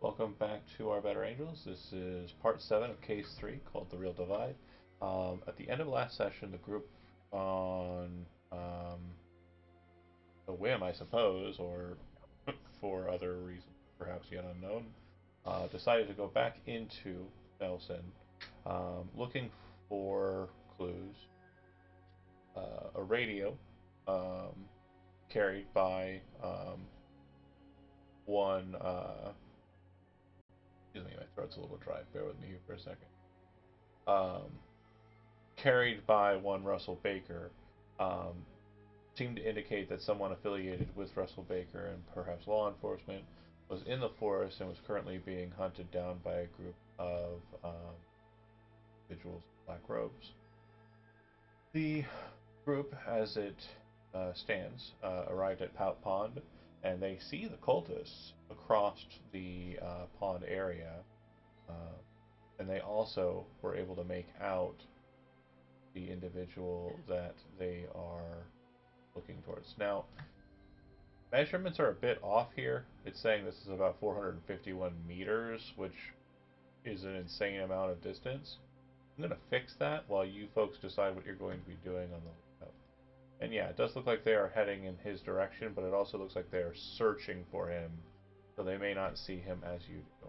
Welcome back to our Better Angels. This is part 7 of Case 3 called The Real Divide. At the end of last session, the group, on a whim, I suppose, or for other reasons perhaps yet unknown, decided to go back into Nelson looking for clues. A radio um, carried by one. Excuse me, my throat's a little dry. Bear with me here for a second. Um, Carried by one Russell Baker, um, seemed to indicate that someone affiliated with Russell Baker and perhaps law enforcement was in the forest and was currently being hunted down by a group of individuals in black robes. The group, as it stands, arrived at Pout Pond, and they see the cultists across the pond area, uh, and they also were able to make out the individual that they are looking towards. Now, measurements are a bit off here. It's saying this is about 451 meters, which is an insane amount of distance. I'm going to fix that while you folks decide what you're going to be doing on the lookout. And yeah, it does look like they are heading in his direction, but it also looks like they are searching for him, so they may not see him as you do.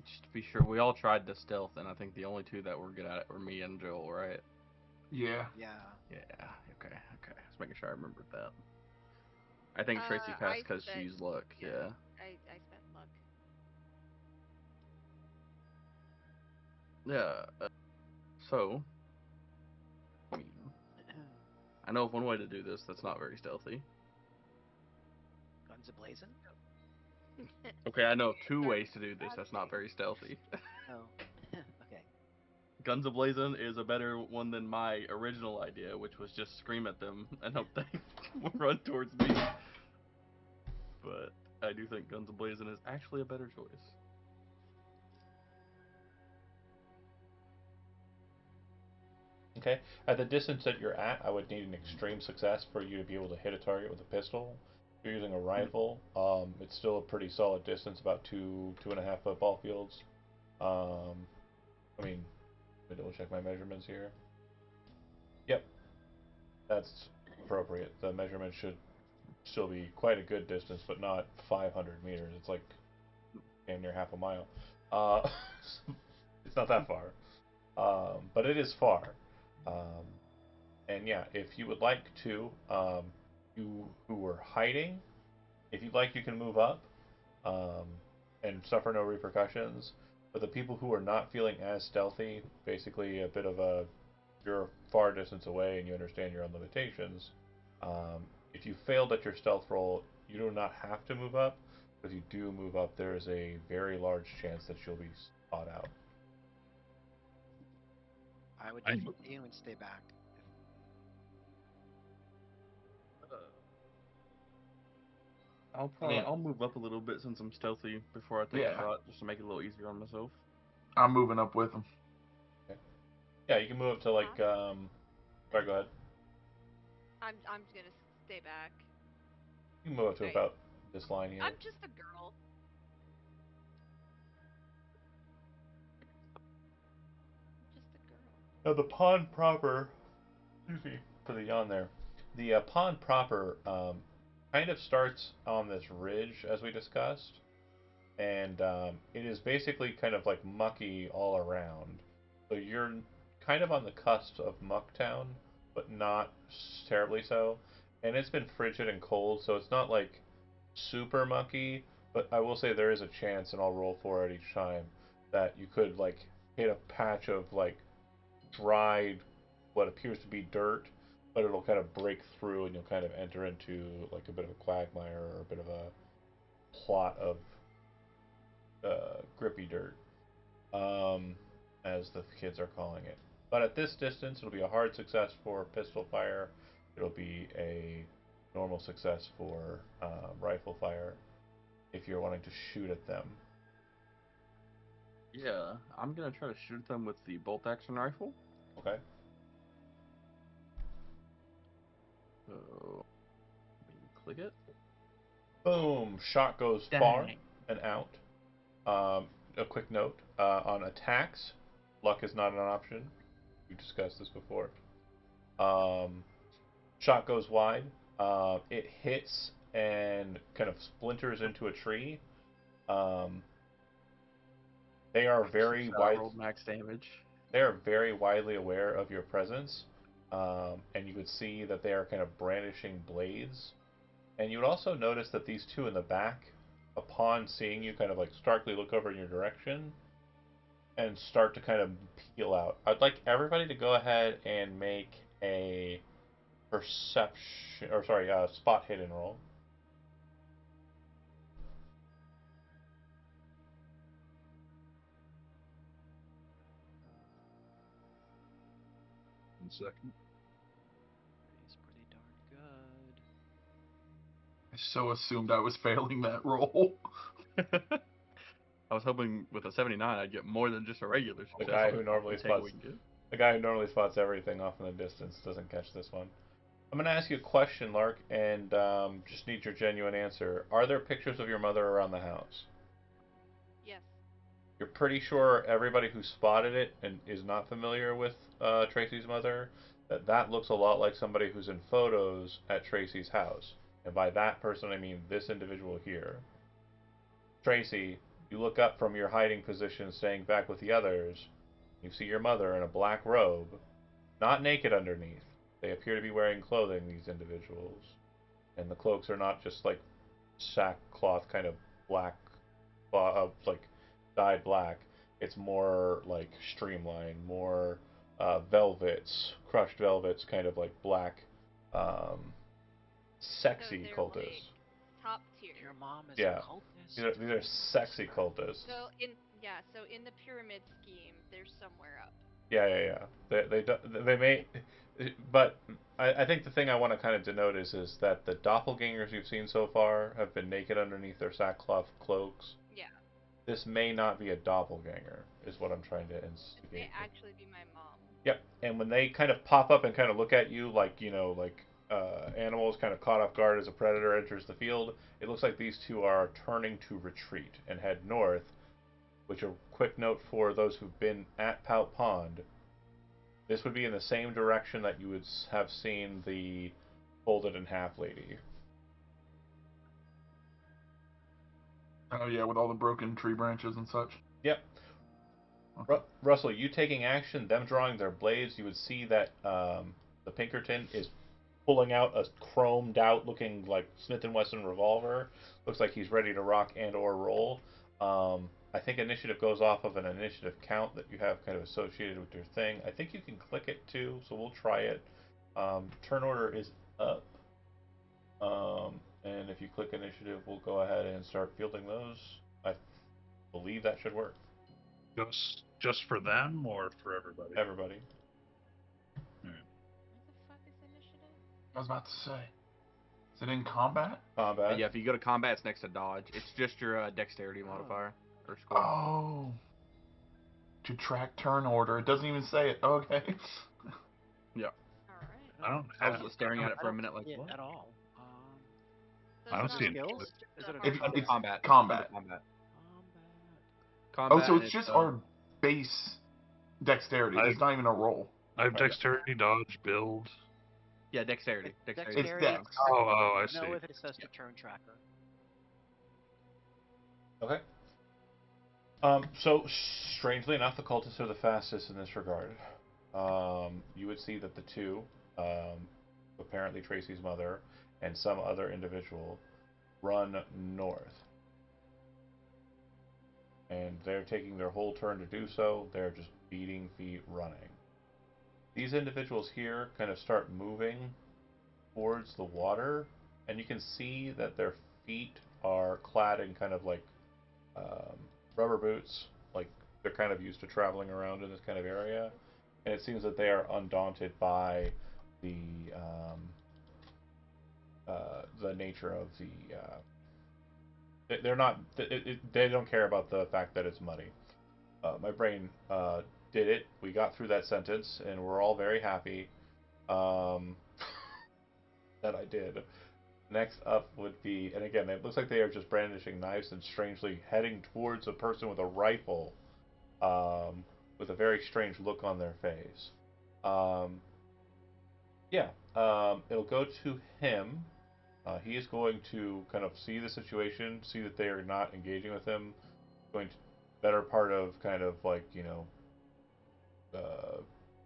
Just to be sure, we all tried the stealth, and I think the only two that were good at it were me and Joel, right? Yeah. Yeah. Yeah. Okay. Just making sure I remembered that. I think Tracy I passed because spent she's luck. Yeah. I spent luck. Yeah. So, I mean, I know of one way to do this that's not very stealthy. Guns ablazing? Okay, I know of two Start ways to do this that's not blasting. very stealthy. Oh. Okay. Guns ablazing is a better one than my original idea, which was just scream at them and hope they run towards me. But I do think guns ablazing is actually a better choice. Okay, at the distance that you're at, I would need an extreme success for you to be able to hit a target with a pistol. If you're using a rifle, it's still a pretty solid distance, about 2.5 football fields. Um, I mean, let me double check my measurements here. Yep, that's appropriate. The measurement should still be quite a good distance, but not 500 meters. It's like damn near half a mile. Uh, it's not that far, but it is far. Um, and yeah, if you would like to, you who were hiding, if you'd like, you can move up um, and suffer no repercussions. But the people who are not feeling as stealthy, basically a bit of a you're a far distance away and you understand your own limitations. If you failed at your stealth roll, you do not have to move up. But if you do move up, there is a very large chance that you'll be spot out. I would I, continue and stay back. I mean, I'll move up a little bit since I'm stealthy before I take a yeah. shot, just to make it a little easier on myself. I'm moving up with them. Okay. Yeah, you can move up to like. I'm Sorry, go ahead. I'm gonna stay back. You can move up to I about this line here. I'm just a girl. I'm just a girl. Now the pond proper, excuse me for the yawn there. The pond proper kind of starts on this ridge as we discussed, and it is basically kind of like mucky all around. So you're kind of on the cusp of Mucktown, but not terribly so. And it's been frigid and cold, so it's not like super mucky. But I will say there is a chance, and I'll roll for it each time, that you could like hit a patch of like dried, what appears to be dirt, but it'll kind of break through, and you'll kind of enter into like a bit of a quagmire or a bit of a plot of grippy dirt, um, as the kids are calling it. But at this distance, it'll be a hard success for pistol fire. It'll be a normal success for rifle fire if you're wanting to shoot at them. Yeah, I'm gonna try to shoot them with the bolt action rifle. Okay. So, let me click it. Boom! Shot goes far Dang. and out. A quick note on attacks, luck is not an option. We discussed this before. Um, Shot goes wide. It hits and kind of splinters into a tree. Um, they are very I wide. rolled max damage. They are very widely aware of your presence, and you would see that they are kind of brandishing blades. And you would also notice that these two in the back, upon seeing you, kind of like starkly look over in your direction and start to kind of peel out. I'd like everybody to go ahead and make a perception, or sorry, spot hidden roll. One second. He's pretty darn good. I so assumed I was failing that roll. I was hoping with a 79 I'd get more than just a regular The success. guy On who it. normally We'll take what spots we can get. the guy who normally spots everything off in the distance doesn't catch this one. I'm going to ask you a question, Lark, and just need your genuine answer. Are there pictures of your mother around the house? Yes. You're pretty sure everybody who spotted it and is not familiar with Tracy's mother, that looks a lot like somebody who's in photos at Tracy's house. And by that person, I mean this individual here. Tracy, you look up from your hiding position, staying back with the others. You see your mother in a black robe, not naked underneath. They appear to be wearing clothing, these individuals. And the cloaks are not just like sackcloth kind of black, like dyed black. It's more like streamlined, more velvets, crushed velvets, kind of like black, um, So sexy they're cultists. like top tier. Your mom is Yeah. a cultist. These are sexy cultists. So in the pyramid scheme, they're somewhere up. Yeah. They may, but I think the thing I want to kind of denote is that the doppelgangers you've seen so far have been naked underneath their sackcloth cloaks. Yeah. This may not be a doppelganger, is what I'm trying to This may instigate. actually be my mom. Yep. And when they kind of pop up and kind of look at you like animals kind of caught off guard as a predator enters the field, it looks like these two are turning to retreat and head north. Which, a quick note for those who've been at Pout Pond, this would be in the same direction that you would have seen the folded in half lady. Oh yeah, with all the broken tree branches and such. Yep. Okay. Russell, you taking action, them drawing their blades, you would see that the Pinkerton is pulling out a chromed out looking like Smith & Wesson revolver. Looks like he's ready to rock and or roll. I think initiative goes off of an initiative count that you have kind of associated with your thing. I think you can click it too, so we'll try it. Turn order is up. And if you click initiative, we'll go ahead and start fielding those. I believe that should work. Just for them or for everybody? Everybody. Where the fuck is initiative? I was about to say, is it in combat? Combat. Yeah, if you go to combat, it's next to dodge. It's just your dexterity modifier or score. Oh, to track turn order. It doesn't even say it. Okay. Yeah. All right. I don't I was have. staring at it I for a don't minute like, see it what? at all. So I don't it's see not any a skills. it's just Is a it a hard It's- mode. Combat. combat. Combat. Combat. Oh, Combat. so and it's just our base dexterity. There's not even a roll. I have Right. dexterity, dodge, build. yeah, dexterity. It's Dexterity. It's dex. Oh, I No, see. if it says to turn tracker. Okay. So strangely enough, the cultists are the fastest in this regard. You would see that the two, apparently Tracy's mother and some other individual, run north. And they're taking their whole turn to do so. They're just beating feet running. These individuals here kind of start moving towards the water, and you can see that their feet are clad in kind of like um, rubber boots, like they're kind of used to traveling around in this kind of area, and it seems that they are undaunted by the nature of the. They're not. They don't care about the fact that it's muddy. My brain did it. We got through that sentence, and we're all very happy that I did. Next up would be, and again, it looks like they are just brandishing knives and strangely heading towards a person with a rifle, with a very strange look on their face. Um, yeah, it'll go to him. He is going to kind of see the situation, see that they are not engaging with him. Going to better part of kind of like uh,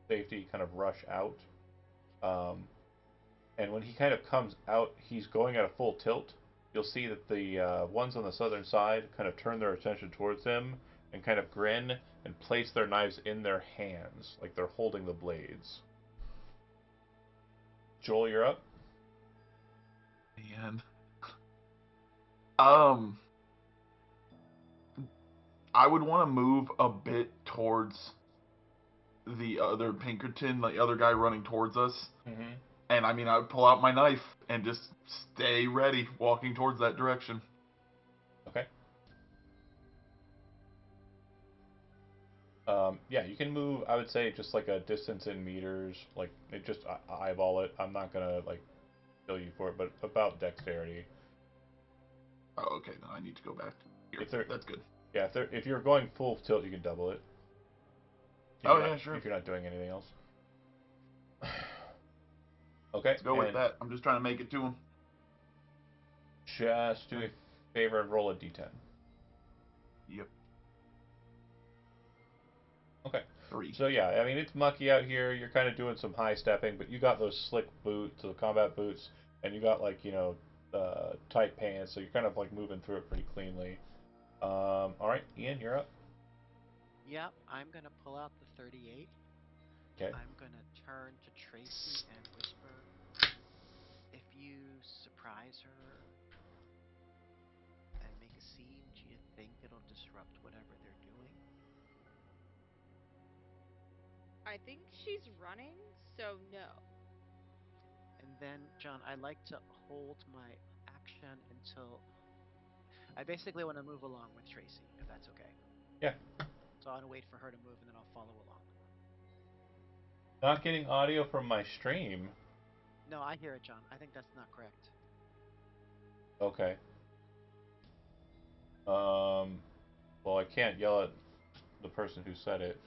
safety, kind of rush out. Um, and when he kind of comes out, he's going at a full tilt. You'll see that the ones on the southern side kind of turn their attention towards him and kind of grin and place their knives in their hands, like they're holding the blades. Joel, you're up. And um, I would want to move a bit towards the other Pinkerton, the other guy running towards us. Mm-hmm. And I mean, I would pull out my knife and just stay ready, walking towards that direction. Okay. Yeah, you can move. I would say just like a distance in meters. Like it just eyeball it. I'm not gonna like kill you for it, but about dexterity. Oh, okay, then I need to go back here. If they're That's good. Yeah, if you're going full tilt, you can double it. Oh yeah, sure. If you're not doing anything else. Okay, Let's go with and that. I'm just trying to make it to him. just do a favor and roll a d10. Yep. Okay. 3. So yeah, I mean it's mucky out here. You're kind of doing some high stepping, but you got those slick boots, the combat boots, and you got like tight pants, so you're kind of like moving through it pretty cleanly. All right, Ian, you're up. Yep, I'm gonna pull out the 38. Okay. I'm gonna turn to Tracy and whisper, if you surprise her and make a scene, do you think it'll disrupt whatever they're doing? I think she's running, so no. And then, John, I like to hold my action until I basically want to move along with Tracy, if that's okay. Yeah. So I want to wait for her to move and then I'll follow along. Not getting audio from my stream. No, I hear it, John. I think that's not correct. Okay. Well, I can't yell at the person who said it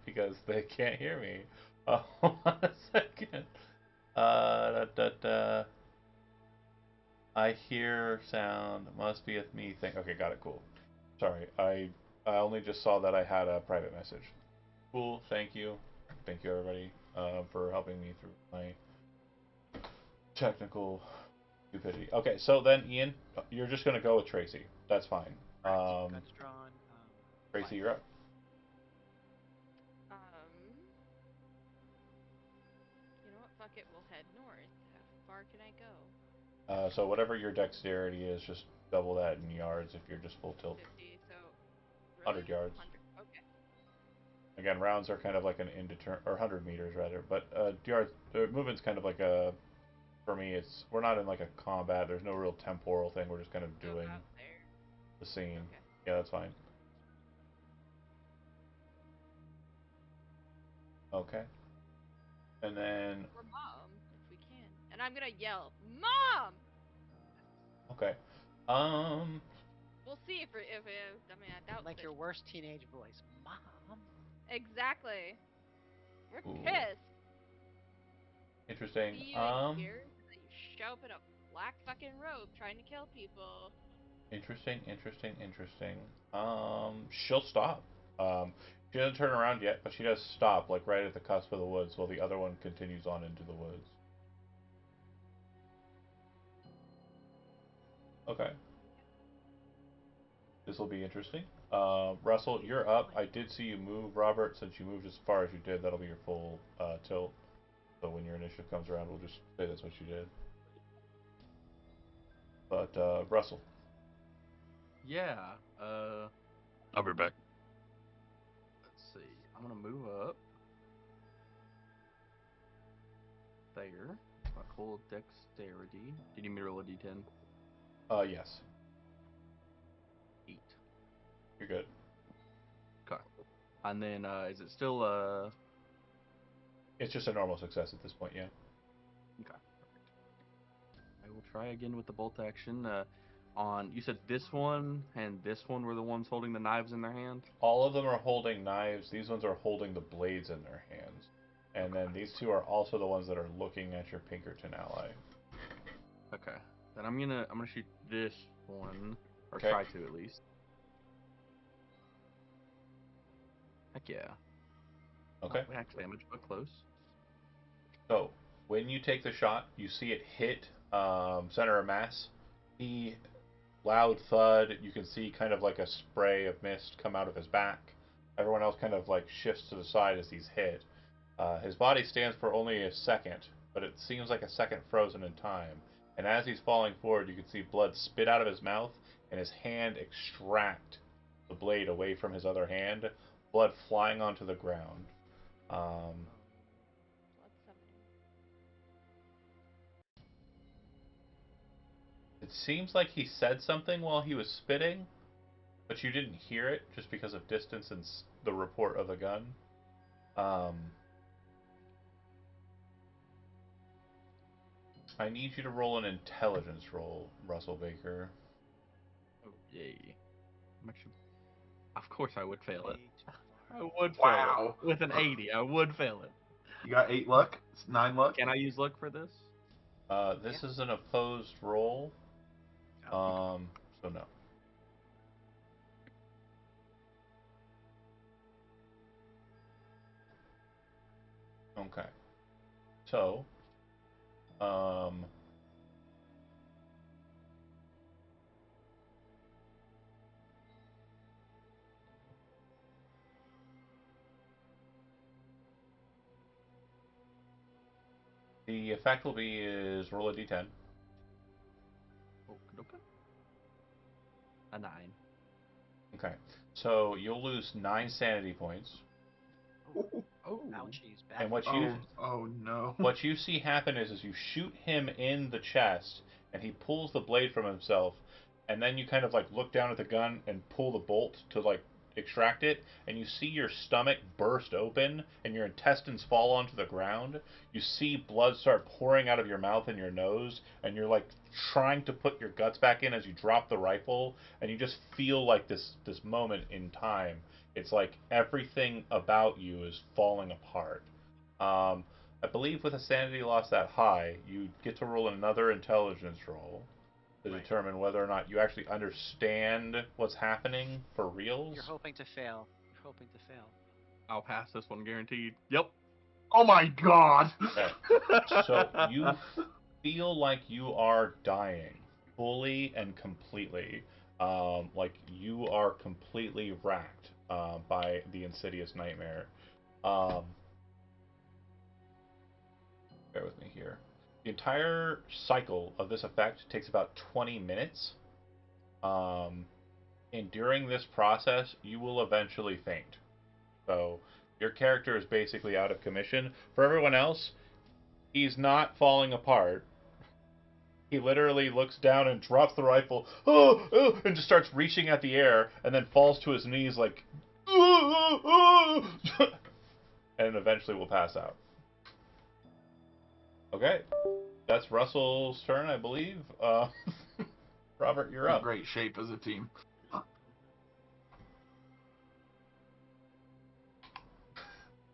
because they can't hear me. Hold on a second. Da, da, da. I hear sound. Must be a me thing. Okay, got it. Cool. Sorry, I only just saw that I had a private message. Cool. Thank you everybody for helping me through my technical stupidity. Okay, so then Ian, you're just gonna go with Tracy. That's fine. Correct. Guns drawn. Tracy, 5. you're up. You know what? Fuck it. We'll head north. How far can I go? So whatever your dexterity is, just double that in yards if you're just full tilt. 50. So, really? 100 yards. 100. Okay. Again, rounds are kind of like an indeterminate, or 100 meters rather, but yards, movement's kind of like a, for me, we're not in like a combat, there's no real temporal thing, we're just kind of So doing about there. the scene. Okay. Yeah, that's fine. Okay. And then, Or mom, if we can. And I'm gonna yell, Mom! okay. Um, We'll see if I mean, I doubt Like that. your worst teenage voice. Mom? Exactly. We're ooh, pissed. interesting. See you in here, and then you show up in a black fucking robe trying to kill people. Interesting. She'll stop. She doesn't turn around yet, but she does stop, like right at the cusp of the woods, while the other one continues on into the woods. Okay. This will be interesting. Russell, you're up. I did see you move, Robert. Since you moved as far as you did, that'll be your full tilt. So when your initiative comes around, we'll just say that's what you did. But Russell. Yeah. I'll be back. Let's see. I'm gonna move up there. My full dexterity. Did you need me to roll a d10? Yes, 8. you're good. Okay. And then is it still It's just a normal success at this point, yeah. okay. I will try again with the bolt action. You said this one and this one were the ones holding the knives in their hand? All of them are holding knives. These ones are holding the blades in their hands. And then these two are also the ones that are looking at your Pinkerton ally. Okay. Then I'm gonna shoot this one. Or Okay. try to at least. Heck yeah. Okay. Oh, max damage, but close. So, when you take the shot, you see it hit center of mass. The loud thud, you can see kind of like a spray of mist come out of his back. Everyone else kind of like shifts to the side as he's hit. His body stands for only a second, but it seems like a second frozen in time. And as he's falling forward, you can see blood spit out of his mouth and his hand extract the blade away from his other hand, blood flying onto the ground. Blood summoning. It seems like he said something while he was spitting, but you didn't hear it just because of distance and the report of the gun. I need you to roll an intelligence roll, Russell Baker. Oh yay. I'm actually, of course I would fail it. Way too far. I would fail Wow. it. With an 80, I would fail it. You got 8 luck? 9 luck? Can I use luck for this? This is an opposed roll, so no. Okay. So, the effect will be is roll a d10. Okay. A 9. Okay. So you'll lose 9 sanity points. Oh. Ouchies, bad And what for you you. Oh no. what you see happen is you shoot him in the chest, and he pulls the blade from himself, and then you kind of like look down at the gun and pull the bolt to like extract it, and you see your stomach burst open and your intestines fall onto the ground. You see blood start pouring out of your mouth and your nose, and you're like trying to put your guts back in as you drop the rifle, and you just feel like this moment in time. It's like everything about you is falling apart. I believe with a sanity loss that high, you get to roll another intelligence roll to Right. determine whether or not you actually understand what's happening for reals. You're hoping to fail. You're hoping to fail. I'll pass this one guaranteed. Yep. Oh my god. Okay. So you feel like you are dying fully and completely. Like you are completely racked by the insidious nightmare. Um, bear with me here. The entire cycle of this effect takes about 20 minutes. And during this process, you will eventually faint. So your character is basically out of commission. For everyone else, he's not falling apart. He literally looks down and drops the rifle, and just starts reaching at the air, and then falls to his knees like, and eventually will pass out. Okay, that's Russell's turn, I believe. Robert, you're In up. great shape as a team.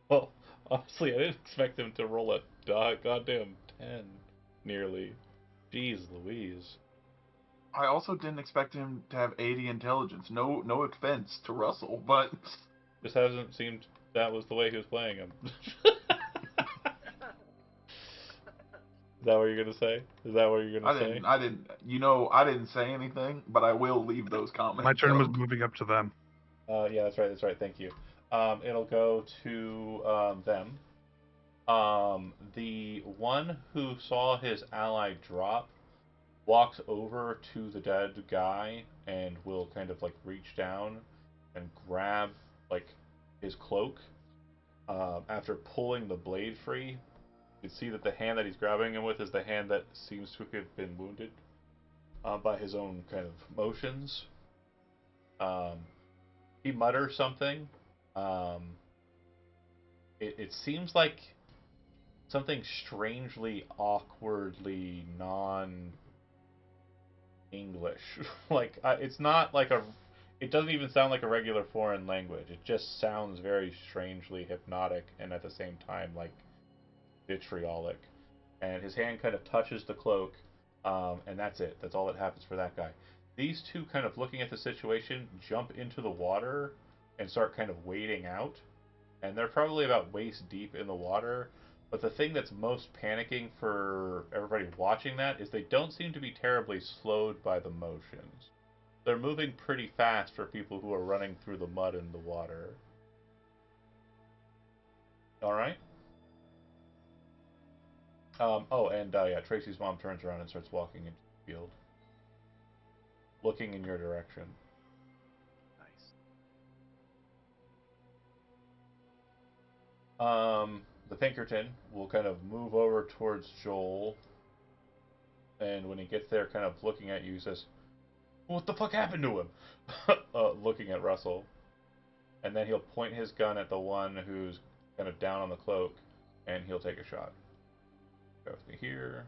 Well, honestly, I didn't expect him to roll a goddamn 10, nearly. Jeez Louise. I also didn't expect him to have 80 intelligence. No offense to Russell, but Just hasn't seemed that was the way he was playing him. Is that what you're gonna say? Is that what you're gonna say? I didn't say anything, but I will leave those comments. My turn was up. moving up to them. Yeah, that's right. That's right. Thank you. It'll go to them. The one who saw his ally drop walks over to the dead guy and will kind of like reach down and grab like his cloak. After pulling the blade free, you can see that the hand that he's grabbing him with is the hand that seems to have been wounded by his own kind of motions. Um, he mutters something. Um, it seems like something strangely, awkwardly, English. Like it's not like a. It doesn't even sound like a regular foreign language. It just sounds very strangely hypnotic and at the same time like vitriolic. And his hand kind of touches the cloak, and that's it. That's all that happens for that guy. These two, kind of looking at the situation, jump into the water and start kind of wading out. And they're probably about waist deep in the water. But the thing that's most panicking for everybody watching that is they don't seem to be terribly slowed by the motions. They're moving pretty fast for people who are running through the mud and the water. All right. Oh, and yeah, Tracy's mom turns around and starts walking into the field, looking in your direction. Nice. The Pinkerton will kind of move over towards Joel, and when he gets there, kind of looking at you, he says, "What the fuck happened to him?" Looking at Russell, and then he'll point his gun at the one who's kind of down on the cloak, and he'll take a shot. Go with me here.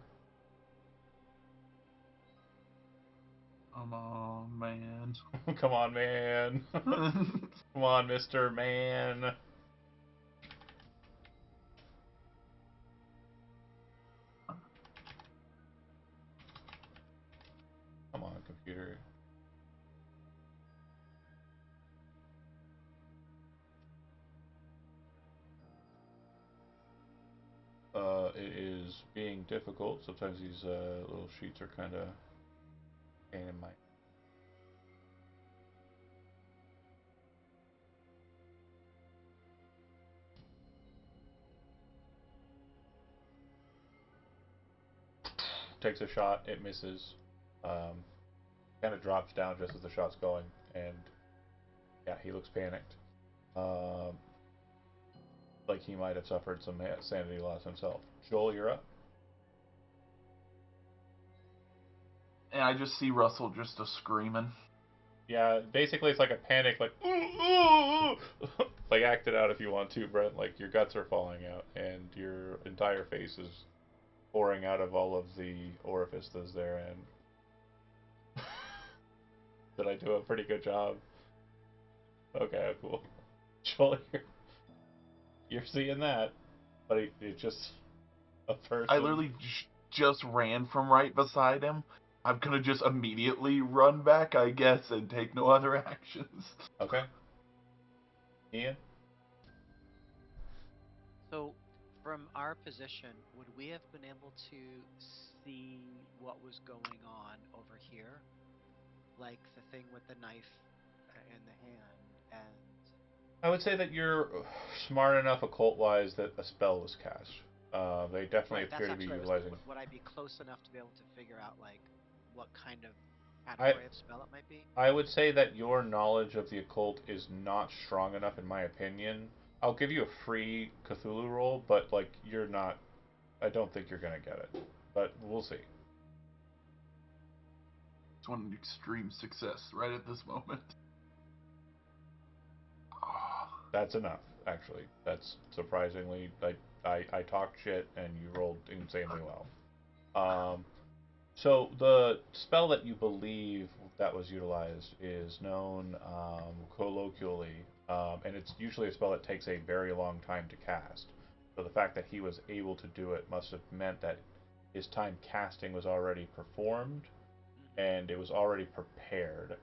Come on, man. Come on, man. Come on, Mr. Man. Come on, computer. It is being difficult. Sometimes these little sheets are kind of pain in my. Takes a shot. It misses. Kind of drops down just as the shot's going, and yeah, he looks panicked. Um, like he might have suffered some sanity loss himself. Joel, you're up. And I just see Russell just a screaming. Yeah, basically it's like a panic, like ooh, ooh, ooh. Like act it out if you want to, Brent. Like your guts are falling out, and your entire face is pouring out of all of the orifices therein. Did I do a pretty good job? Okay, cool. Joel, you're seeing that, but it just a I person. literally just ran from right beside him. I'm gonna just immediately run back, I guess, and take no other actions. Okay, Ian. So, from our position, would we have been able to see what was going on over here? Like the thing with the knife in the hand, and I would say that you're smart enough occult-wise that a spell was cast. They definitely right. appear That's to be actually what I was. utilizing. Would I be close enough to be able to figure out like what kind of I category of spell it might be? I would say that your knowledge of the occult is not strong enough, in my opinion. I'll give you a free Cthulhu roll, but like you're not. I don't think you're gonna get it, but we'll see. It's one extreme success right at this moment. That's enough, actually. That's surprisingly. I talked shit and you rolled insanely well. So the spell that you believe that was utilized is known colloquially, and it's usually a spell that takes a very long time to cast. So the fact that he was able to do it must have meant that his time casting was already performed and it was already prepared.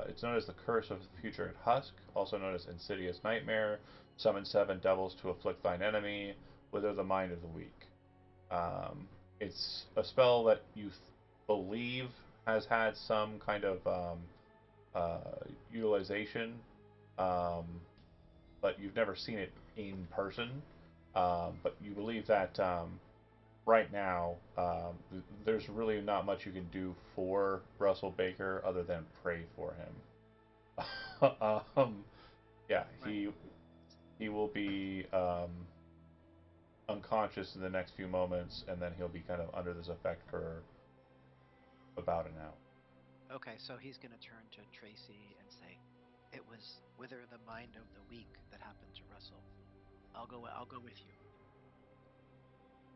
It's known as the Curse of the Future Husk, also known as Insidious Nightmare. Summon seven devils to afflict thine enemy, wither the mind of the weak. It's a spell that you believe has had some kind of utilization, um, but you've never seen it in person. But you believe that right now there's really not much you can do for Russell Baker other than pray for him. Yeah, Right. he will be unconscious in the next few moments, and then he'll be kind of under this effect for about an hour. Okay, so he's gonna turn to Tracy and say, "It was wither the mind of the weak that happened to Russell. I'll go. I'll go with you.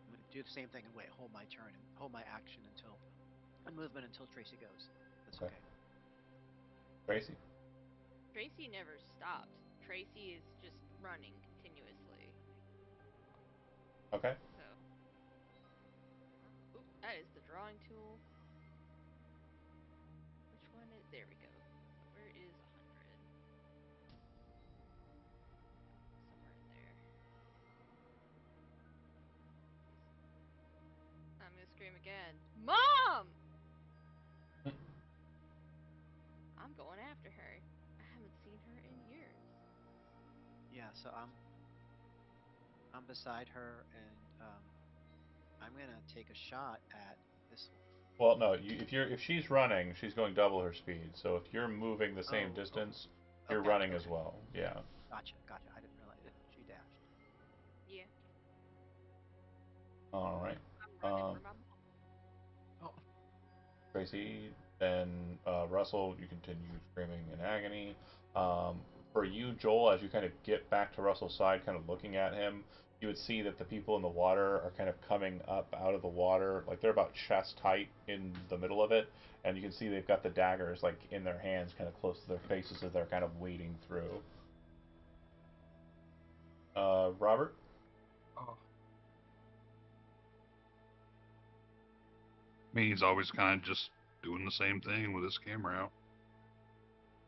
I'm gonna do the same thing and wait. Hold my turn and hold my action until movement until Tracy goes. That's Okay. okay. Tracy. Tracy never stopped. Tracy is just running continuously. Okay. So, oop, that is the drawing tool. Which one is? There we go. Where is 100? Somewhere in there. I'm gonna scream again. Mom! I'm going after her. I haven't seen her in years. Yeah, so I'm beside her, and I'm gonna take a shot at this one. Well, no. If she's running, she's going double her speed. So if you're moving the same Oh, distance, you're okay, running as okay. well. Yeah. Gotcha. I didn't realize it. She dashed. Yeah, All right. I'm running Um, for my mom. Oh, Tracy, then Russell, you continue screaming in agony. For you, Joel, as you kind of get back to Russell's side, kind of looking at him, you would see that the people in the water are kind of coming up out of the water, like they're about chest height in the middle of it, and you can see they've got the daggers like in their hands, kind of close to their faces as they're kind of wading through. Robert. Oh, I mean, he's always kind of just doing the same thing with his camera out,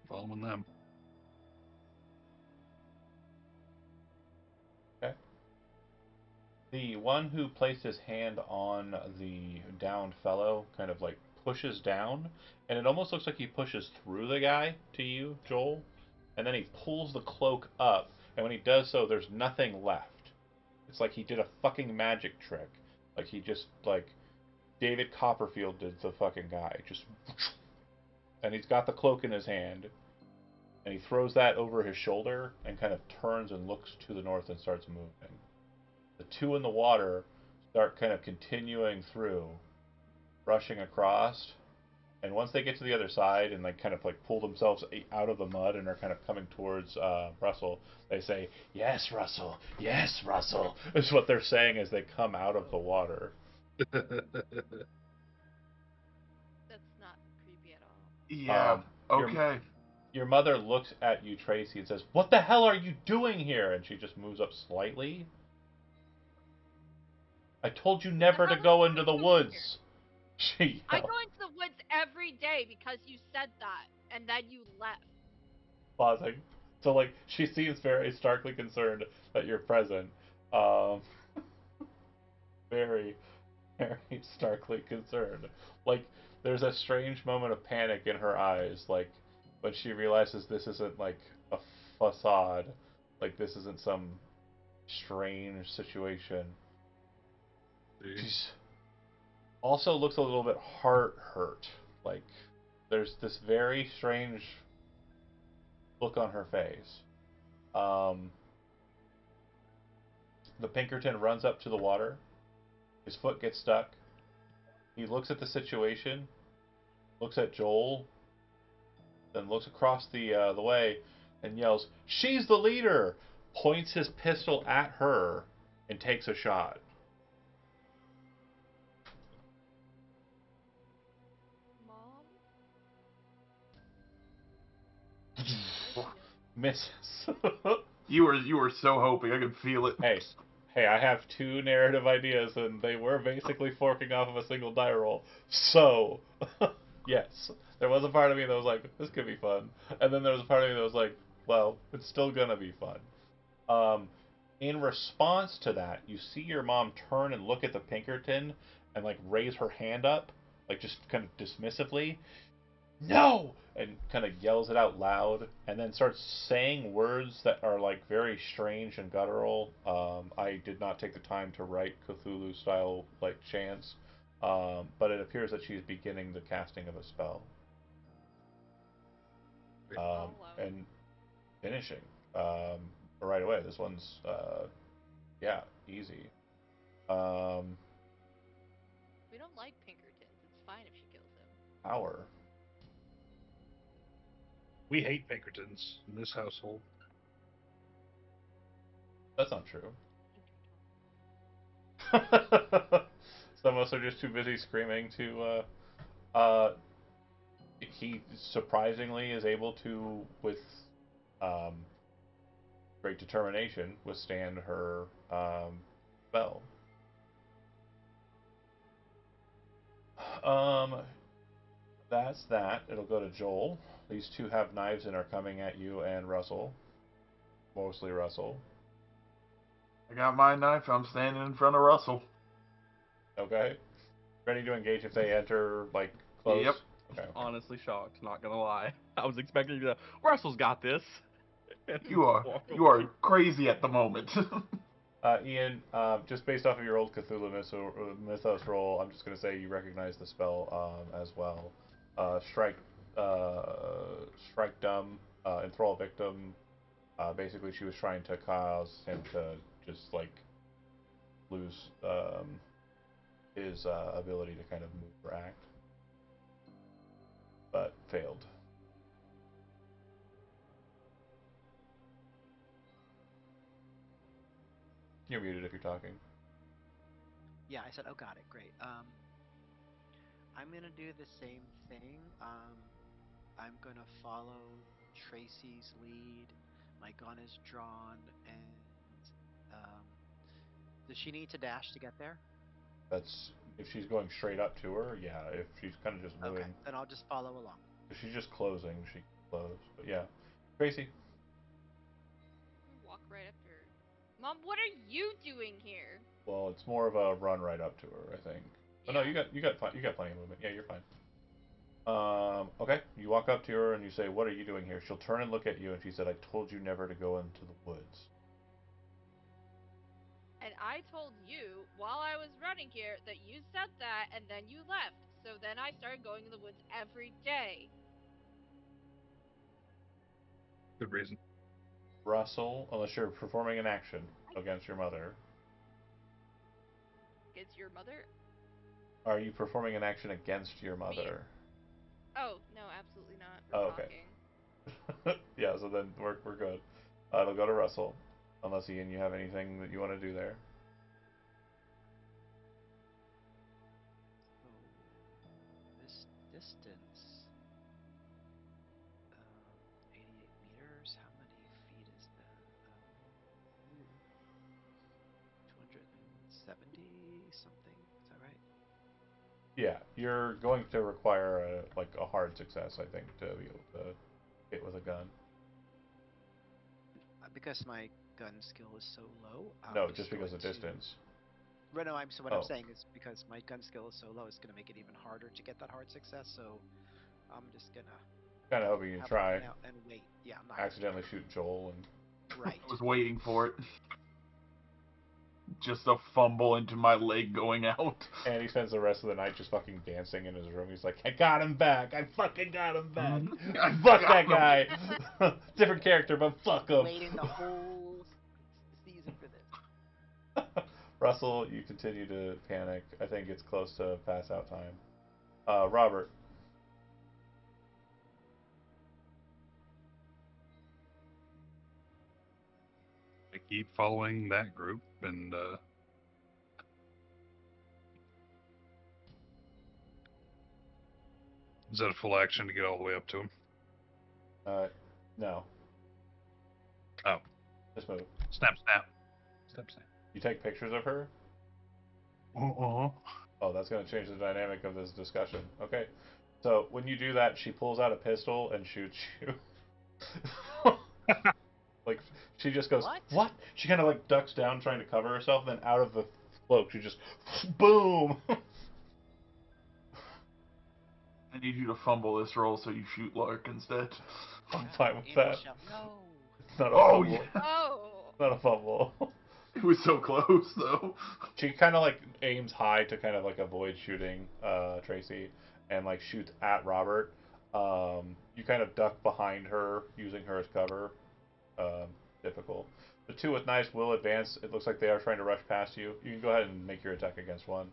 following them. Okay. The one who placed his hand on the downed fellow kind of like pushes down, and it almost looks like he pushes through the guy to you, Joel, and then he pulls the cloak up, and when he does so, there's nothing left. It's like he did a fucking magic trick. Like he just, like, David Copperfield did the fucking guy. Just. And he's got the cloak in his hand, and he throws that over his shoulder and kind of turns and looks to the north and starts moving. The two in the water start kind of continuing through, rushing across, and once they get to the other side and like kind of like pull themselves out of the mud and are kind of coming towards Russell, they say, "Yes, Russell. Yes, Russell." Is what they're saying as they come out of the water. That's not creepy at all. yeah. Your Okay. your mother looks at you, Tracy, and says, "What the hell are you doing here?" And she just moves up slightly. "I told you What the never to hell are go you into the doing here? woods." She I yells, go into the woods every day because you said that, and then you left. pausing. So like she seems very starkly concerned that you're present. Um, very, very starkly concerned. Like there's a strange moment of panic in her eyes, like when she realizes this isn't like a facade, like this isn't some strange situation. See? She's also looks a little bit heart hurt. Like there's this very strange look on her face. Um, the Pinkerton runs up to the water. His foot gets stuck. He looks at the situation, looks at Joel, then looks across the way and yells, "She's the leader!" Points his pistol at her and takes a shot. Mom? I feel Misses. You were so hoping. I could feel it. Hey, hey, I have two narrative ideas, and they were basically forking off of a single die roll. So, yes, there was a part of me that was like, this could be fun, and then there was a part of me that was like, well, it's still gonna be fun. Um, in response to that, you see your mom turn and look at the Pinkerton and like raise her hand up, like just kind of dismissively, "No!" and kind of yells it out loud, and then starts saying words that are like very strange and guttural. I did not take the time to write Cthulhu style like chants, but it appears that she's beginning the casting of a spell, all alone. and finishing right away. This one's yeah, easy. Um, We don't like Pinkertons. It's fine if she kills him. Power. We hate Pinkertons in this household. That's not true. Pinkerton. Some of us are just too busy screaming to Uh, he surprisingly is able to, with um, great determination, withstand her spell. Um, that's that. It'll go to Joel. These two have knives and are coming at you and Russell. Mostly Russell. I got my knife. I'm standing in front of Russell. Okay. Ready to engage if they enter, like, close? Yep. Okay. Honestly shocked, not gonna lie. I was expecting to. Russell's got this. And You are walk you away. are crazy at the moment. Ian, just based off of your old Cthulhu Mythos roll, I'm just going to say you recognize the spell as well. Strike, strike dumb, enthrall victim. Basically, she was trying to cause him to just like lose his ability to kind of move or act, but failed. You're muted if you're talking. Yeah, I said, oh, got it. Great. I'm gonna do the same thing. I'm gonna follow Tracy's lead. My gun is drawn, and does she need to dash to get there? That's if she's going straight up to her. Yeah, if she's kind of just Okay, moving, then I'll just follow along. if she's just closing, she can close. But yeah, Tracy. Walk right up to her. Mom, what are you doing here? Well, it's more of a run right up to her, I think. But no, Yeah. you got plenty of movement. Yeah, you're fine. Okay. You walk up to her and you say, "What are you doing here?" She'll turn and look at you, and she said, "I told you never to go into the woods." And I told you while I was running here that you said that and then you left. So then I started going in the woods every day. Good reason. Russell, unless you're performing an action against your mother, It's your mother? are you performing an action against your Me? mother? Oh, no, absolutely not. We're Oh, okay. talking. Yeah, so then we're good. It'll go to Russell, unless Ian, you have anything that you want to do there. So this distance, 88 meters. How many feet is that? 270 something. Is that right? Yeah, you're going to require a hard success, I think, to be able to hit with a gun. Because my gun skill is so low, I'm No, just just because going of to. distance. Right, no, so what I'm Oh, saying is because my gun skill is so low, it's gonna make it even harder to get that hard success. So I'm just gonna kind of hoping you have a try. gun out and wait. Yeah, I'm not Accidentally shoot Joel and right. I was waiting for it. Just a fumble into my leg going out. and he spends the rest of the night just fucking dancing in his room. He's like, I got him back. I fucking got him back. I Fuck got that him. guy. Different character, but fuck him. Waiting the whole season for this. Russell, you continue to panic. I think it's close to pass out time. Robert. I keep following that group, and is that a full action to get all the way up to him? No. Oh, Just move. snap, snap, snap, snap. You take pictures of her? Uh-huh. Oh, that's going to change the dynamic of this discussion. Okay. So when you do that, she pulls out a pistol and shoots you. Like she just goes, What? "What?" She kind of like ducks down trying to cover herself, then out of the cloak she just boom. I need you to fumble this roll so you shoot Lark instead. I'm fine with Angel that. shout, no. It's not a Oh fumble. yeah, Oh! It's not a fumble. it was so close though. She kind of like aims high to kind of like avoid shooting Tracy, and like shoots at Robert. You kind of duck behind her, using her as cover. Um, Difficult. The two with knives will advance. It looks like they are trying to rush past you. You can go ahead and make your attack against one.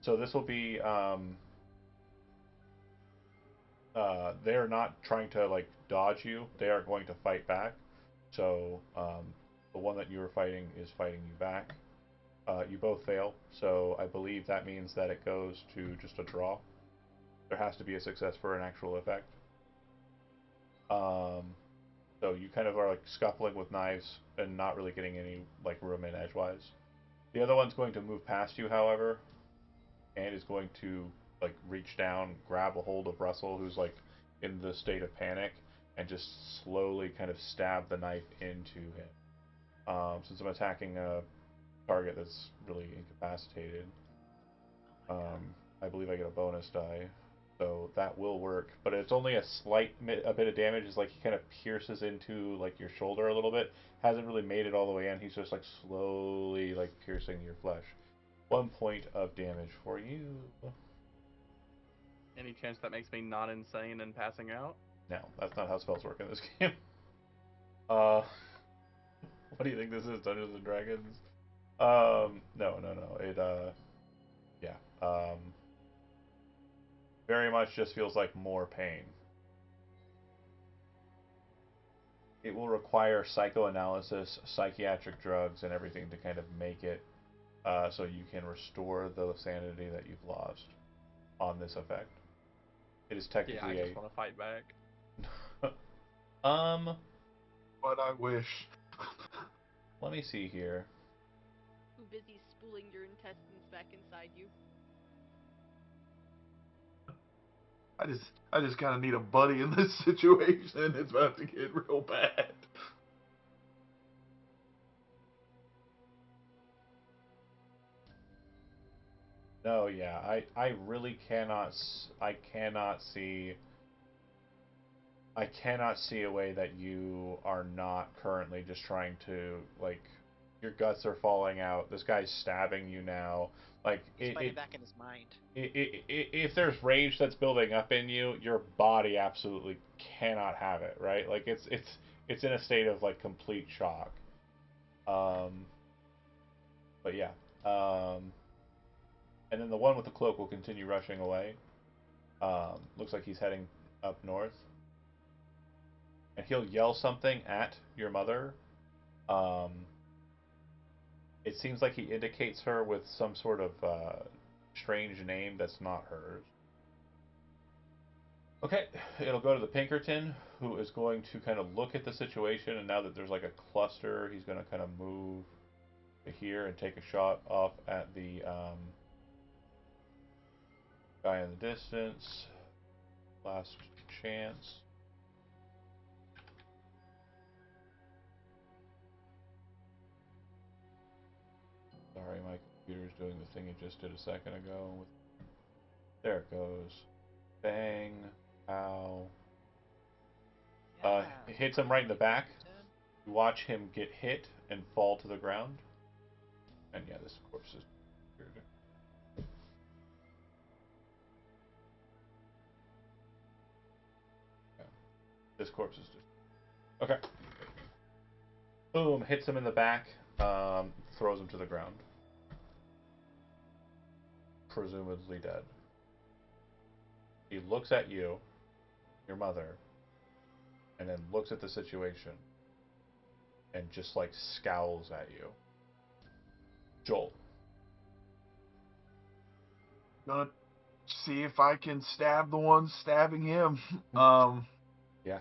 So this will be. They're not trying to like dodge you. They are going to fight back. So the one that you were fighting is fighting you back. You both fail. So I believe that means that it goes to just a draw. there has to be a success for an actual effect. Um, so you kind of are like scuffling with knives and not really getting any like room in edgewise. The other one's going to move past you, however, and is going to like reach down, grab a hold of Russell, who's like in the state of panic, and just slowly kind of stab the knife into him. Since I'm attacking a target that's really incapacitated, Oh my god. I believe I get a bonus die, so that will work. But it's only a bit of damage. Is like he kind of pierces into like your shoulder a little bit. Hasn't really made it all the way in. He's just like slowly like piercing your flesh. 1 point of damage for you. Any chance that makes me not insane and passing out? No, that's not how spells work in this game. Uh, what do you think this is, Dungeons and Dragons? No. Yeah. Very much just feels like more pain. It will require psychoanalysis, psychiatric drugs, and everything to kind of make it so you can restore the sanity that you've lost on this effect. It is Yeah, I technically just want to fight back. um, But I wish. let me see here. Too busy spooling your intestines back inside you. I just kind of need a buddy in this situation. It's about to get real bad. No, yeah, I really cannot. I cannot see a way that you are not currently just trying to like your guts are falling out. This guy's stabbing you now. Like He's fighting back in his mind. if there's rage that's building up in you, your body absolutely cannot have it, right? Like it's in a state of like complete shock. Um, but yeah. And then the one with the cloak will continue rushing away. Looks like he's heading up north, and he'll yell something at your mother. Um, it seems like he indicates her with some sort of strange name that's not hers. Okay, it'll go to the Pinkerton, who is going to kind of look at the situation, and now that there's like a cluster, he's going to kind of move to here and take a shot off at the guy in the distance. Last chance. Sorry, my computer's doing the thing it just did a second ago. There it goes. Bang. Ow. Yeah. It hits him right in the back. You watch him get hit and fall to the ground. And yeah, this corpse is weird. Yeah. This corpse is just okay. Boom! Hits him in the back. Throws him to the ground. Presumably dead. He looks at you, your mother, and then looks at the situation and just like scowls at you. Joel. Gonna see if I can stab the one stabbing him. Yeah.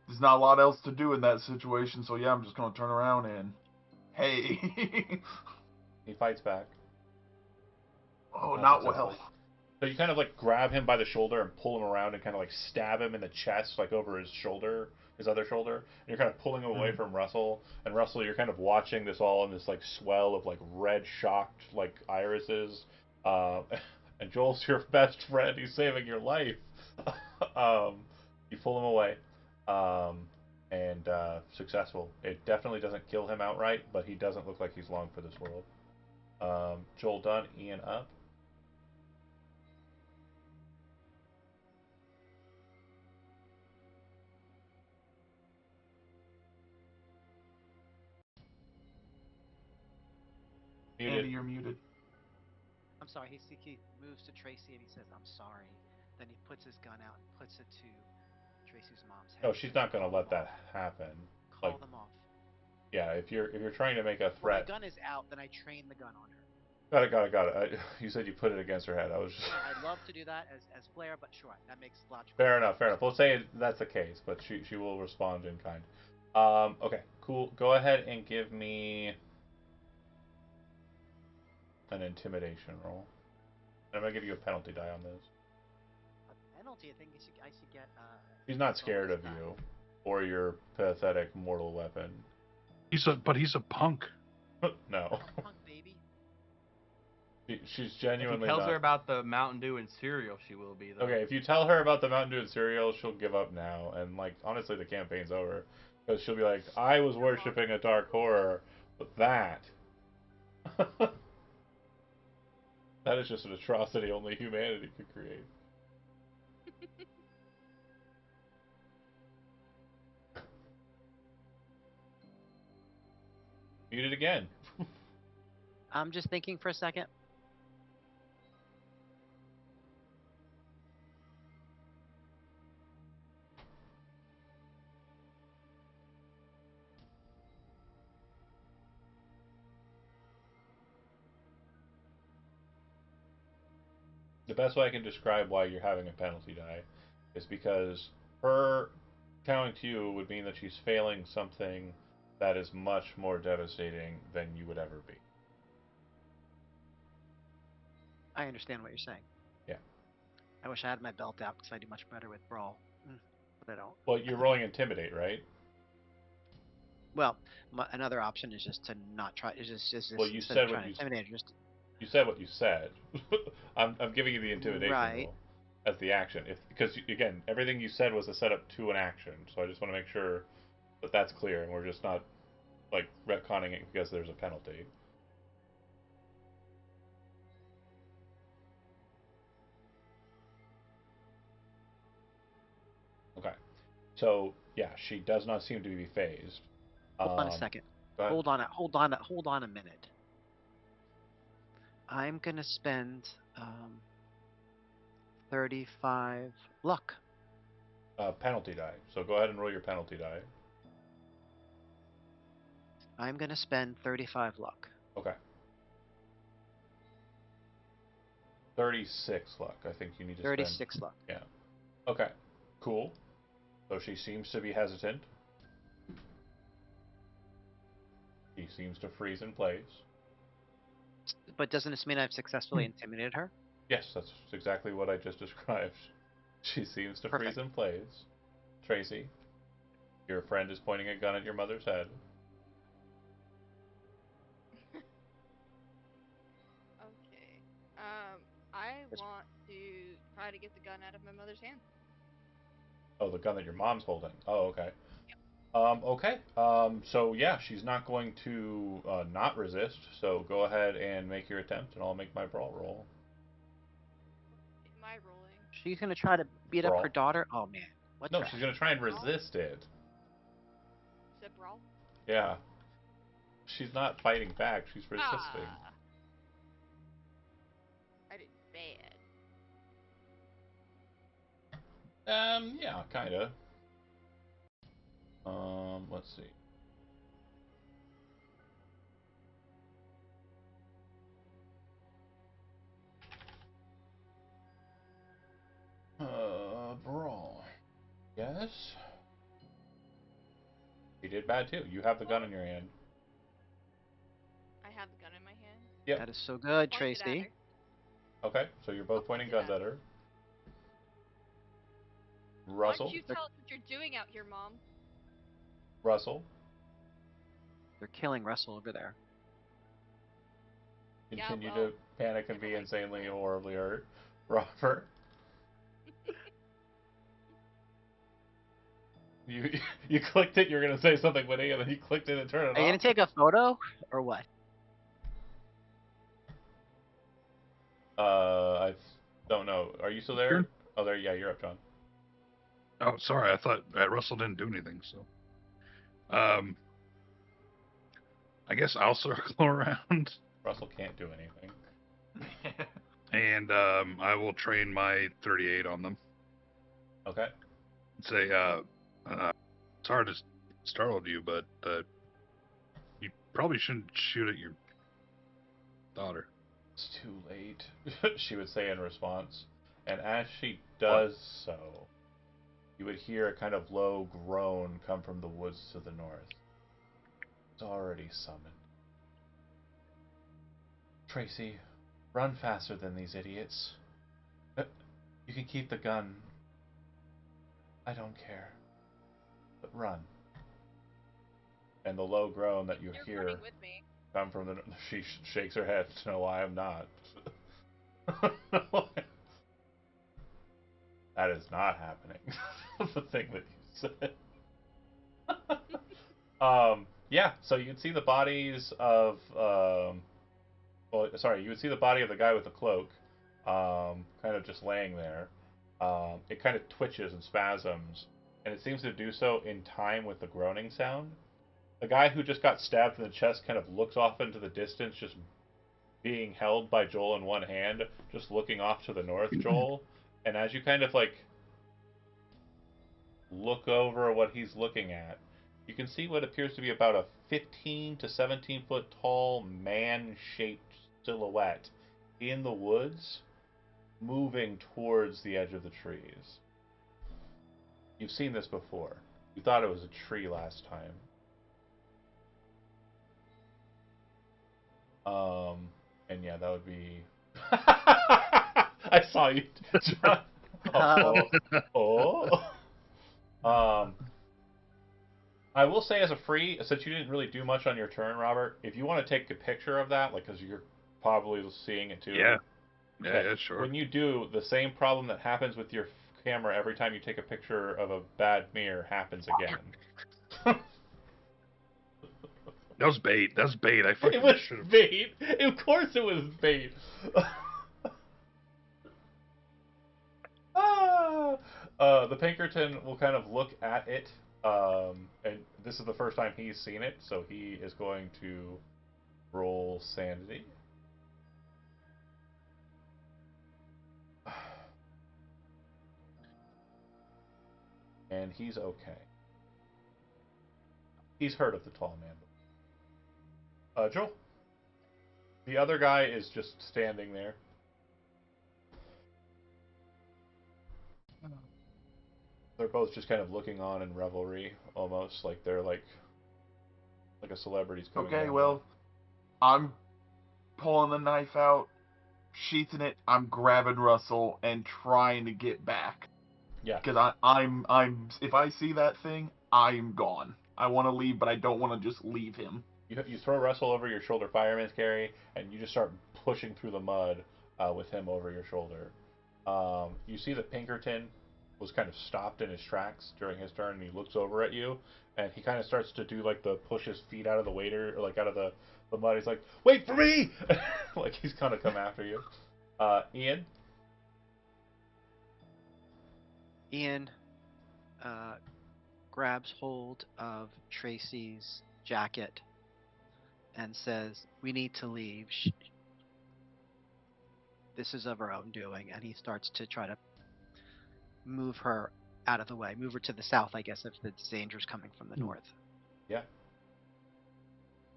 There's not a lot else to do in that situation, so yeah, I'm just gonna turn around and hey. He fights back. Oh, Not not successfully. well. So you kind of like grab him by the shoulder and pull him around and kind of like stab him in the chest, like over his shoulder, his other shoulder. And you're kind of pulling him away from Russell. And Russell, you're kind of watching this all in this like swell of like red shocked like irises. Uh, and Joel's your best friend. He's saving your life. You pull him away. And successful. It definitely doesn't kill him outright, but he doesn't look like he's long for this world. Joel done. Ian up. Muted. Andy, you're muted. I'm sorry. He moves to Tracy and he says, "I'm sorry." Then he puts his gun out and puts it to Tracy's mom's head. No, and she's says, not going to "Call let them that off. happen. Call Like, them off." yeah, if you're trying to make a When my threat, gun is out, then I train the gun on her. Got it. You said you put it against her head. I was just... Sure, I'd love to do that as Blair, but sure, that makes logical Fair sense. enough, fair enough. We'll say that's the case, but she will respond in kind. Okay, cool. Go ahead and give me an intimidation roll. And I'm gonna give you a penalty die on this. A penalty, I think I should get. She's not scared bonus of die. you or your pathetic mortal weapon. He's a punk. No, Punk baby. she's If he genuinely tells not. her about the Mountain Dew and cereal, she will be though. Okay, if you tell her about the Mountain Dew and cereal, she'll give up now. And like, honestly, the campaign's over because she'll be like, "I was worshiping a dark horror, but that." That is just an atrocity only humanity could create. Mute it again. I'm just thinking for a second. The best way I can describe why you're having a penalty die is because her counting to you would mean that she's failing something that is much more devastating than you would ever be. I understand what you're saying. Yeah. I wish I had my belt out because I do much better with brawl, but I don't. Well, you're rolling intimidate, right? Well, another option is just to not try. Is just Well, you instead of said what trying to intimidate, just you said what you said. I'm giving you the intimidation right. roll as the action, because again everything you said was a setup to an action. So I just want to make sure that that's clear, and we're just not like retconning it because there's a penalty. Okay. So yeah, she does not seem to be phased. Hold on a second. Go ahead. Hold on a minute. I'm gonna spend 35 luck. Penalty die. So go ahead and roll your penalty die. I'm gonna spend 35 luck. Okay. 36 luck. I think you need to 36 luck. Yeah. Okay. Cool. So she seems to be hesitant. She seems to freeze in place. But doesn't this mean I've successfully intimidated her? Yes, that's exactly what I just described. She seems to Perfect. freeze in place. Tracy, your friend is pointing a gun at your mother's head. Okay. I want to try to get the gun out of my mother's hand. Oh, the gun that your mom's holding. Oh, okay. Okay. So yeah, she's not going to not resist. So go ahead and make your attempt, and I'll make my brawl roll. Am I rolling? She's gonna try to beat up Brawl. her daughter. Oh man, what No, trash. she's gonna try and resist it. Is it brawl? Yeah. She's not fighting back. She's resisting. Ah. I did bad. Yeah, kinda. Let's see. Brawl. Yes. You did bad too. You have the gun in your hand. I have the gun in my hand. Yep. That is so good, Point it at Tracy. her. Okay, so you're both I'll pointing point it guns at at her. Why Russell. don't you tell us what you're doing out here, Mom? Russell. They're killing Russell over there. Yeah, Continue well, to panic and never be mind. insanely horribly hurt. Robert. You you clicked it. You're gonna say something witty, and then you clicked it and turned it Are you gonna off. take a photo or what? I don't know. Are you still there? Sure. Oh, there. Yeah, you're up, John. Oh, sorry. I thought Russell didn't do anything. So, I guess I'll circle around Russell can't do anything. and I will train my 38 on them. Okay. Say, sorry to startled you, but you probably shouldn't shoot at your daughter. It's too late, she would say in response. And as she does so, you would hear a kind of low groan come from the woods to the north. It's already summoned. Tracy, run faster than these idiots. You can keep the gun. I don't care. But run. And the low groan that you You're hear running with me. come from the... She shakes her head. No, I am not. That is not happening. The thing that you said. Yeah, so you'd see the bodies of... well, sorry, you would see the body of the guy with the cloak kind of just laying there. It kind of twitches and spasms, and it seems to do so in time with the groaning sound. The guy who just got stabbed in the chest kind of looks off into the distance, just being held by Joel in one hand, just looking off to the north, Joel. And as you kind of like look over what he's looking at, you can see what appears to be about a 15 to 17 foot tall man-shaped silhouette in the woods, moving towards the edge of the trees. You've seen this before. You thought it was a tree last time. And yeah, that would be... I saw you. I will say as a free, since you didn't really do much on your turn, Robert, if you want to take a picture of that, like, because you're probably seeing it too. Yeah. Okay. Yeah, sure. When you do, the same problem that happens with your camera every time you take a picture of a bad mirror happens again. That was bait. That's bait. I fucking It was should have. bait. Of course it was bait. The Pinkerton will kind of look at it, and this is the first time he's seen it, so he is going to roll sanity. And he's okay. He's heard of the tall man before. Joel? The other guy is just standing there. They're both just kind of looking on in revelry, almost like they're like a celebrity's coming. Okay, down well, I'm pulling the knife out, sheathing it. I'm grabbing Russell and trying to get back. Yeah. Because I'm if I see that thing, I'm gone. I want to leave, but I don't want to just leave him. You throw Russell over your shoulder, fireman's carry, and you just start pushing through the mud with him over your shoulder. You see that Pinkerton was kind of stopped in his tracks during his turn, and he looks over at you, and he kind of starts to do like the push his feet out of the waiter, or like out of the mud. He's like, "Wait for me!" Like he's gonna come after you. Ian. Ian grabs hold of Tracy's jacket and says, "We need to leave. This is of her own doing." And he starts to try to move her out of the way, move her to the south, I guess, if the danger's coming from the north. Yeah.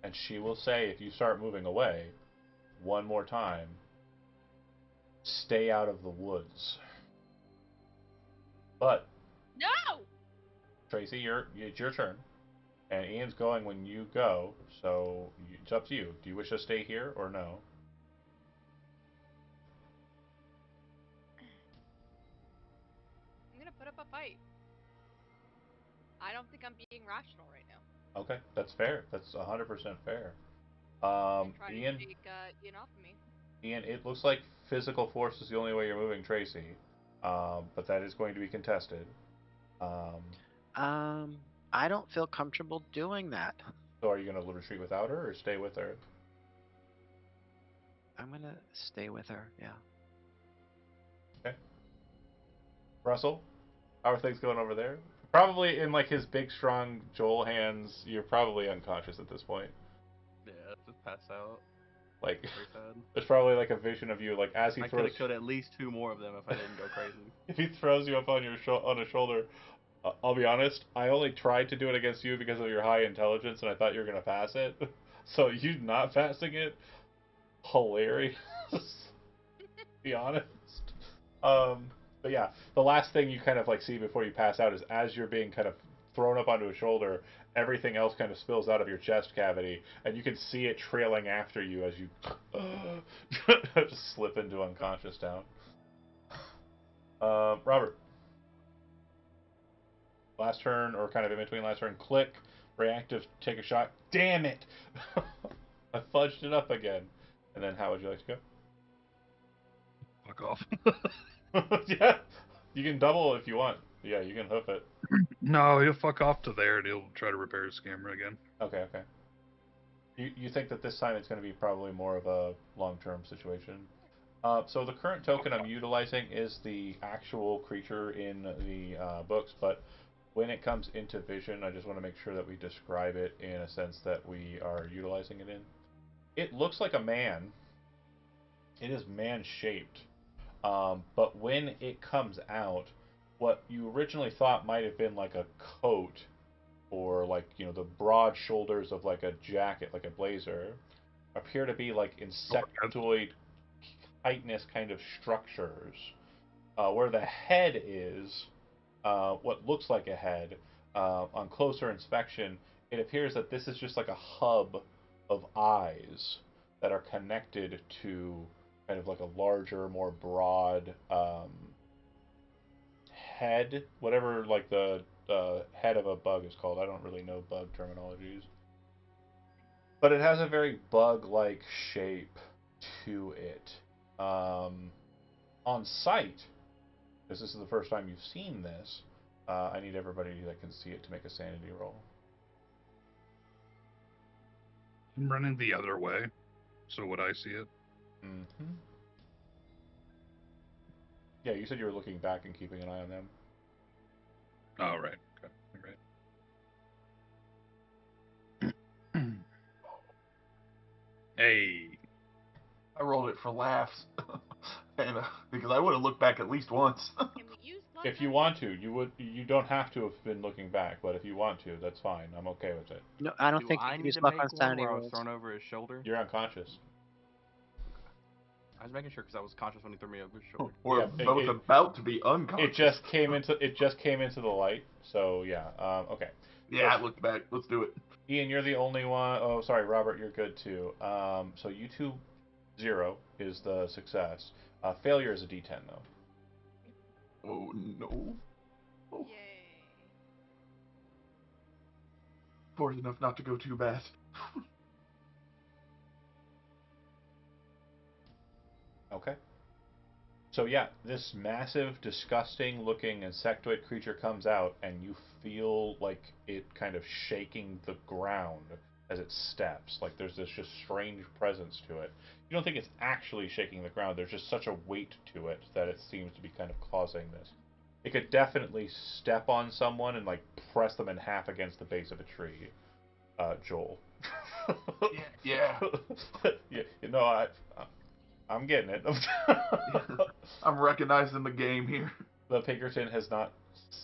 And she will say, if you start moving away one more time, stay out of the woods. But No! Tracy, it's your turn. And Ian's going when you go, so it's up to you. Do you wish to stay here or no? I'm gonna put up a fight. I don't think I'm being rational right now. Okay, that's fair. That's 100% fair. Ian, Ian, to take Ian off of me. Ian, it looks like physical force is the only way you're moving Tracy, but that is going to be contested. I don't feel comfortable doing that. So are you going to retreat without her or stay with her? I'm gonna stay with her. Yeah. Okay. Russell, how are things going over there? Probably in like his big, strong Joel hands. You're probably unconscious at this point. Yeah, just pass out. Like, Very sad. there's probably like a vision of you, like as he I could throws. have killed at least 2 more of them if I didn't go crazy. If he throws you up on your on a shoulder, I'll be honest. I only tried to do it against you because of your high intelligence, and I thought you were gonna pass it. So you not passing it, hilarious. To be honest. But yeah, the last thing you kind of like see before you pass out is as you're being kind of thrown up onto a shoulder, everything else kind of spills out of your chest cavity, and you can see it trailing after you as you just slip into unconscious down. Robert, last turn or kind of in between last turn, click, reactive, take a shot. Damn it! I fudged it up again. And then how would you like to Fuck off. go? Yeah, you can double if you want. Yeah, you can hoof it. No, he'll fuck off to there and he'll try to repair his camera again. Okay, okay. You think that this time it's going to be probably more of a long-term situation. So the current token I'm utilizing is the actual creature in the books, but when it comes into vision, I just want to make sure that we describe it in a sense that we are utilizing it in. It looks like a man. It is man-shaped. But when it comes out, what you originally thought might have been like a coat or like, the broad shoulders of like a jacket, like a blazer, appear to be like insectoid chitinous kind of structures. Where the head is, what looks like a head, on closer inspection, it appears that this is just like a hub of eyes that are connected to kind of like a larger, more broad head, whatever like the head of a bug is called. I don't really know bug terminologies. But it has a very bug-like shape to it. On sight, because this is the first time you've seen this, I need everybody that can see it to make a sanity roll. I'm running the other way, so would I see it? Mm-hmm. Yeah, you said you were looking back and keeping an eye on them. Oh, right. Okay. Right. Hey. I rolled it for laughs, and because I would have looked back at least once. Can we use luck? If you want to, you don't have to have been looking back, but if you want to, that's fine. I'm okay with it. No, I don't Do think you I can need use to luck make on one sanity where I was rolls. thrown over his shoulder? You're unconscious. I was making sure because I was conscious when he threw me over his shoulder. We're Yeah, both about to be unconscious. It just came into the light. So yeah. Okay. Yeah, I looked back. Let's do it. Ian, you're the only one. Oh, sorry, Robert, you're good too. So you two 0 is the success. Failure is a D10 though. Oh no. Oh, Yay. fortunate enough not to go too bad. Okay. So yeah, this massive, disgusting-looking insectoid creature comes out, and you feel like it kind of shaking the ground as it steps. Like there's this just strange presence to it. You don't think it's actually shaking the ground. There's just such a weight to it that it seems to be kind of causing this. It could definitely step on someone and like press them in half against the base of a tree. Joel. Yeah. Yeah. I'm getting it. I'm recognizing the game here. The Pinkerton has not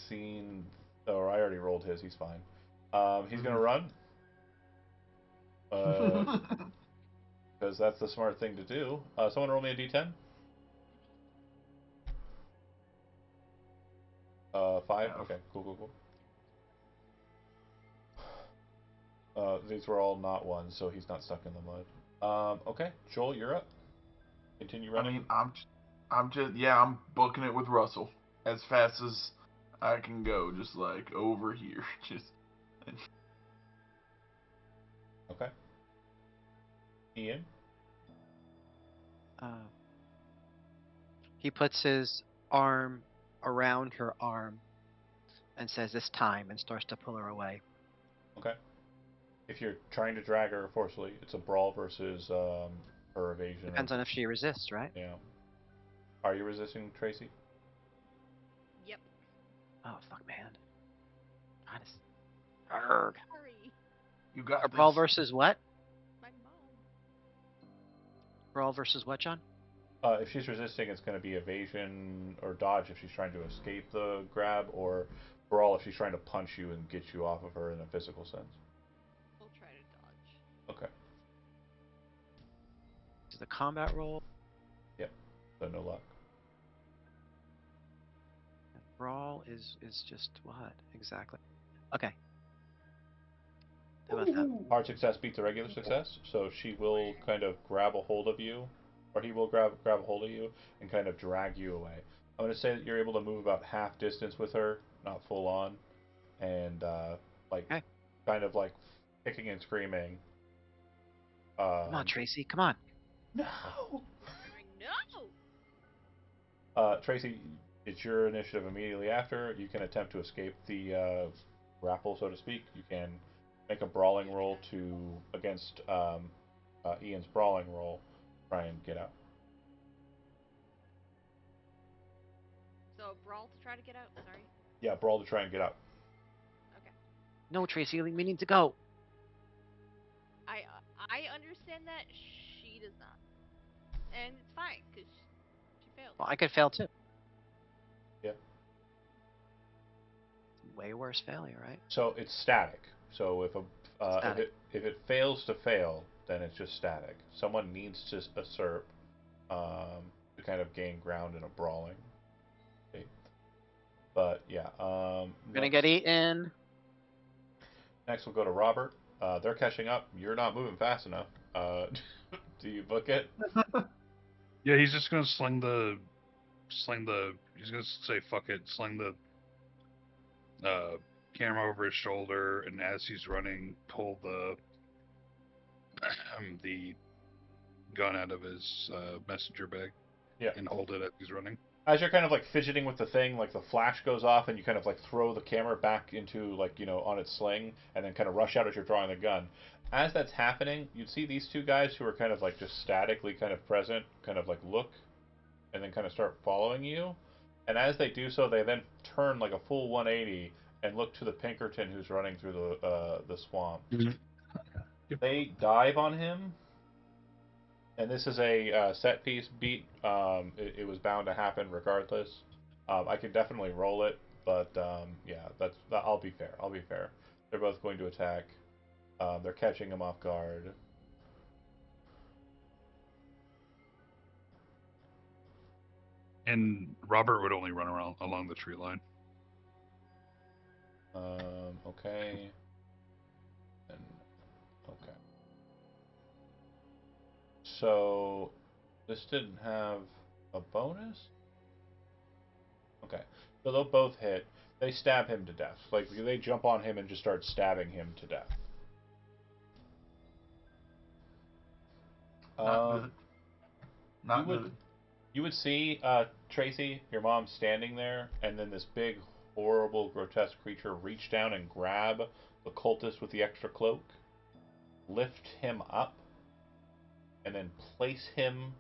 seen. Or I already rolled his. He's fine. He's gonna run. Because that's the smart thing to do. Someone roll me a d10. 5. Yeah. Okay. Cool. These were all not ones, so he's not stuck in the mud. Okay, Joel, you're up. Continue I running. mean, I'm booking it with Russell as fast as I can go, just like over here, just. Okay. Ian. He puts his arm around her arm and says, "It's time," and starts to pull her away. Okay. If you're trying to drag her forcefully, it's a brawl versus her evasion. Depends on if she resists, right? Yeah. Are you resisting, Tracy? Yep. Oh, fuck, man. God, it's hard. Sorry. You got A this. brawl versus what? My mom. Brawl versus what, John? If she's resisting, it's going to be evasion or dodge if she's trying to escape the grab, or brawl if she's trying to punch you and get you off of her in a physical sense. We'll try to dodge. Okay. the combat roll. Yep. So no luck. Brawl is just what exactly? Okay. How about that? Hard success beats a regular success, so she will kind of grab a hold of you, or he will grab a hold of you and kind of drag you away. I'm going to say that you're able to move about half distance with her, not full on, and like Okay. kind of like kicking and screaming. Come on, Tracy. Come on. No. No. Tracy, it's your initiative immediately after. You can attempt to escape the grapple, so to speak. You can make a brawling roll against Ian's brawling roll. Try and get out. So brawl to try to get out. Sorry. Yeah, brawl to try and get out. Okay. No, Tracy. We need to go. I understand that she does not, and it's fine because she failed. Well, I could fail too. Yeah. Way worse failure, right? So it's static. So Static. if it fails to fail, then it's just static. Someone needs to usurp to kind of gain ground in a brawling. Okay. But yeah, We're gonna get eaten. next we'll go to Robert. They're catching up. You're not moving fast enough. Do you book it? Yeah, he's just gonna he's gonna say fuck it, sling the camera over his shoulder, and as he's running, pull the gun out of his messenger bag. Yeah. And hold it as he's running. As you're kind of like fidgeting with the thing, like the flash goes off, and you kind of like throw the camera back into on its sling, and then kind of rush out as you're drawing the gun. As that's happening, you'd see these two guys who are kind of like just statically kind of present, kind of like look, and then kind of start following you. And as they do so, they then turn like a full 180 and look to the Pinkerton who's running through the swamp. Mm-hmm. Yep. They dive on him, and this is a set piece beat. It was bound to happen regardless. I can definitely roll it, but yeah, I'll be fair. I'll be fair. They're both going to attack. They're catching him off guard. And Robert would only run around along the tree line. Okay. And okay. So this didn't have a bonus. Okay. So they'll both hit. They stab him to death. Like they jump on him and just start stabbing him to death. Not good. Not good. You would see Tracy, your mom, standing there, and then this big, horrible, grotesque creature reach down and grab the cultist with the extra cloak, lift him up, and then place him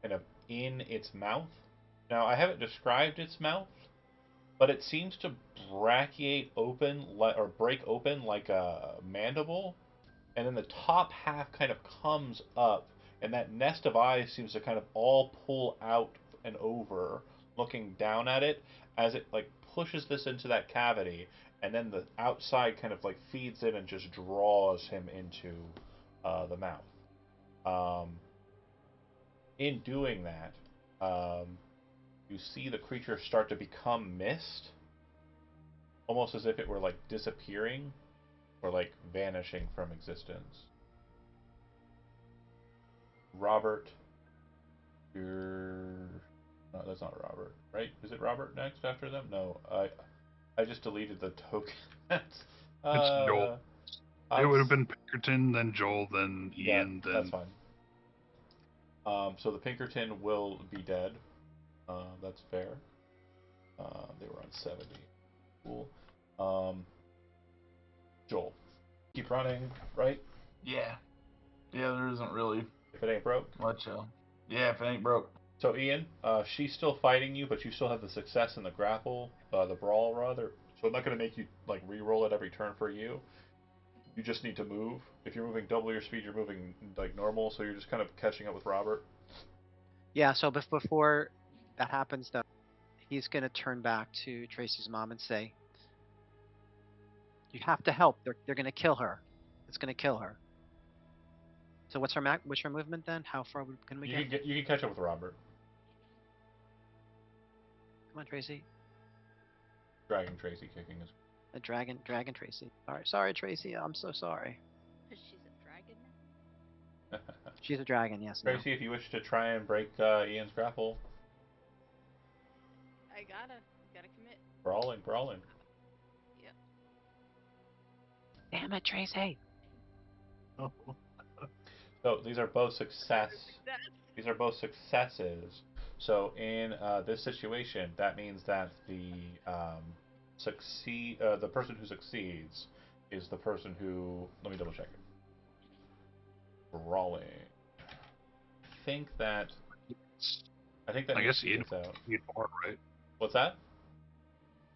kind of in its mouth. Now, I haven't described its mouth, but it seems to brachiate open or break open like a mandible, and then the top half kind of comes up, and that nest of eyes seems to kind of all pull out and over, looking down at it as it like pushes this into that cavity, and then the outside kind of like feeds in and just draws him into the mouth. In doing that, you see the creature start to become mist, almost as if it were like disappearing or like vanishing from existence. Robert, you're no, that's not Robert, right? Is it Robert next after them? No, I just deleted the token. It's Joel. It would have been Pinkerton, then Joel, then Ian, yeah, then. that's fine. So the Pinkerton will be dead. That's fair. They were on 70. Cool. Joel, keep running, right? Yeah. Yeah, there isn't really If it ain't broke. much. Yeah, if it ain't broke. So Ian, she's still fighting you, but you still have the success in the grapple, the brawl rather. So I'm not going to make you like re-roll it every turn for you. You just need to move. If you're moving double your speed, you're moving like normal. So you're just kind of catching up with Robert. Yeah. So before that happens, though, he's gonna turn back to Tracy's mom and say, "You have to help. They're gonna kill her. It's gonna kill her." So what's her movement then? How far can we get? You can catch up with Robert. Come on, Tracy. Dragging Tracy, kicking his. A dragon Tracy. Sorry, Tracy. I'm so sorry. She's a dragon now. She's a dragon, yes. Now. Tracy, if you wish to try and break Ian's grapple, I gotta commit. brawling. Yep. Damn it, Tracy. So these are both success. Success. These are both successes. So in this situation, that means that the person who succeeds is the person who. Let me double check it. Brawling. I think that I needs guess to Ian get out. succeed more, right? What's that?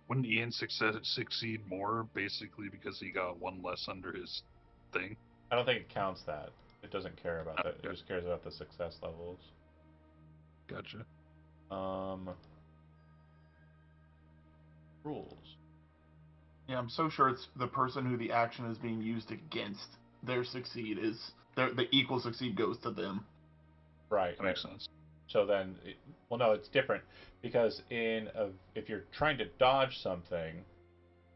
Wouldn't Ian succeed more, basically because he got one less under his thing? I don't think it counts that. It doesn't care about that. It Okay. just cares about the success levels. Gotcha. Rules. Yeah, I'm so sure it's the person who the action is being used against. Their succeed is the equal succeed goes to them. Right. That makes sense. So then, well, no, it's different because if you're trying to dodge something,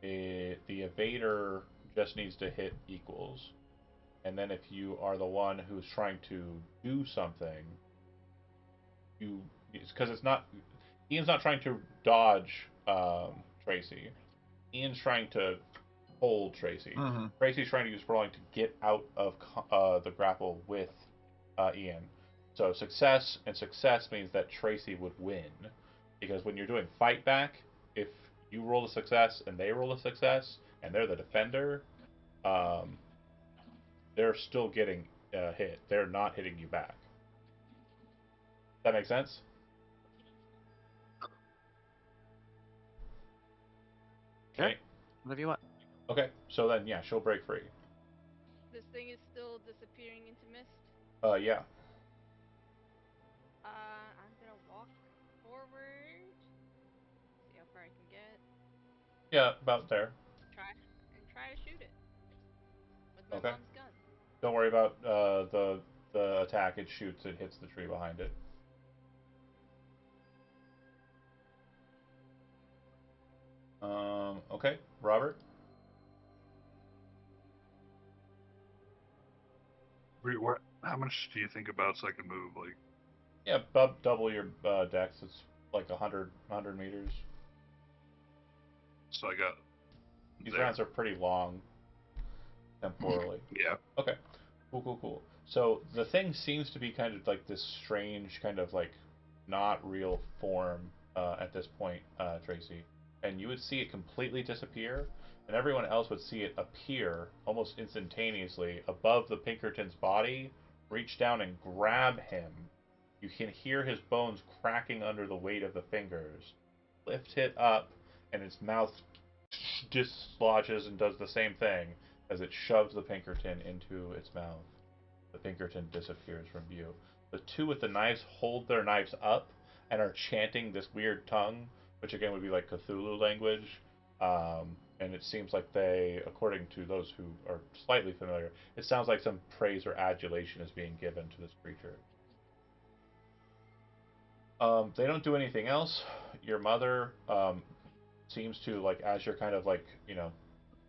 the evader just needs to hit equals, and then if you are the one who's trying to do something, because it's not Ian's not trying to dodge Tracy. Ian's trying to hold Tracy. Mm-hmm. Tracy's trying to use brawling to get out of the grapple with Ian. So success means that Tracy would win, because when you're doing fight back, if you roll a success and they roll a success and they're the defender, they're still getting hit. They're not hitting you back. That makes sense? Sure. Okay. Whatever you want. Okay. So then, yeah, she'll break free. This thing is still disappearing into mist. Yeah. I'm gonna walk forward. See how far I can get. Yeah, about there. Try to shoot it with my Okay. mom's gun. Don't worry about the attack. It shoots. It hits the tree behind it. Okay, Robert. How much do you think about so I can move? Like, Yeah, double your dex. It's like 100 meters. so I got These there. rounds are pretty long temporally. Yeah. Okay. Cool. So the thing seems to be kind of like this strange kind of like not real form at this point, Tracy. And you would see it completely disappear, and everyone else would see it appear almost instantaneously above the Pinkerton's body, reach down and grab him. You can hear his bones cracking under the weight of the fingers. Lift it up, and its mouth dislodges and does the same thing as it shoves the Pinkerton into its mouth. The Pinkerton disappears from view. The two with the knives hold their knives up and are chanting this weird tongue, which again would be like Cthulhu language. And it seems like they, according to those who are slightly familiar, it sounds like some praise or adulation is being given to this creature. They don't do anything else. Your mother seems to, like, as you're kind of like,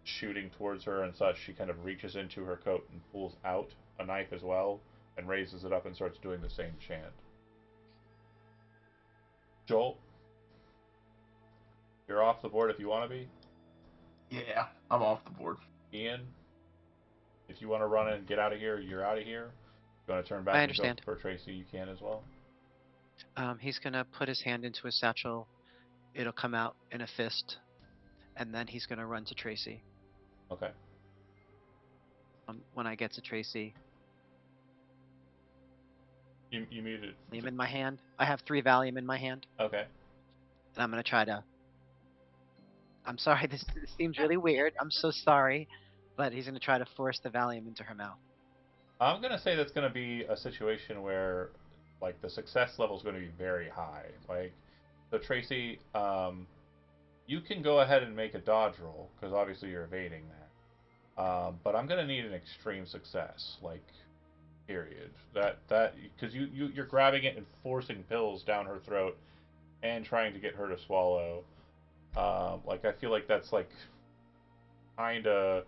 shooting towards her and such, she kind of reaches into her coat and pulls out a knife as well and raises it up and starts doing the same chant. Joel, you're off the board if you want to be. Yeah, I'm off the board. Ian, if you want to run and get out of here, you're out of here. If you want to turn back I and go understand. for Tracy, you can as well. He's gonna put his hand into his satchel. It'll come out in a fist, and then he's gonna run to Tracy. Okay. When I get to Tracy, You muted. Valium in my hand. I have 3 Valium in my hand, Okay. and I'm gonna try to. I'm sorry, this seems really weird. I'm so sorry, but he's gonna try to force the Valium into her mouth. I'm gonna say that's gonna be a situation where, like, the success level is gonna be very high. Like, so Tracy, you can go ahead and make a dodge roll because obviously you're evading that. But I'm gonna need an extreme success, like Period. That because you're grabbing it and forcing pills down her throat and trying to get her to swallow. Like I feel like that's like kinda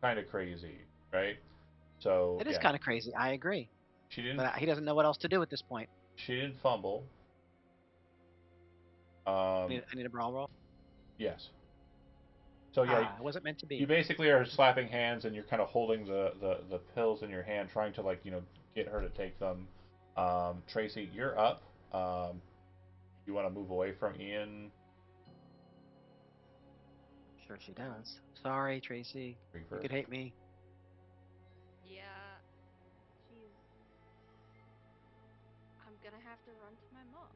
kinda crazy, right? So It is yeah, kind of crazy. I agree, she didn't but he doesn't know what else to do at this point. she didn't fumble. I Um, need a brawl roll. yes. So yeah, Ah, it wasn't meant to you be. basically are slapping hands and you're kind of holding the pills in your hand, trying to like get her to take them. Tracy, you're up. You want to move away from Ian? Sure, she does. Sorry, Tracy. You Reaper. could hate me. Yeah, she's. I'm gonna have to run to my mom.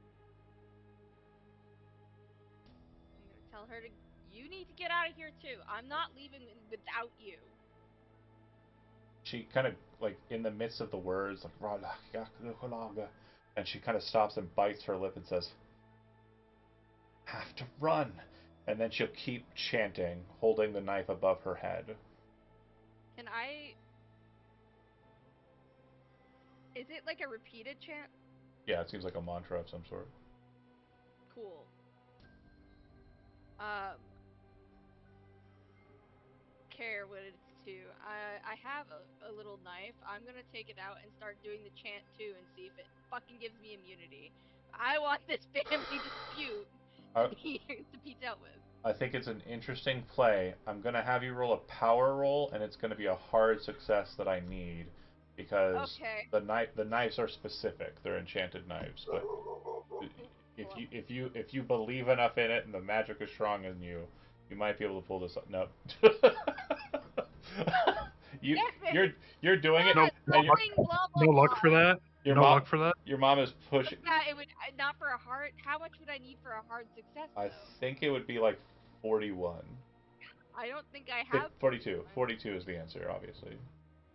I'm gonna tell her to. You need to get out of here too. I'm not leaving without you. She kind of like in the midst of the words like and she kind of stops and bites her lip and says, "Have to run." And then she'll keep chanting, holding the knife above her head. Can I? Is it like a repeated chant? Yeah, it seems like a mantra of some sort. Cool. Um, care what it's to. I have a little knife. I'm gonna take it out and start doing the chant too and see if it fucking gives me immunity. I want this family dispute to I, be dealt with. I think it's an interesting play. I'm gonna have you roll a power roll, and it's gonna be a hard success that I need because Okay. the knives are specific. They're enchanted knives, but if you believe enough in it and the magic is strong in you, you might be able to pull this up. No. you Damn it! you're you're doing it, No, Yes, no and luck. something blah blah No luck blah. for that. your No mom luck for that. your mom is But pushing. yeah, it would not for a hard. How much would I need for a hard success I though? think it would be like 41. I don't think I have 42. 41. 42 is the answer, obviously.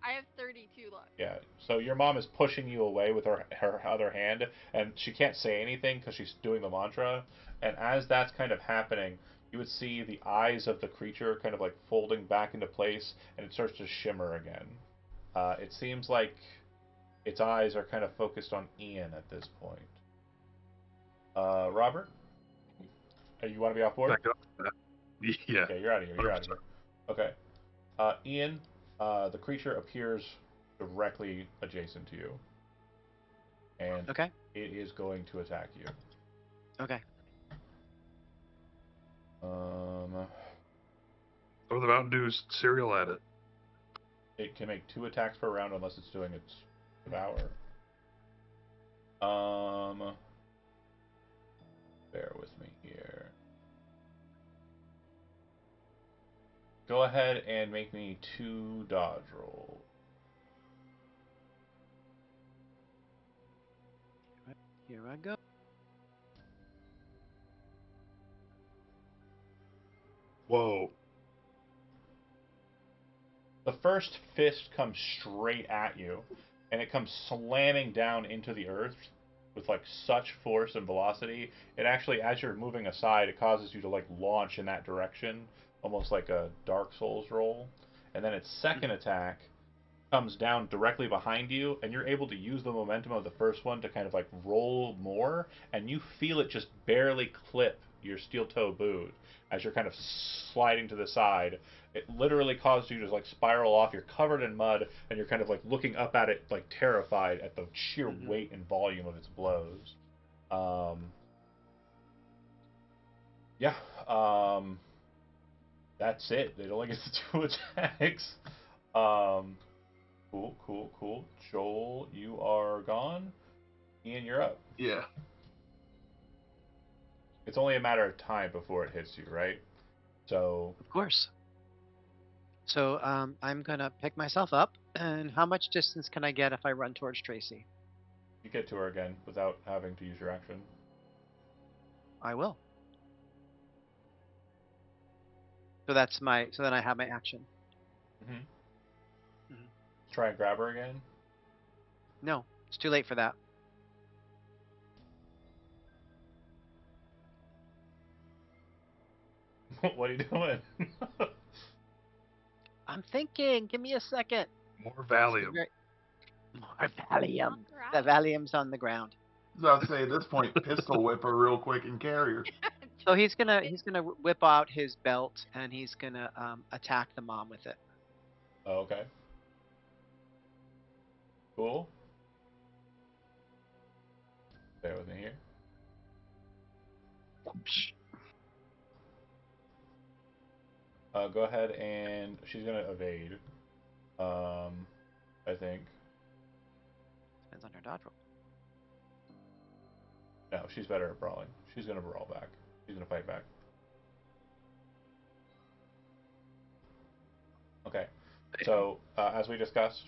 I have 32 luck. Yeah. So your mom is pushing you away with her other hand, and she can't say anything because she's doing the mantra. And as that's kind of happening, you would see the eyes of the creature kind of like folding back into place, and it starts to shimmer again. It seems like its eyes are kind of focused on Ian at this point. Robert, you want to be off board? Back up. Yeah. Yeah, you're out of here. You're out of 100%. here. Okay. Ian, the creature appears directly adjacent to you, and Okay. it is going to attack you. Okay. Throw the Mountain Dew's cereal at it. It can make 2 attacks per round unless it's doing its devour. Bear with me here. Go ahead and make me 2 dodge rolls. Here I go. Whoa. The first fist comes straight at you, and it comes slamming down into the earth with like such force and velocity. It actually, as you're moving aside, it causes you to like launch in that direction, almost like a Dark Souls roll. And then its second attack comes down directly behind you, and you're able to use the momentum of the first one to kind of like roll more, and you feel it just barely clip your steel toe boot as you're kind of sliding to the side. It literally causes you to like spiral off. You're covered in mud, and you're kind of like looking up at it, like terrified at the sheer weight and volume of its blows. Um, yeah, that's it. It only gets 2 attacks. Um, Cool, cool, cool. Joel, you are gone. Ian, you're up. Yeah. It's only a matter of time before it hits you, right? So, Of course. So I'm gonna pick myself up. And how much distance can I get if I run towards Tracy? you get to her again without having to use your action. I will. So that's my. So then I have my action. Mm-hmm. Mhm. Try and grab her again. No, it's too late for that. What are you doing? I'm thinking. Give me a second. More It's Valium. very- Valium. The Alright. Valium's on the ground. So I'd say at this point, pistol whip her real quick and carry her. So he's gonna whip out his belt and he's gonna attack the mom with it. Oh, okay. Cool. Bear with me here. Go ahead and she's gonna evade. I think. Depends on her dodge roll. No, she's better at brawling. She's gonna brawl back. She's gonna fight back. Okay. So as we discussed,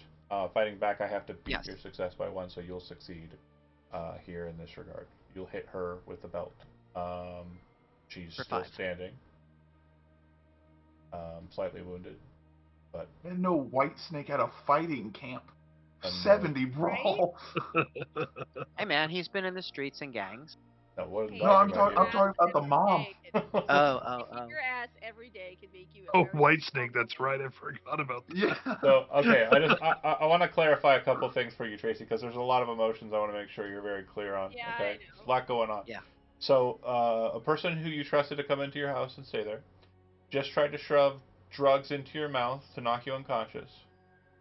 fighting back, I have to beat Yes. your success by 1, so you'll succeed here in this regard. You'll hit her with the belt. She's For still 5. standing. Slightly wounded, but And no white snake at a fighting camp. Annoying. 70 brawl. Hey man, he's been in the streets and gangs. no, what Hey, No, I'm about talking you? about the mom. Oh. Kicking your ass every day can make you a Oh, very White strong Snake. That's woman. right. I forgot about that. Yeah. So okay, I want to clarify a couple things for you, Tracy, because there's a lot of emotions I want to make sure you're very clear on. Yeah, Okay, I know. there's a lot going on. Yeah. So a person who you trusted to come into your house and stay there just tried to shove drugs into your mouth to knock you unconscious,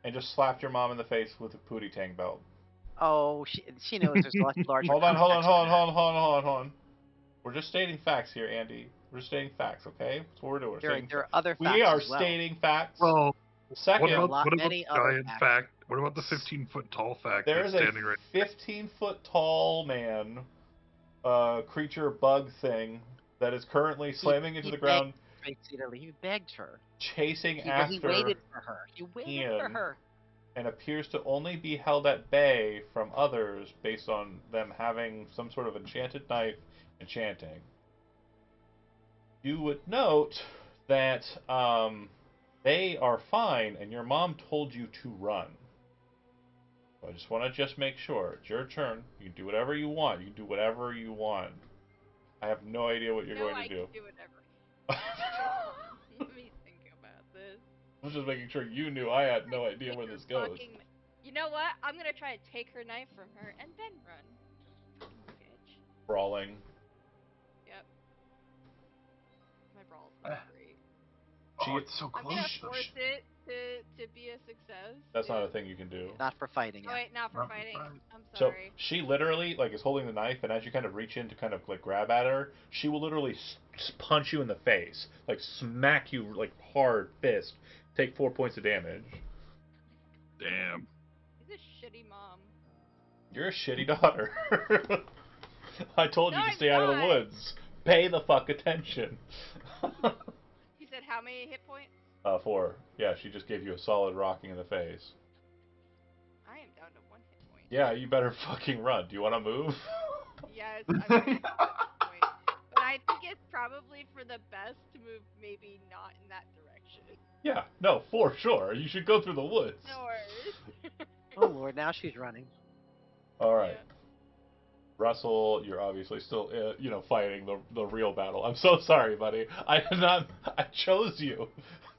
and just slapped your mom in the face with a Pootie Tang belt. Oh, she knows there's large. Hold on. consequences for that. We're just stating facts here, Andy. We're just stating facts, okay? That's what we're doing. There are other facts We are as well. stating facts. Well, Second, There are what about many the other giant facts. fact? What about the 15-foot tall fact there that's is a standing right? 15-foot tall man, creature bug thing that is currently slamming into the ground, Tracy to leave. He begged her. chasing He after waited for her. He waited for Ian. her. and appears to only be held at bay from others based on them having some sort of enchanted knife and chanting. You would note that they are fine, and your mom told you to run. So I just want to make sure. It's your turn. You can do whatever you want. You can do whatever you want. I have no idea what you're going to do. I can do whatever. Let me think about this. I was just making sure you knew. I had no idea Take where her this goes. You know what? I'm gonna try to take her knife from her and then run. Fucking bitch. Brawling. Yep. My brawl's not great. Oh, it's so I'm close. gonna force it to be a success. That's not a thing you can do. Not for fighting. Oh Yeah. wait, not for Not for fighting. fighting. I'm So sorry. she literally is holding the knife, and as you kind of reach in to kind of grab at her, she will literally punch you in the face, smack you hard fist, take 4 points of damage. Damn. She's a shitty mom. You're a shitty daughter. I told No, you to I'm stay out of the not. woods. Pay the fuck attention. He said how many hit points? 4. Yeah, she just gave you a solid rocking in the face. I am down to 1 hit point. Yeah, you better fucking run. Do you want to move? Yes, I'm down to 1 hit point. But I think it's probably for the best to move maybe not in that direction. Yeah, no, for sure. You should go through the woods. No worries. Oh lord, now she's running. All right. Yeah. Russell, you're obviously still, fighting the real battle. I'm so sorry, buddy. I chose you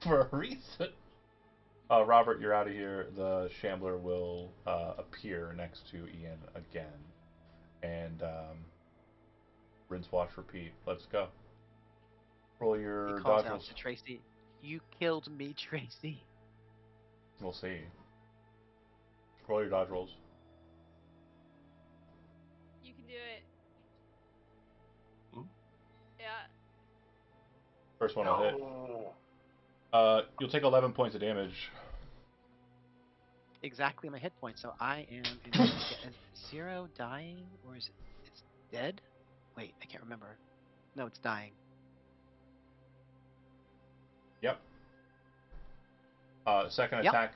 for a reason. Robert, you're out of here. The Shambler will appear next to Ian again. And rinse, wash, repeat. Let's go. Roll your He calls dodge out rolls. to Tracy. You killed me, Tracy. We'll see. Roll your dodge rolls. You can do it. Ooh. Yeah. First one will hit. You'll take 11 points of damage. Exactly my hit point. So I am in 0 dying, or is it's dead? Wait, I can't remember. No, it's dying. Yep. Second Yep. attack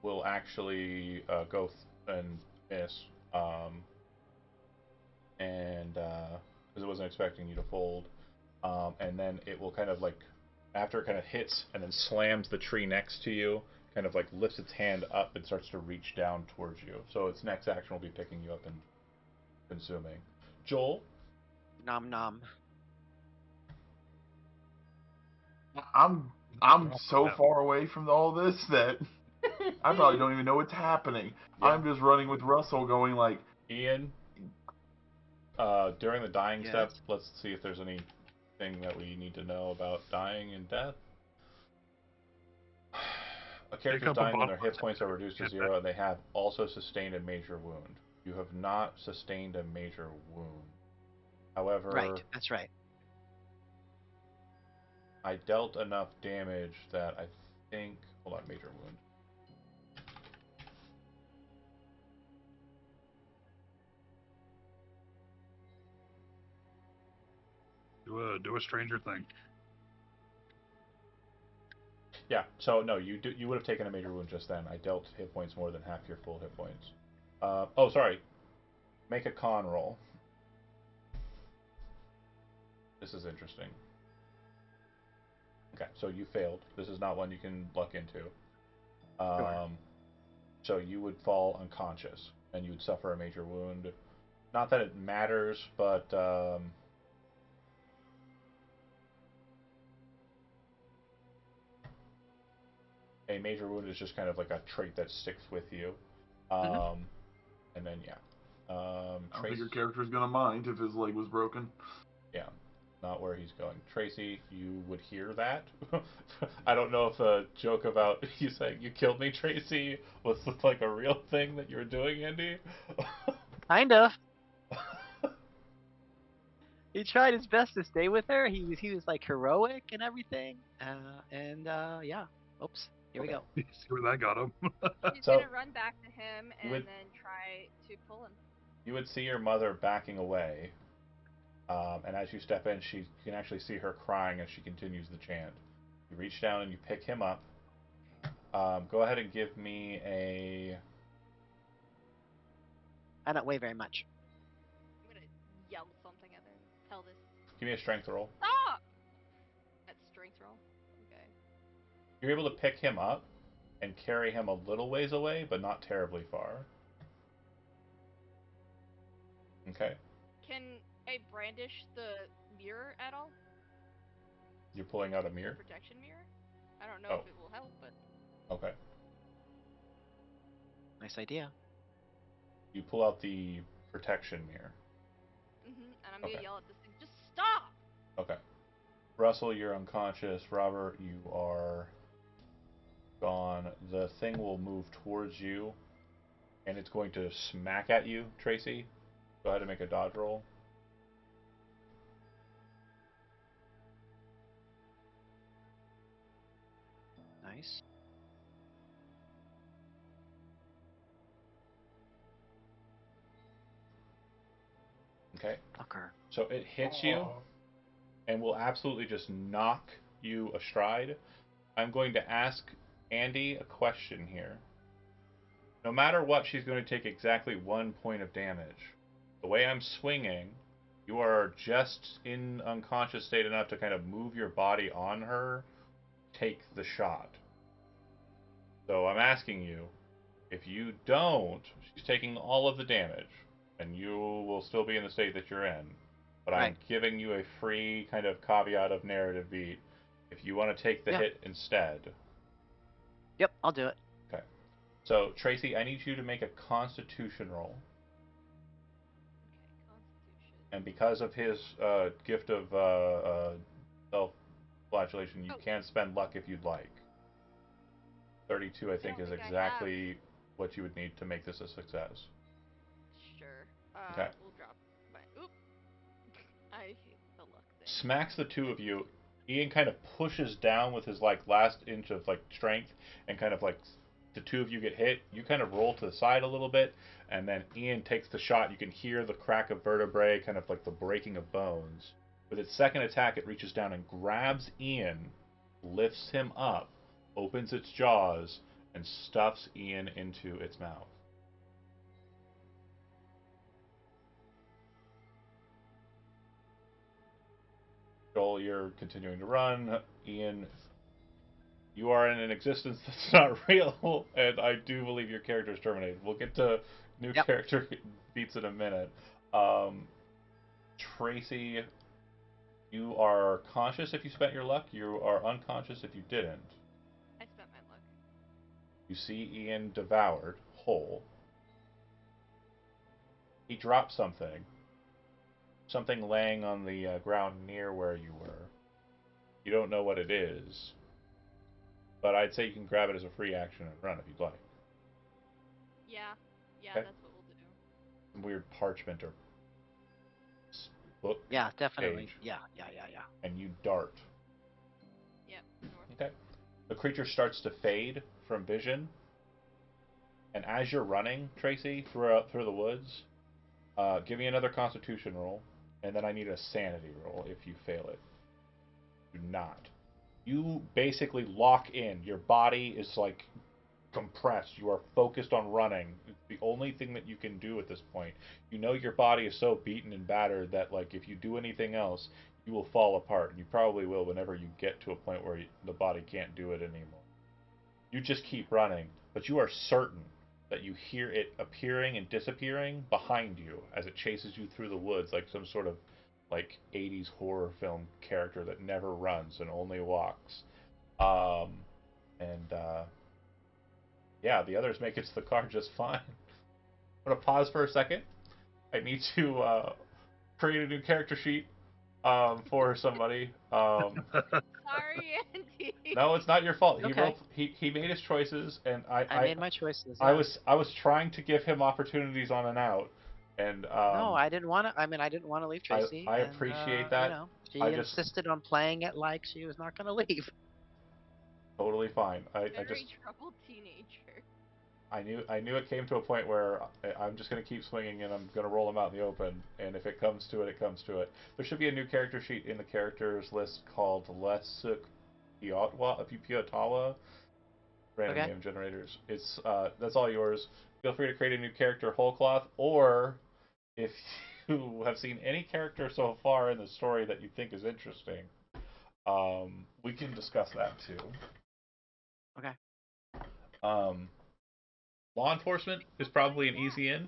will actually go and miss. And because it wasn't expecting you to fold. And then it will kind of after it kind of hits and then slams the tree next to you, kind of lifts its hand up and starts to reach down towards you. So its next action will be picking you up and consuming. Joel? Nom nom. I'm so far away from all this that I probably don't even know what's happening. Yeah. I'm just running with Russell, going like, Ian, during the dying Yes. step, let's see if there's anything that we need to know about dying and death. A character's up a dying when their bottle hit points are reduced to Get 0 and they have also sustained a major wound. You have not sustained a major wound. However, Right. That's right. I dealt enough damage that I think... Hold on, major wound. do a stranger thing. Yeah, so no, you would have taken a major wound just then. I dealt hit points more than half your full hit points. Oh, sorry. Make a con roll. This is interesting. Okay, so you failed. This is not one you can luck into. So you would fall unconscious, and you would suffer a major wound. Not that it matters, but a major wound is just kind of like a trait that sticks with you. And then, yeah. I don't think your character's gonna mind if his leg was broken. Yeah, not where he's going. Tracy, you would hear that. I don't know if a joke about you saying you killed me, Tracy, was like a real thing that you were doing, Andy. Kind of. He tried his best to stay with her. He was like heroic and everything. Yeah. Oops. Here we Okay. go. See where that got him. She's So- gonna run back to him and would- then try to pull him. You would see your mother backing away, and as you step in, you can actually see her crying as she continues the chant. You reach down and you pick him up. Go ahead and give me a... I don't weigh very much. I'm gonna yell something at him. Tell this. Give me a strength roll. Stop! That's strength roll. Okay. You're able to pick him up and carry him a little ways away, but not terribly far. Okay. Can I brandish the mirror at all? You're pulling out a The mirror? protection mirror? I don't know Oh. if it will help, but Okay. Nice idea. You pull out the protection mirror. and I'm gonna Okay. yell at this thing. Just stop! Okay. Russell, you're unconscious. Robert, you are gone. The thing will move towards you, and it's going to smack at you, Tracy. Go ahead and make a dodge roll. Nice. Okay. Fucker. So it hits you, and will absolutely just knock you astride. I'm going to ask Andy a question here. No matter what, she's going to take exactly 1 point of damage. The way I'm swinging, you are just in unconscious state enough to kind of move your body on her, take the shot. So I'm asking you, if you don't, she's taking all of the damage, and you will still be in the state that you're in. But I'm Right. giving you a free kind of caveat of narrative beat. If you want to take the Yeah. hit instead. Yep, I'll do it. Okay. So, Tracy, I need you to make a constitution roll. Okay, Constitution. And because of his gift of self-flagellation, you can spend luck if you'd like. 32, I think, don't is think I exactly what you would need to make this a success. Sure. Okay. We'll drop my. Oop. I hate the luck thing. Smacks the two of you. Ian kind of pushes down with his last inch of strength, and kind of the two of you get hit. You kind of roll to the side a little bit, and then Ian takes the shot. You can hear the crack of vertebrae, kind of like the breaking of bones. With its second attack, it reaches down and grabs Ian, lifts him up, opens its jaws, and stuffs Ian into its mouth. Joel, you're continuing to run. Ian, you are in an existence that's not real, and I do believe your character is terminated. We'll get to new Yep. character beats in a minute. Tracy, you are conscious if you spent your luck. You are unconscious if you didn't. I spent my luck. You see Ian devoured whole. He dropped something laying on the ground near where you were. You don't know what it is, but I'd say you can grab it as a free action and run if you'd like. Yeah. Yeah, Okay. that's what we'll do. Some weird parchment or book. Yeah, definitely. Page. Yeah. And you dart. Yep. North. Okay. The creature starts to fade from vision, and as you're running, Tracy, through the woods, give me another Constitution roll, and then I need a Sanity roll if you fail it. Do not. You basically lock in. Your body is like compressed. You are focused on running. It's the only thing that you can do at this point. You know your body is so beaten and battered that like if you do anything else, you will fall apart, and you probably will whenever you get to a point where the body can't do it anymore. You just keep running, but you are certain that you hear it appearing and disappearing behind you as it chases you through the woods like some sort of like 80s horror film character that never runs and only walks. Um, and yeah, the others make it to the car just fine. I'm gonna pause for a second. I need to create a new character sheet for somebody. Sorry, Andy. No, it's not your fault. Okay. He made his choices, and I made my choices. I Yeah. was trying to give him opportunities on and out, and No, I didn't want to. I mean, I didn't want to leave Tracy, I and appreciate that. I she just insisted on playing it like she was not going to leave. totally fine. I Very just troubled teenager. I knew it came to a point where I'm just gonna keep swinging and I'm gonna roll them out in the open, and if it comes to it, it comes to it. There should be a new character sheet in the characters list called Lesuk Piatawa. Random Okay. name generators. It's that's all yours. Feel free to create a new character whole cloth, or if you have seen any character so far in the story that you think is interesting, we can discuss that too. Okay. Um, law enforcement is probably an easy in,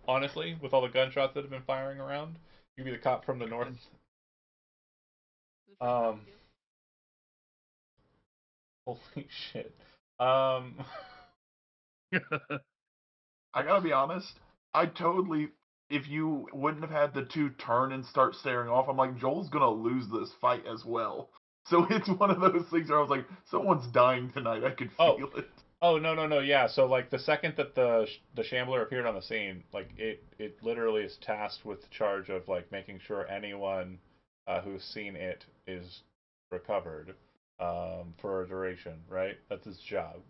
honestly, with all the gunshots that have been firing around. You be the cop from the north. Um, holy shit. Um, I gotta be honest. I totally, if you wouldn't have had the two turn and start staring off, I'm like, Joel's gonna lose this fight as well. So it's one of those things where I was like, someone's dying tonight. I could oh, feel it. oh no, yeah. So like the second that the shambler appeared on the scene, like it literally is tasked with the charge of like making sure anyone who's seen it is recovered for a duration, right? That's his job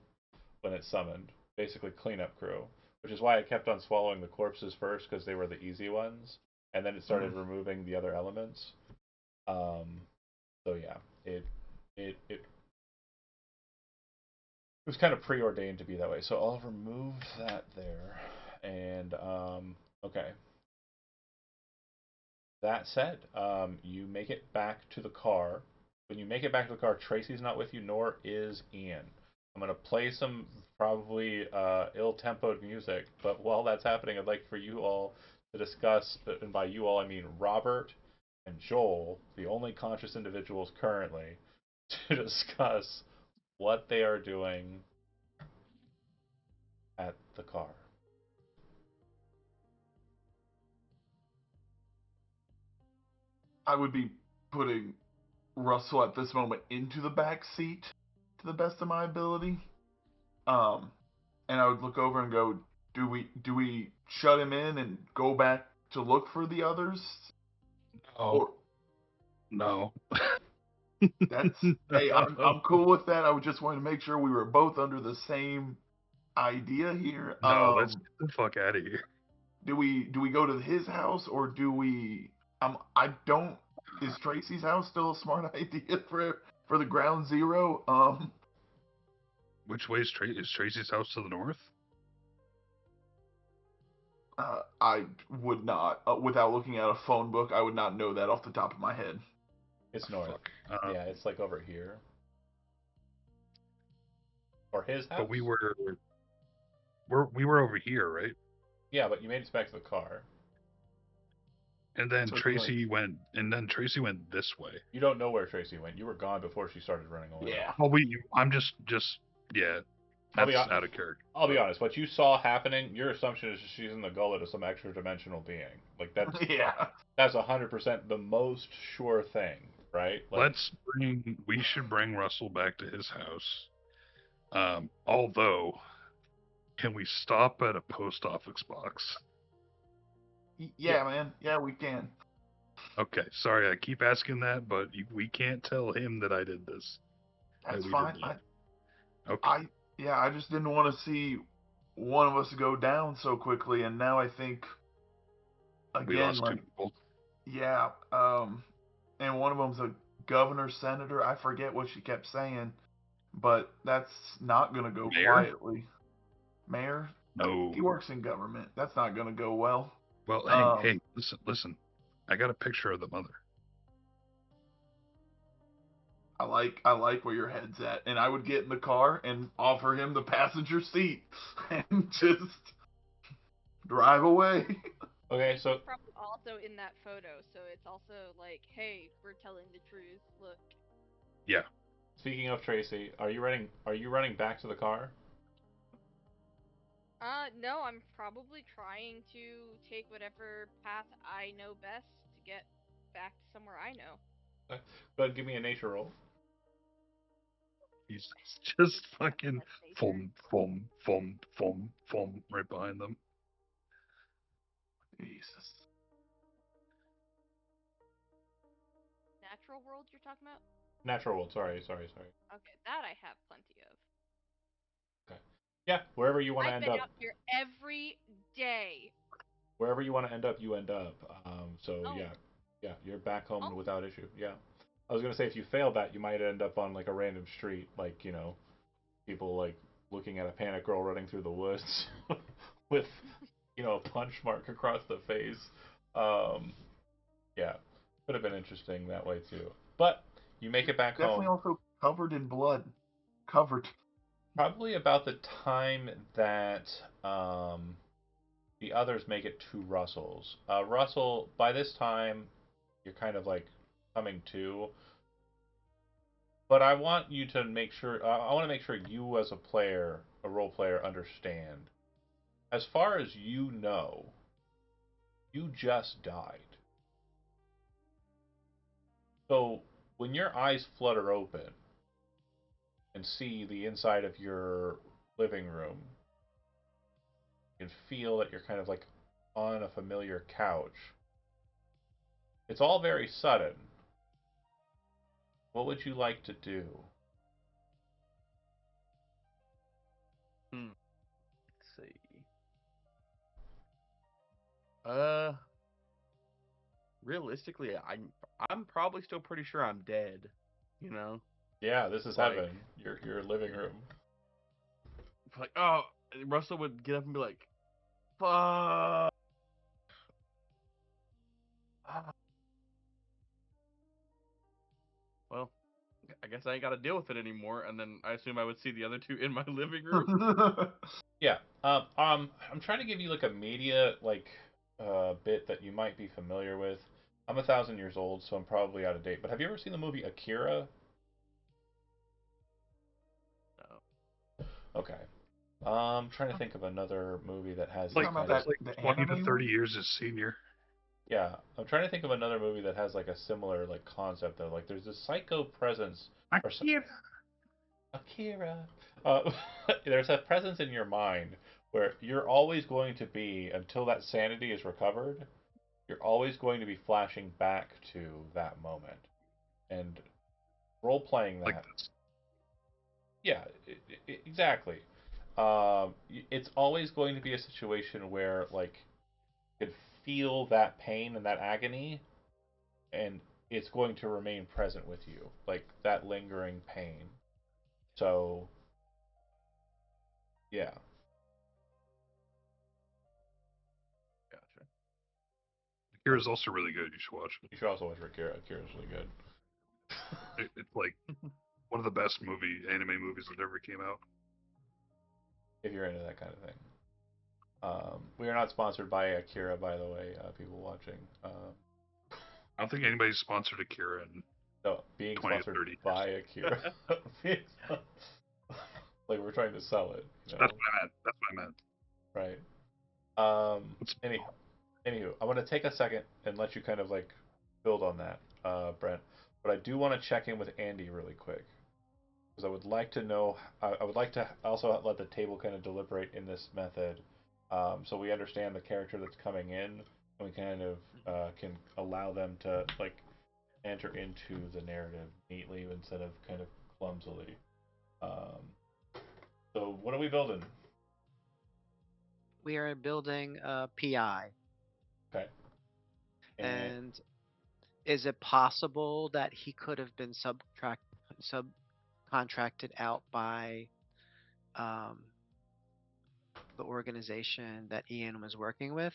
when it's summoned. Basically cleanup crew, which is why I kept on swallowing the corpses first because they were the easy ones, and then it started removing the other elements. Um, so yeah, it it was kind of preordained to be that way. So I'll remove that there. And okay. That said, you make it back to the car. When you make it back to the car, Tracy's not with you, nor is Ian. I'm gonna play some probably ill-tempoed music, but while that's happening, I'd like for you all to discuss, and by you all I mean Robert and Joel, the only conscious individuals currently, to discuss what they are doing at the car. I would be putting Russell at this moment into the back seat to the best of my ability. Um, and I would look over and go, do we shut him in and go back to look for the others? Oh Or no. that's hey, I'm cool with that. I would just want to make sure we were both under the same idea here. No, let's get the fuck out of here. Do we go to his house or do we? I don't. Is Tracy's house still a smart idea for the ground zero? Which way is Tracy's house to the north? I would not, without looking at a phone book, I would not know that off the top of my head. It's north. Fuck. Yeah, it's like over here. Or his house? But we were over here, right? Yeah, but you made it back to the car. And then So it'd be like, Tracy went this way. You don't know where Tracy went. You were gone before she started running away. yeah. Well, I'm just Yeah, I'll be that's hon- out of character. I'll be but honest. What you saw happening, your assumption is she's in the gullet of some extra dimensional being. Like Yeah. that's 100% the most sure thing, right? Like We should bring Russell back to his house. Although, can we stop at a post office box? yeah, Yeah, man. Yeah, we can. Okay, sorry, I keep asking that, but we can't tell him that I did this. That That's we fine. did that. Okay, I yeah, I just didn't want to see one of us go down so quickly, and now I think we again, lost two like, people. yeah, and one of them's a governor, senator. I forget what she kept saying, but that's not gonna go Mayor? quietly. Mayor, he No. works in government. That's not gonna go well. Well, Um, hey, listen. I got a picture of the mother. I like where your head's at, and I would get in the car and offer him the passenger seat and just drive away. okay, Tracy's so probably also in that photo, so it's also like, hey, we're telling the truth. Look. Yeah, speaking of Tracy, are you running? Are you running back to the car? No, I'm probably trying to take whatever path I know best to get back to somewhere I know. Okay. Go ahead and give me a nature roll. he's just fucking That's nature. foam right behind them. Jesus. Natural world you're talking about? Natural roll. Sorry. Okay, that I have plenty of. Okay. Yeah, wherever you want to I've end been up. out here every day. Wherever you want to end up, you end up. So Oh, yeah, you're back home oh, without issue. Yeah, I was gonna say if you fail that, you might end up on like a random street, like people like looking at a panic girl running through the woods with a punch mark across the face. Um, yeah, could have been interesting that way too. But you make it back Definitely home also covered in blood. Covered. probably about the time that the others make it to Russell's. Russell, by this time, you're kind of like coming to. But I want you to make sure. I want to make sure you, as a player, a role player, understand. As far as you know, you just died. So when your eyes flutter open and see the inside of your living room, you can feel that you're kind of like on a familiar couch. It's all very sudden. What would you like to do? Let's see. Uh, Realistically, I'm probably still pretty sure I'm dead. You know, Yeah, this is like heaven. Your living room. like oh, Russell would get up and be like, "Fuck." Ah, well, I guess I ain't got to deal with it anymore. And then I assume I would see the other two in my living room. Yeah. I'm trying to give you like a media bit that you might be familiar with. I'm 1,000 years old, so I'm probably out of date. But have you ever seen the movie Akira? No. Okay. Trying to think of another movie that has You this Like talking about kind of. it's that like the 20 to anime 30 one? years as senior. Yeah, I'm trying to think of another movie that has like a similar like concept though. Like there's this psycho presence or Akira. Akira. There's a presence in your mind where you're always going to be until that sanity is recovered. You're always going to be flashing back to that moment and role playing Like that. this. Yeah, exactly. It's always going to be a situation where like you can feel that pain and that agony, and it's going to remain present with you, like that lingering pain. So yeah, Gotcha. Akira's also really good. You should watch you should also watch Akira. Akira's really good. it. It's like one of the best anime movies that ever came out. If you're into that kind of thing. We are not sponsored by Akira, by the way, people watching. I don't think anybody's sponsored Akira in No, being 20 to sponsored 30 years. by Akira. Like we're trying to sell it, you That's know? what I meant. That's what I meant. Right. It's, Anywho, I'm gonna take a second and let you kind of like build on that, Brent. But I do want to check in with Andy really quick because I would like to know. I would like to also let the table kind of deliberate in this method, so we understand the character that's coming in, and we kind of can allow them to like enter into the narrative neatly instead of kind of clumsily. Um, so what are we building? We are building a PI, Okay. And and is it possible that he could have been subcontracted out by um, the organization that Ian was working with?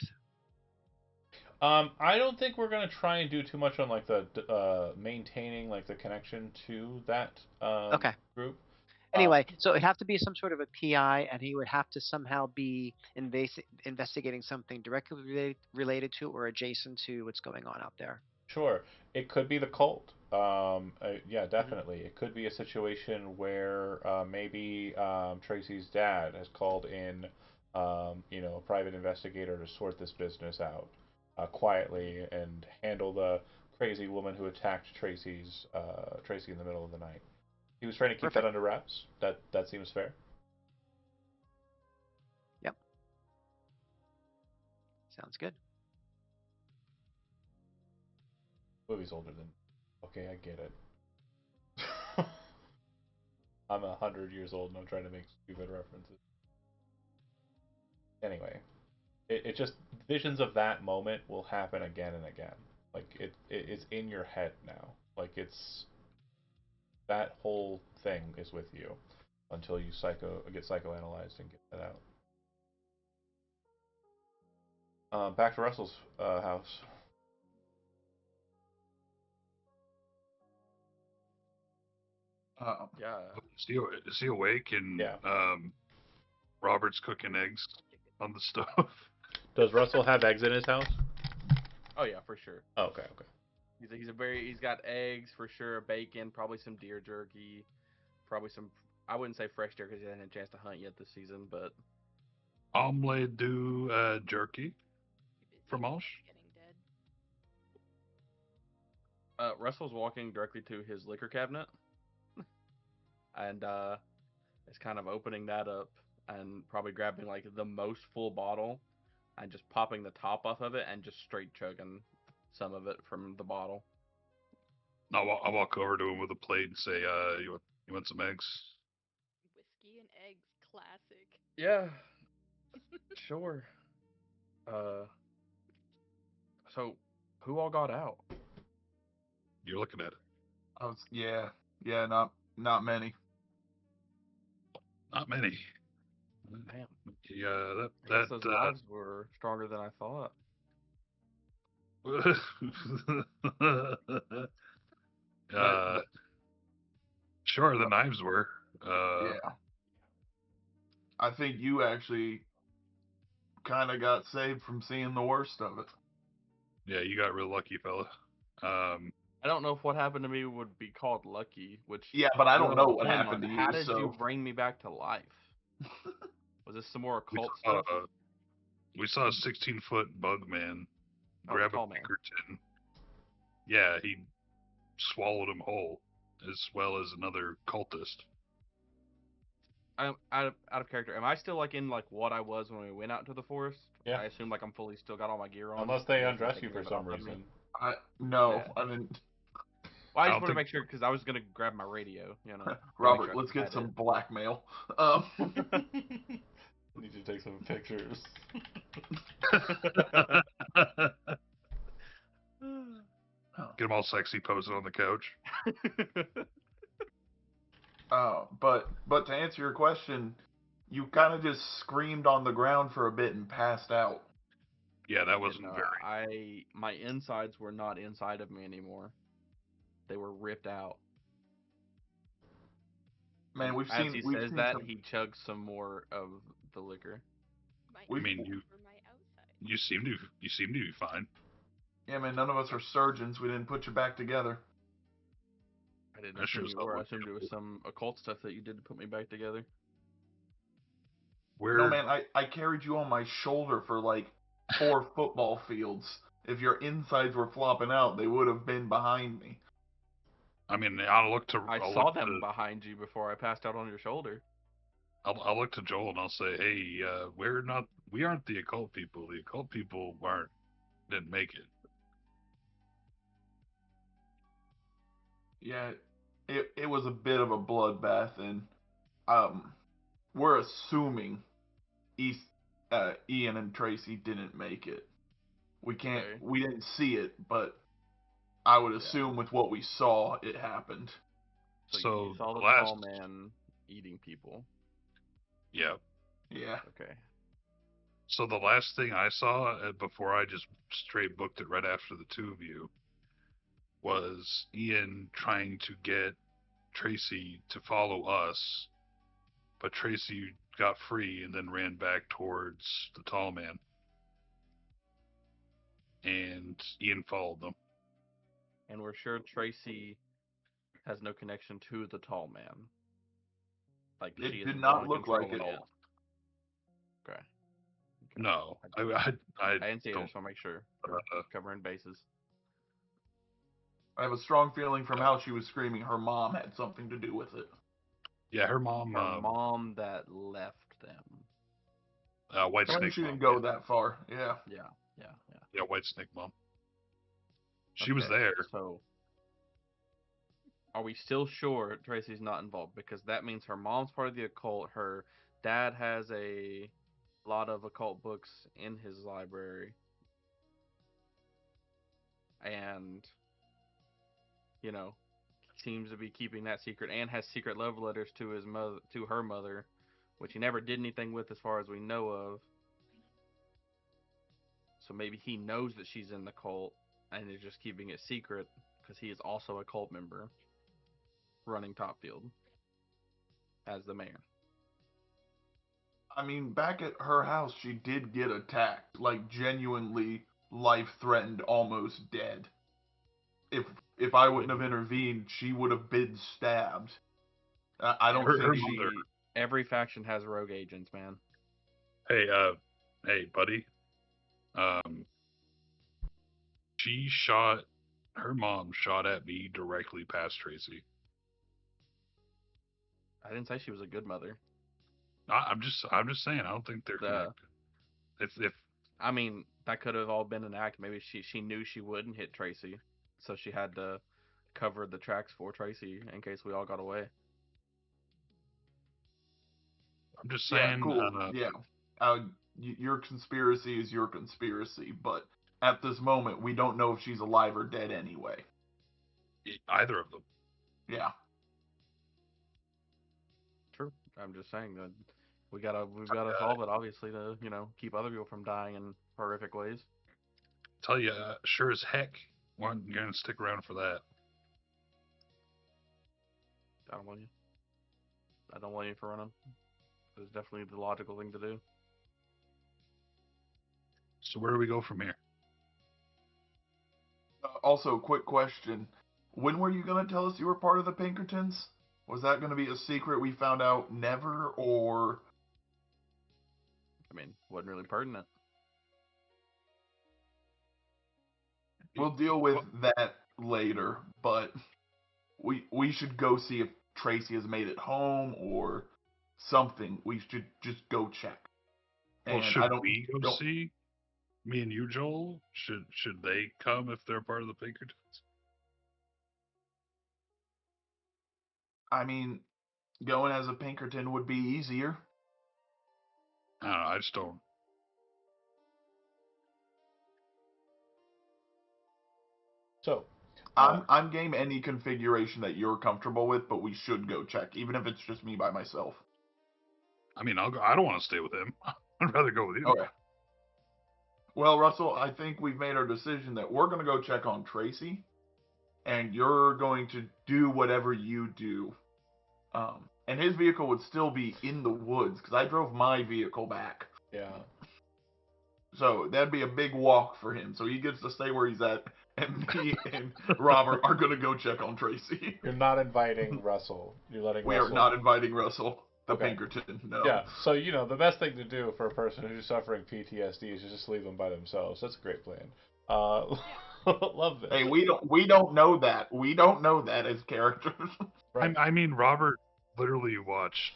I don't think we're gonna try and do too much on like the maintaining like the connection to that Okay. group. Um, Anyway, so it'd have to be some sort of a PI, and he would have to somehow be investigating something directly related to or adjacent to what's going on out there. sure, it could be the cult. Yeah, Hmm. definitely. It could be a situation where maybe Tracy's dad has called in, a private investigator to sort this business out quietly and handle the crazy woman who attacked Tracy in the middle of the night. He was trying to keep that Perfect. under wraps. That seems fair. Yep. Sounds good. Movie's older than. Okay, I get it. I'm 100 years old and I'm trying to make stupid references. Anyway, it just visions of that moment will happen again and again. Like it's in your head now. Like it's that whole thing is with you until you get psychoanalyzed and get that out. Back to Russell's house. Uh, Yeah. is he awake and Yeah. Robert's cooking eggs on the stove? Does Russell have eggs in his house? Oh yeah, for sure. Oh, okay, okay. He's got eggs for sure, bacon, probably some deer jerky, probably some. I wouldn't say fresh deer because he hasn't had a chance to hunt yet this season, but Omelette du jerky, Too busy fromage. getting dead. Russell's walking directly to his liquor cabinet and is kind of opening that up and probably grabbing like the most full bottle and just popping the top off of it and just straight chugging some of it from the bottle. I'll walk over to him with a plate and say, you want some eggs? Whiskey and eggs, classic. Yeah, sure. Uh, so who all got out? You're looking at it. yeah, not many. Not many. Damn, Yeah, I guess those knives were stronger than I thought. That, uh, that sure, the knives were. yeah. I think you actually kind of got saved from seeing the worst of it. Yeah, you got real lucky, fella. Um, I don't know if what happened to me would be called lucky, which Yeah, but I I don't want to know what explain happened on. to How you, did you so bring me back to life? Was this some more we occult saw stuff? we saw a 16-foot bug man Oh, the grab a tall man. Pinkerton. Yeah, he swallowed him whole, as well as another cultist. I'm out of character. Am I still like in like what I was when we went out into the forest? Yeah. I assume like I'm fully still got all my gear on. Unless they He hasn't undress you taken any for of it some off of me. reason. no, Yeah. I didn't. Well, I I just don't want to think make sure because I was gonna grab my radio, you know, to make Robert, sure let's I get had some it. blackmail. Need to take some pictures. Get him all sexy posing on the couch. But to answer your question, you kind of just screamed on the ground for a bit and passed out. Yeah, that I did wasn't not. very. My insides were not inside of me anymore. They were ripped out. Man, And we've as seen he we've says seen that, some he chugs some more of the liquor. My I we've mean, insides were my outside. you seem to be fine. yeah, man. None of us are surgeons. We didn't put you back together. I didn't I sure assume as you hell were. I would. assumed it was some occult stuff that you did to put me back together. No, man, I carried you on my shoulder for like 4 football fields. If your insides were flopping out, they would have been behind me. I mean, I saw them behind you before I passed out on your shoulder. I'll look to Joel and I'll say, hey, we aren't the occult people. The occult people didn't make it. Yeah, it was a bit of a bloodbath, and we're assuming Ian and Tracy didn't make it. Okay. We didn't see it, but I would assume with what we saw, it happened. So you saw the tall man eating people. Yeah. Yeah. Okay. So the last thing I saw before I just straight booked it right after the two of you was Ian trying to get Tracy to follow us, but Tracy got free and then ran back towards the tall man. And Ian followed them. And we're sure Tracy has no connection to the tall man. Like It she did is not look like it. Okay. No, I didn't see it. don't. Just want to make sure covering bases. I have a strong feeling from how she was screaming, her mom had something to do with it. Yeah, her mom. Her mom that left them. White Snake. She didn't go that far. Yeah. Yeah, White Snake mom. She was there. So, are we still sure Tracy's not involved? Because that means her mom's part of the occult. Her dad has a lot of occult books in his library. And, seems to be keeping that secret and has secret love letters to her mother, which he never did anything with as far as we know of. So maybe he knows that she's in the cult and is just keeping it secret because he is also a cult member running Topfield as the mayor. I mean, back at her house, she did get attacked, like genuinely life-threatened, almost dead. If I wouldn't have intervened, she would have been stabbed. I don't think every faction has rogue agents, man. Hey, buddy. Her mom shot at me directly past Tracy. I didn't say she was a good mother. I'm just saying, I don't think they're connected. If I mean, that could have all been an act. Maybe she knew she wouldn't hit Tracy, so she had to cover the tracks for Tracy in case we all got away. I'm just saying. Yeah, cool. Your conspiracy is your conspiracy, but at this moment, we don't know if she's alive or dead anyway. Either of them. Yeah. True. I'm just saying that we've got to solve it, obviously, to keep other people from dying in horrific ways. Tell you, sure as heck, you're gonna stick around for that. I don't want you for running. It's definitely the logical thing to do. So where do we go from here? Also, quick question. When were you going to tell us you were part of the Pinkertons? Was that going to be a secret we found out never, or... I mean, wasn't really pertinent. We'll deal with that later, but we should go see if Tracy has made it home or something. We should just go check. Well, should we go see? Me and you, Joel? Should they come if they're part of the Pinkertons? I mean, going as a Pinkerton would be easier. I don't know, I just don't. So, I'm game any configuration that you're comfortable with, but we should go check, even if it's just me by myself. I mean, I'll go. I don't want to stay with him. I'd rather go with you. Okay. Well, Russell, I think we've made our decision that we're going to go check on Tracy, and you're going to do whatever you do. And his vehicle would still be in the woods, because I drove my vehicle back. Yeah. So that'd be a big walk for him. So he gets to stay where he's at, and me and Robert are going to go check on Tracy. You're not inviting Russell. You're letting We Russell... are not inviting Russell. the Okay. Pinkerton. No. Yeah. So the best thing to do for a person who's suffering PTSD is just leave them by themselves. That's a great plan. Uh, Yeah. love this. Hey, we don't know that. We don't know that as characters. Right. I mean, Robert literally watched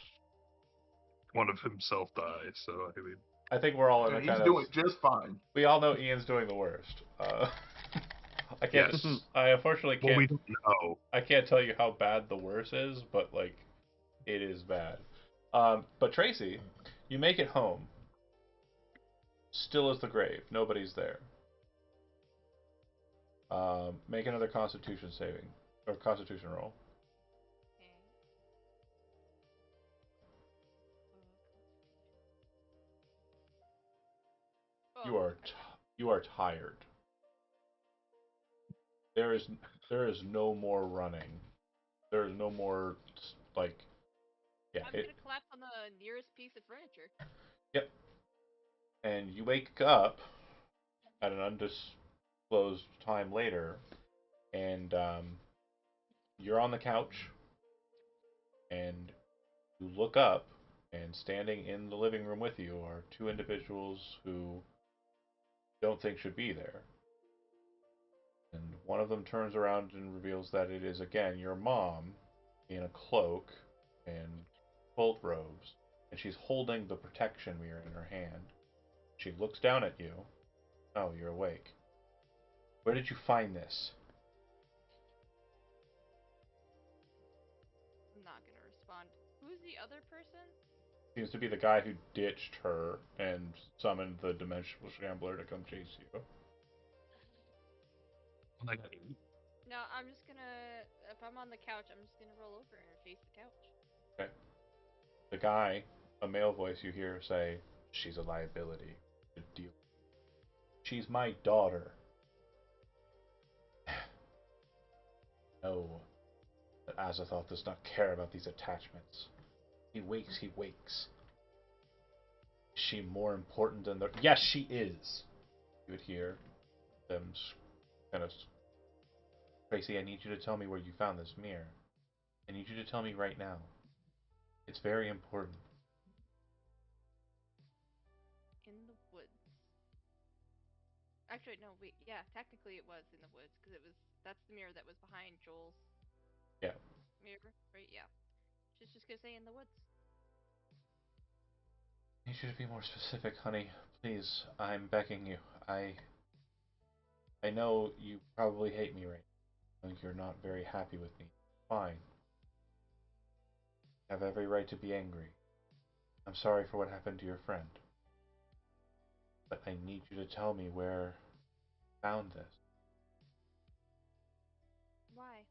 one of himself die. So I mean, I think we're all in And a he's kind of. doing just fine. We all know Ian's doing the worst. I can't. yes. I unfortunately Well, can't. we don't know. I can't tell you how bad the worst is, but like it is bad. But Tracy, you make it home. Still as the grave. Nobody's there. Make another Constitution saving or Constitution roll. Okay. You Oh, are you are tired. There is there is no more running. There is no more like yeah. I'm gonna collapse on the nearest piece of furniture. Yep. And you wake up at an undisclosed time later, and you're on the couch, and you look up, and standing in the living room with you are two individuals who don't think should be there. And one of them turns around and reveals that it is again your mom in a cloak and cold robes, and she's holding the protection mirror in her hand. She looks down at you. Oh, you're awake. Where did you find this? I'm not gonna respond. Who's the other person? Seems to be the guy who ditched her and summoned the dimensional shambler to come chase you. Like, No, I'm just gonna. If I'm on the couch, I'm just gonna roll over and face the couch. Okay. The guy, a male voice you hear say, "She's a liability to deal. She's my daughter." No, but Azathoth does not care about these attachments. He wakes, he wakes. Is she more important than the. Yes, she is. You would hear them kind of. Tracy, I need you to tell me where you found this mirror. I need you to tell me right now. It's very important. In the woods. Actually, no. Wait. Yeah, technically it was in the woods because it was. That's the mirror that was behind Joel's Yeah. mirror, right? Yeah. She's just gonna say in the woods. I need you to be more specific, honey. Please, I'm begging you. I know you probably hate me right now. You're not very happy with me. Fine. You have every right to be angry. I'm sorry for what happened to your friend. But I need you to tell me where you found this. Why?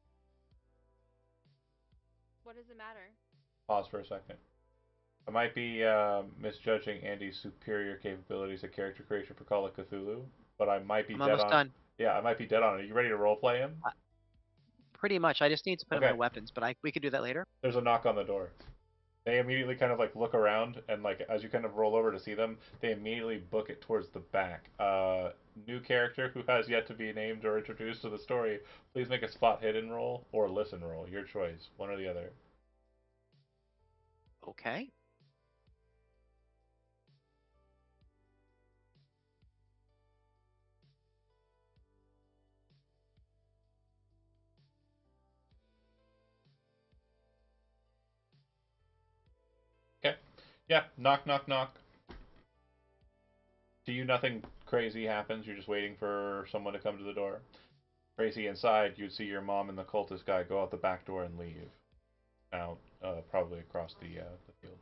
What does it matter? Pause for a second. I might be misjudging Andy's superior capabilities at character creation for Call of Cthulhu, but I might be I'm dead almost on. done. Yeah, I might be dead on. Are you ready to roleplay him? Pretty much. I just need to put in my Okay. weapons, but we could do that later. There's a knock on the door. They immediately kind of like look around, and like as you kind of roll over to see them, they immediately book it towards the back. New character who has yet to be named or introduced to the story, please make a spot hidden roll or listen roll, your choice, one or the other. Okay. Okay. Yeah. Knock, knock, knock. To you, nothing crazy happens. You're just waiting for someone to come to the door. Tracy, inside, you'd see your mom and the cultist guy go out the back door and leave. Out, probably across the field,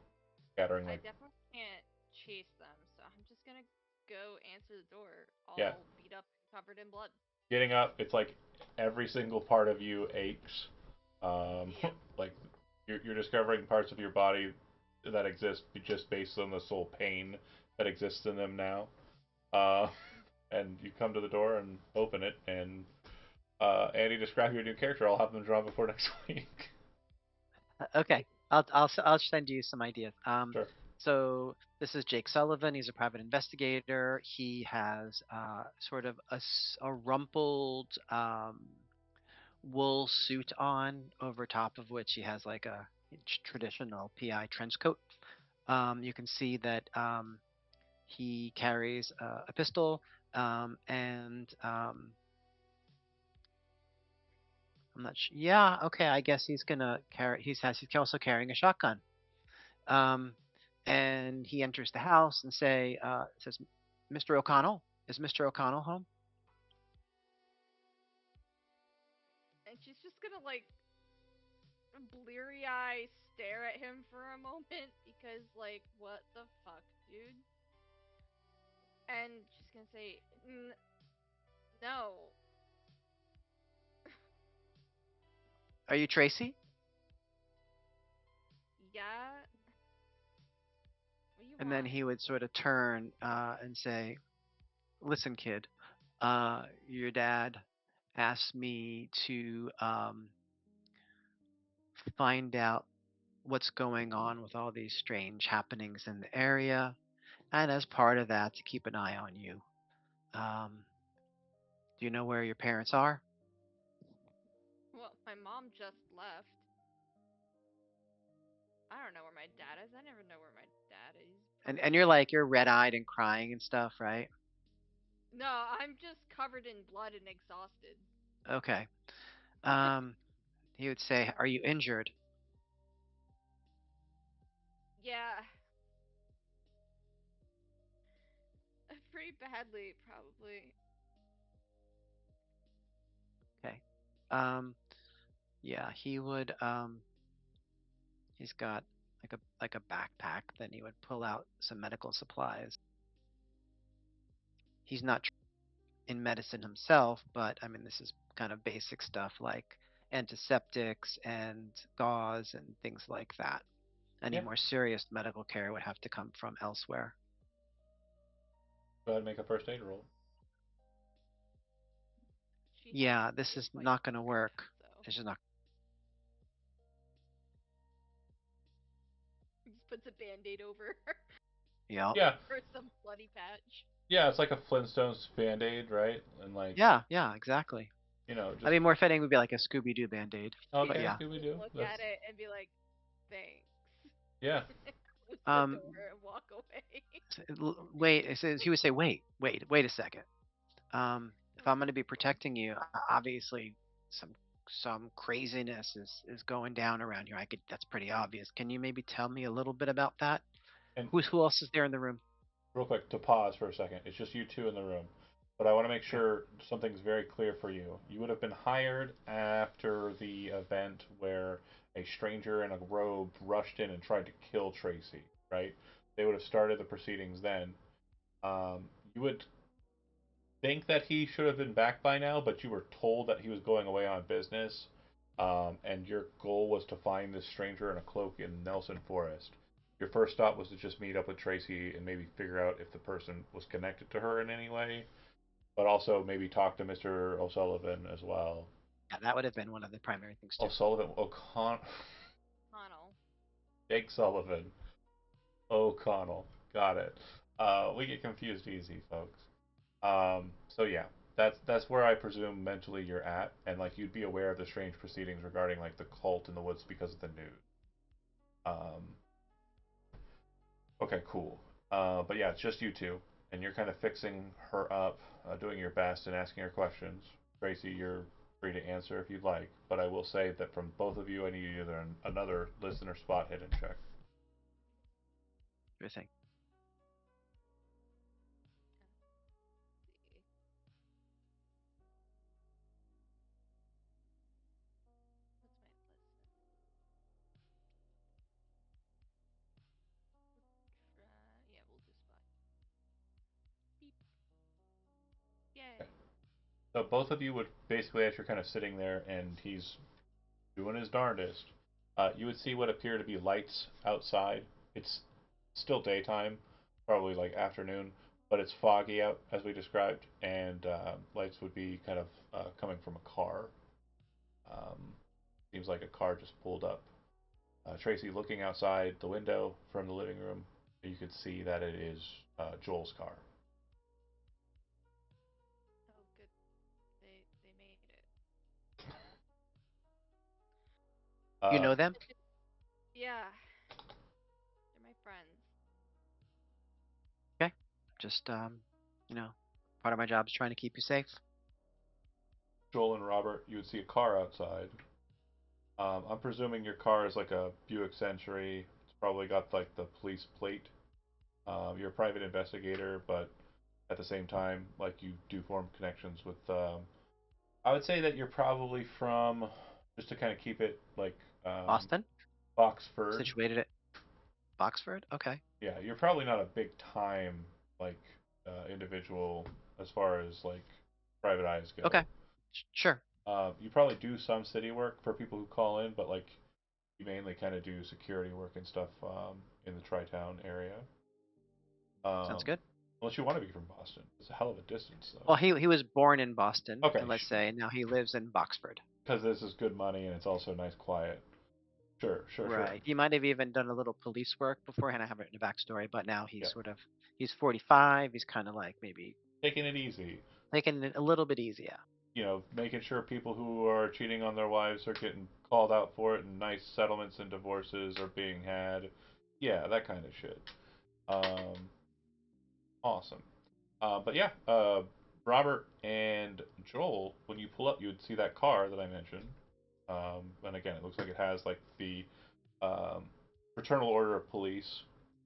scattering I like definitely can't chase them, so I'm just gonna go answer the door, yeah. all beat up and covered in blood. Getting up, it's like every single part of you aches. Yep. Like you're discovering parts of your body that exist just based on the sole pain that exists in them now. Uh, and you come to the door and open it, and Andy, describe your new character. I'll have them drawn before next week. Okay. I'll send you some ideas. Sure. So this is Jake Sullivan. He's a private investigator. He has sort of a rumpled wool suit on, over top of which he has like a traditional PI trench coat. You can see that he carries a pistol, and I'm not sure. Yeah, okay. I guess he's gonna carry. He's also carrying a shotgun. Um, and he enters the house and says, "Mr. O'Connell, is Mr. O'Connell home?" And she's just gonna like bleary eye stare at him for a moment because like what the fuck, dude? And she's gonna say, "No, Are you Tracy? yeah, what do you And then want?" he would sort of turn and say, "Listen, kid, your dad asked me to find out what's going on with all these strange happenings in the area, and as part of that, to keep an eye on you. Do you know where your parents are?" Well, my mom just left. I don't know where my dad is. I never know where my dad is. And you're like you're red-eyed and crying and stuff, right? No, I'm just covered in blood and exhausted. Okay. Um, he would say, "Are you injured?" Yeah, pretty badly, probably. Okay. Yeah, he would. He's got like a backpack. Then he would pull out some medical supplies. He's not in medicine himself, but I mean, this is kind of basic stuff like antiseptics and gauze and things like that. Any Yeah. more serious medical care would have to come from elsewhere. Go ahead and make a first aid roll. She has Yeah, this hit is points not in going to her, work. so It's just not. he just puts a band-aid over her Yeah. Yeah, for some bloody patch. yeah, it's like a Flintstones band-aid, right? And like, Yeah, yeah, exactly. I just mean, more fitting would be like a Scooby Doo band-aid, but okay, yeah. Scooby Just Doo. look That's at it and be like, "Thanks." yeah, Close the Um, door and walk away. wait. It says he would say, wait a second. If I'm going to be protecting you, obviously some some craziness is going down around here. I could. That's pretty obvious. Can you maybe tell me a little bit about that? and Who else is there in the room? real quick to pause for a second. It's just you two in the room, but I want to make Yeah. sure something's very clear for you. You would have been hired after the event where a stranger in a robe rushed in and tried to kill Tracy, right? They would have started the proceedings then. You would think that he should have been back by now, but you were told that he was going away on business, and your goal was to find this stranger in a cloak in Nelson Forest. Your first stop was to just meet up with Tracy and maybe figure out if the person was connected to her in any way, but also maybe talk to Mr. O'Sullivan as well. Yeah, that would have been one of the primary things too. O'Sullivan, O'Connell, Connell. Jake Sullivan, O'Connell. Got it. We get confused easy, folks. So yeah, that's where I presume mentally you're at, and like you'd be aware of the strange proceedings regarding like the cult in the woods because of the news. Um, okay, cool. But yeah, it's just you two, and you're kind of fixing her up, doing your best, and asking her questions. Tracy, you're free to answer if you'd like, but I will say that from both of you, I need either another listener spot hidden check. Sure thing. See. What's my plus? Yeah, we'll do spot. Beep. Okay. Yay. So both of you would basically, as you're kind of sitting there, and he's doing his darndest, you would see what appear to be lights outside. It's still daytime, probably like afternoon, but it's foggy out as we described, and lights would be kind of coming from a car. Um, seems like a car just pulled up. Tracy, looking outside the window from the living room, you could see that it is Joel's car. Oh, good. They made it. You Uh, know them? Yeah, they're my friends. Okay. Just you know, part of my job is trying to keep you safe. Joel and Robert, you would see a car outside. I'm presuming your car is like a Buick Century. It's probably got like the police plate. You're a private investigator, but at the same time, like you do form connections with. I would say that you're probably from, just to kind of keep it like Boston, Boxford. situated at Boxford. Okay. Yeah, you're probably not a big time like individual as far as like private eyes go. Okay. Sure. You probably do some city work for people who call in, but like you mainly kind of do security work and stuff in the Tri-Town area. Sounds Um, good. unless you want to be from Boston, it's a hell of a distance Well, though. he was born in Boston, Okay, and let's say now he lives in Boxford. because this is good money and it's also nice, quiet. Sure, sure, sure. Right. He might have even done a little police work beforehand. I haven't in the backstory, but now Yeah, he's 45. He's kind of like maybe taking it easy. taking it a little bit easier. Making sure people who are cheating on their wives are getting called out for it, and nice settlements and divorces are being had. Yeah, that kind of shit. Um, awesome. But yeah, Robert and Joel, when you pull up, you would see that car that I mentioned. And again, it looks like it has like the um, Fraternal Order of Police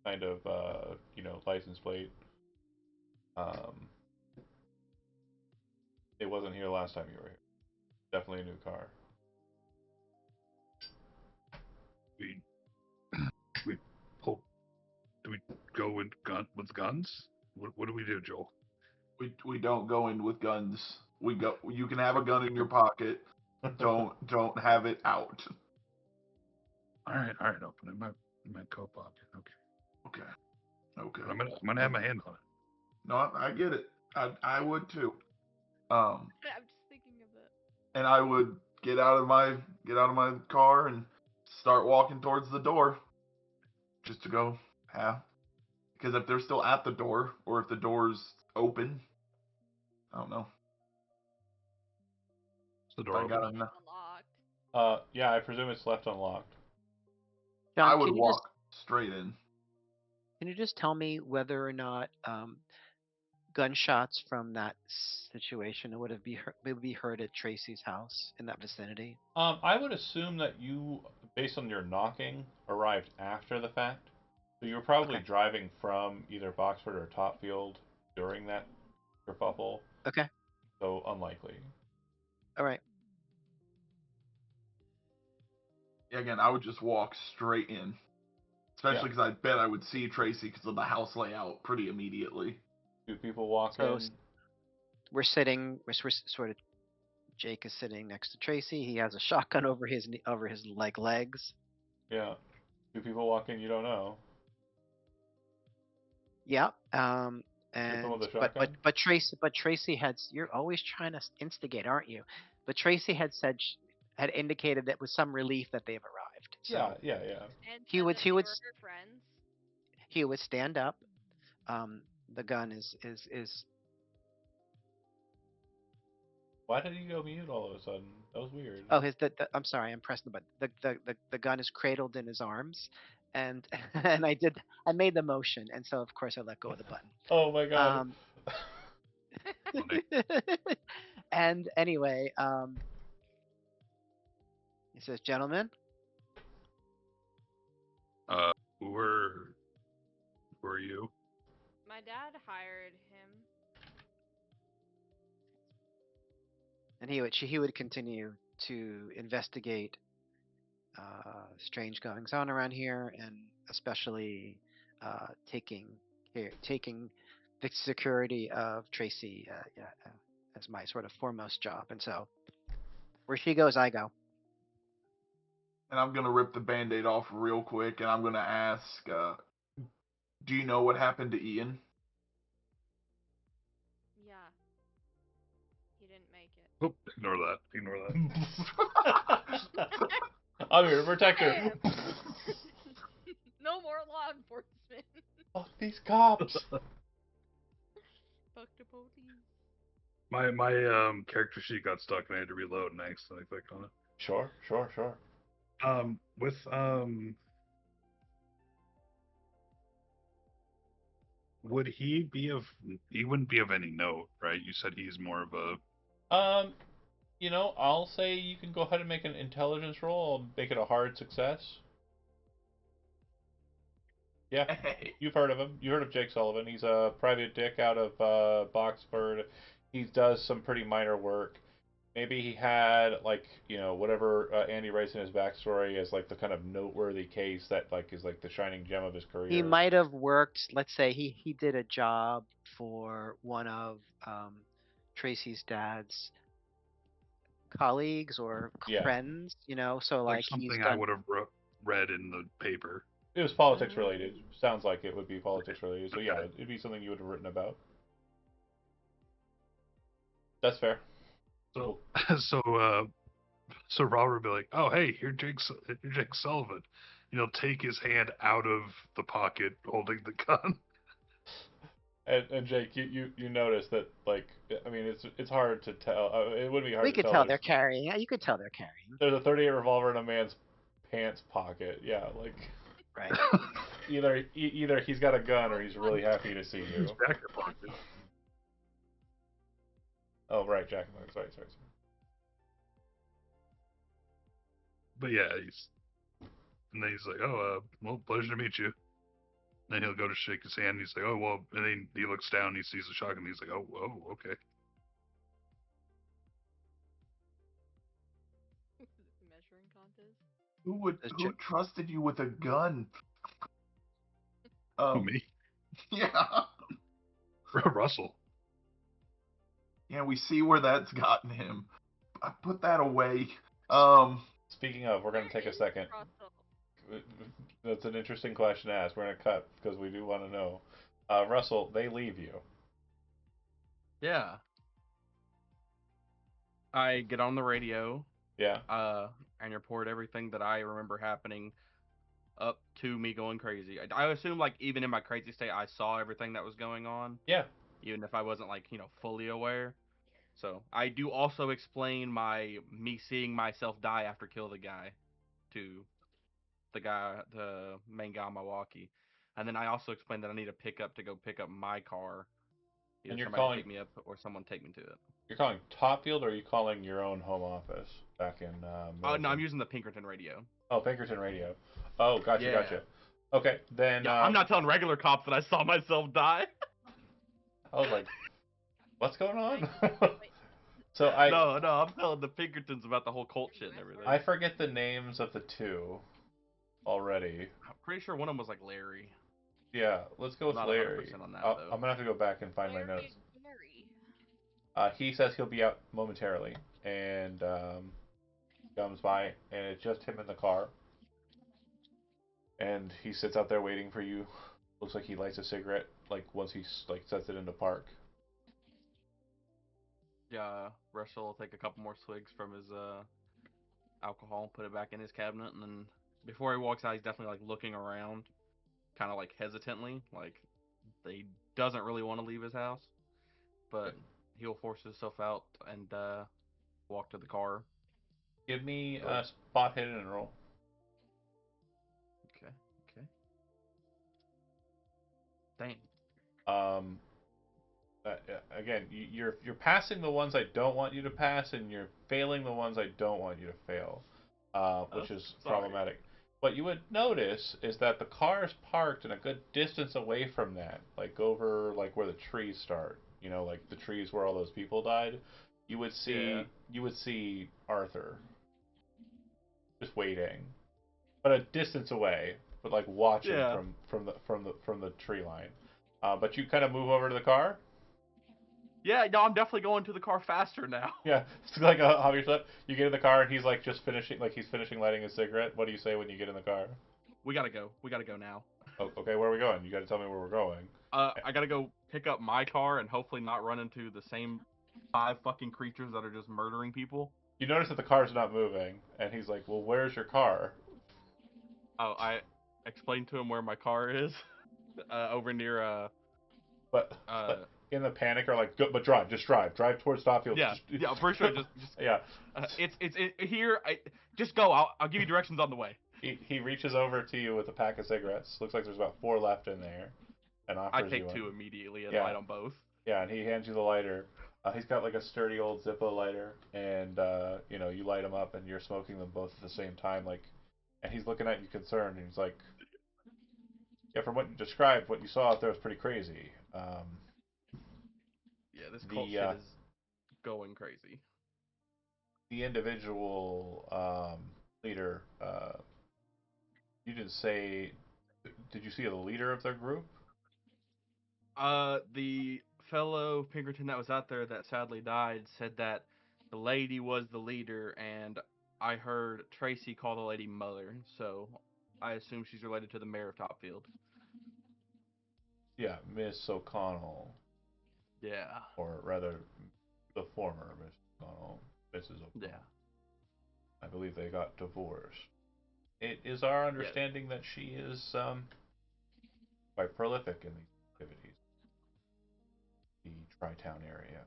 kind of license plate. Um, it wasn't here last time you were here. Definitely a new car. We we pull. Do we go with guns? What do we do, Joel? We don't go in with guns. We go. You can have a gun in your pocket. Don't have it out. All right, all right. Open in my coat pocket. Okay, Okay. Okay. but I'm gonna have my hand on it. No, I get it. I would too. Um, I'm just thinking of it. and I would get out of my car and start walking towards the door just to go have because if they're still at the door or if the door's open, I don't know. Is the If door I open? got Maybe enough, it's unlocked. Yeah, I presume it's left unlocked. I John, would walk straight in. can you just tell me whether or not gunshots from that situation would be heard at Tracy's house in that vicinity? I would assume that you, based on your knocking, arrived after the fact. So you were probably Okay. driving from either Boxford or Topfield during that kerfuffle. Okay. So unlikely. All right. Yeah, again, I would just walk straight in, Yeah. especially because I bet I would see Tracy because of the house layout pretty immediately. Two people walk So in. we're sitting. We're sort of. Jake is sitting next to Tracy. He has a shotgun over his legs. Yeah. Two people walk in. You don't know. Yeah. Hit them with And a shotgun. But Tracy had. You're always trying to instigate, aren't you? But Tracy had had indicated that with some relief that they've arrived. Yeah, So yeah, yeah. And he said would that he they would were her friends. he would stand up. The gun is Why did he go mute all of a sudden? That was weird. oh I'm sorry, I'm pressing the button. The gun is cradled in his arms, and and I made the motion, and so of course I let go of the button. Oh my god. Um, and anyway, he says, "Gentlemen," Uh, who were you? My dad hired him. and he would continue to investigate strange goings on around here, and especially taking the security of Tracy as my sort of foremost job. And so where she goes, I go. And I'm gonna rip the band-aid off real quick, and I'm gonna ask, do you know what happened to Ian? Yeah, he didn't make it. Oh, ignore that. Ignore that. I'm here to protect her. No more law enforcement. Fuck these cops. Fuck the police. My character sheet got stuck and I had to reload and I accidentally clicked on it. Sure, sure, sure. With would he be of? He wouldn't be of any note, right? You said he's more of a. I'll say you can go ahead and make an intelligence roll. I'll make it a hard success. Yeah, Hey. you've heard of him. You heard of Jake Sullivan. He's a private dick out of Boxford. He does some pretty minor work. Maybe he had like whatever Andy writes in his backstory as like the kind of noteworthy case that like is like the shining gem of his career. He might have worked. Let's say he did a job for one of Tracy's dad's colleagues or Yeah. friends. So Like he's something I done. would have read in the paper. It was politics related. Sounds like it would be politics related. So yeah, it'd be something you would have written about. That's fair. So, so Robert would be like, "Oh, hey, you're Jake Sullivan." Take his hand out of the pocket holding the gun. And Jake, you notice that like I mean it's hard to tell. It would be hard We to could tell. tell they're carrying. Yeah, you could tell they're carrying. There's a 38 revolver in a man's pants pocket. Yeah, like Right. either he's got a gun or he's really happy to see you. His jacket pocket. Oh right, Jack. Sorry. But yeah, and then he's like, "Oh, well, pleasure to meet you." Then he'll go to shake his hand. And he's like, "Oh, well," and then he looks down. And he sees the shotgun. And he's like, "Oh, okay." Measuring contest. Who trusted you with a gun? Oh, me, Yeah. Russell. Yeah, we see where that's gotten him. I put that away. Speaking of, we're gonna take a second. That's an interesting question to ask. We're gonna cut because we do want to know. Russell, they leave you. Yeah. I get on the radio, Yeah. and report everything that I remember happening up to me going crazy. I assume even in my crazy state, I saw everything that was going on, Yeah. even if I wasn't fully aware. So I do also explain me seeing myself die after kill the guy to the main guy on Milwaukee, and then I also explain that I need a pickup to go pick up my car. Either And you're somebody calling pick me up or someone take me to it. you're calling Topfield, or are you calling your own home office back in Oh no, I'm Milton? using the Pinkerton radio. Oh, Pinkerton Radio. Oh, gotcha, Yeah. gotcha. Okay, then Yeah, I'm not telling regular cops that I saw myself die. I was like, what's going on? Wait, So No, I'm telling the Pinkertons about the whole cult shit and everything. I forget the names of the two already. I'm pretty sure one of them was Larry. Yeah, let's go with Not Larry. 100% on that, I'm though. gonna have to go back and find my Larry notes. and Gary. He says he'll be out momentarily, and comes by, and it's just him in the car. And he sits out there waiting for you. Looks like he lights a cigarette, like once he sets it into park. Yeah, Russell will take a couple more swigs from his alcohol, put it back in his cabinet, and then before he walks out, he's definitely looking around, kind of hesitantly, he doesn't really want to leave his house, but he'll force himself out and walk to the car. Give me a spot hidden and roll. Okay. Dang. Um, again, you're passing the ones I don't want you to pass, and you're failing the ones I don't want you to fail, which is problematic. What you would notice is that the car is parked in a good distance away from that, over where the trees start. The trees where all those people died. You would see Arthur just waiting, but a distance away, but watching from the tree line. But you kind of move over to the car. Yeah, no, I'm definitely going to the car faster now. Yeah, it's like a hobby flip. You get in the car and he's just finishing, he's finishing lighting his cigarette. What do you say when you get in the car? We gotta go. We gotta go now. Oh, okay, where are we going? You got to tell me where we're going. I gotta go pick up my car and hopefully not run into the same 5 fucking creatures that are just murdering people. You notice that the car's not moving, and he's like, "Well, where's your car?" Oh, I explained to him where my car is, over near But in the panic, are like, "But drive, just drive towards Stopfield." Yeah, I'm pretty sure just yeah. It's here. Just go. I'll give you directions on the way. He reaches over to you with a pack of cigarettes. Looks like there's about 4 left in there. and I offers you take one. two immediately and Yeah, light on both. yeah, and he hands you the lighter. He's got like a sturdy old Zippo lighter, and you light them up, and you're smoking them both at the same time. Like, and he's looking at you concerned, and he's like, "Yeah, from what you described, what you saw out there was pretty crazy." Yeah, this cult The shit is going crazy. the individual leader, you didn't say. Did you see the leader of their group? The fellow Pinkerton that was out there that sadly died said that the lady was the leader, and I heard Tracy call the lady mother, so I assume she's related to the mayor of Topfield. Yeah, Miss O'Connell, Yeah, or rather, the former Miss O'Connell, Mrs. yeah, O'Connell. I believe they got divorced. It is our yeah. understanding that she is quite prolific in these activities, the Tri-Town area.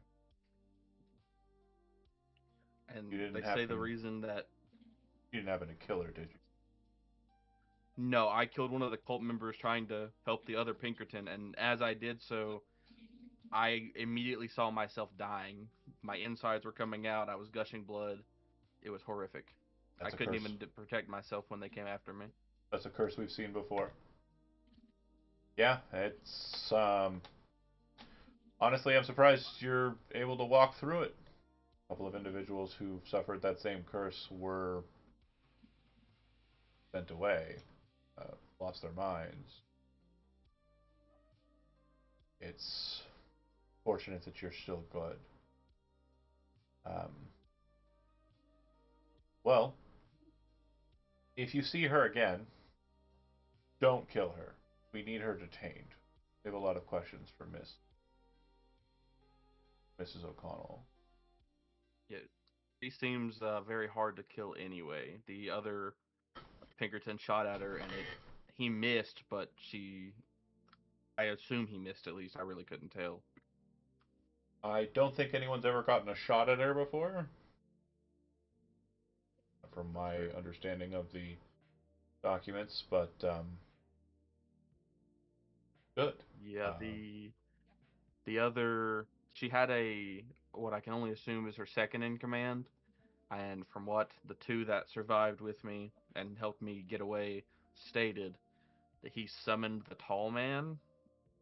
And You didn't they say the happen reason that you didn't happen to kill her, did you? no, I killed one of the cult members trying to help the other Pinkerton, and as I did so, I immediately saw myself dying. My insides were coming out. I was gushing blood. It was horrific. I That's a couldn't curse. even protect myself when they came after me. That's a curse we've seen before. Yeah, it's honestly, I'm surprised you're able to walk through it. A couple of individuals who suffered that same curse were sent away, lost their minds. It's fortunate that you're still good. Um, well, if you see her again, don't kill her. We need her detained. We have a lot of questions for Mrs. O'Connell. Yeah, she seems very hard to kill anyway. The other Pinkerton shot at her, and he missed, but I assume he missed at least. I really couldn't tell. I don't think anyone's ever gotten a shot at her before, from That's my fair. understanding of the documents, but good. Yeah, Um, the other she had a what I can only assume is her second in command, and from what the two that survived with me and helped me get away stated, that he summoned the tall man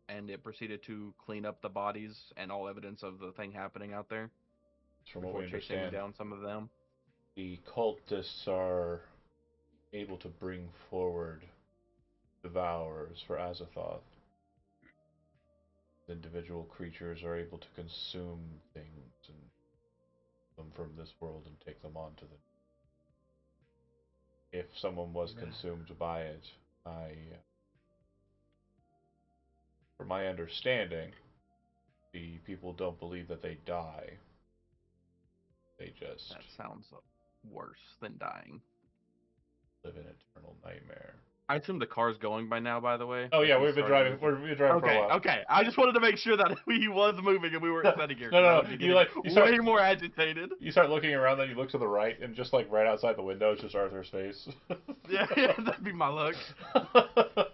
and it proceeded to clean up the bodies and all evidence of the thing happening out there from what we before chasing understand, down some of them. the cultists are able to bring forward devourers for Azathoth. Individual creatures are able to consume things and them from this world and take them on to the. If someone was Yeah. consumed by it, from my understanding, the people don't believe that they die. They just That sounds worse than dying. live in eternal nightmare. I assume the car's going by now, by the way, Oh if yeah, we we've been started driving. moving. We've been driving for a Okay, while. okay. I just wanted to make sure that he was moving and we weren't sitting here No, because I no, would no. be You getting you start way more agitated. you start looking around, then you look to the right, and just like right outside the window is just Arthur's face. Yeah, yeah, that'd be my luck.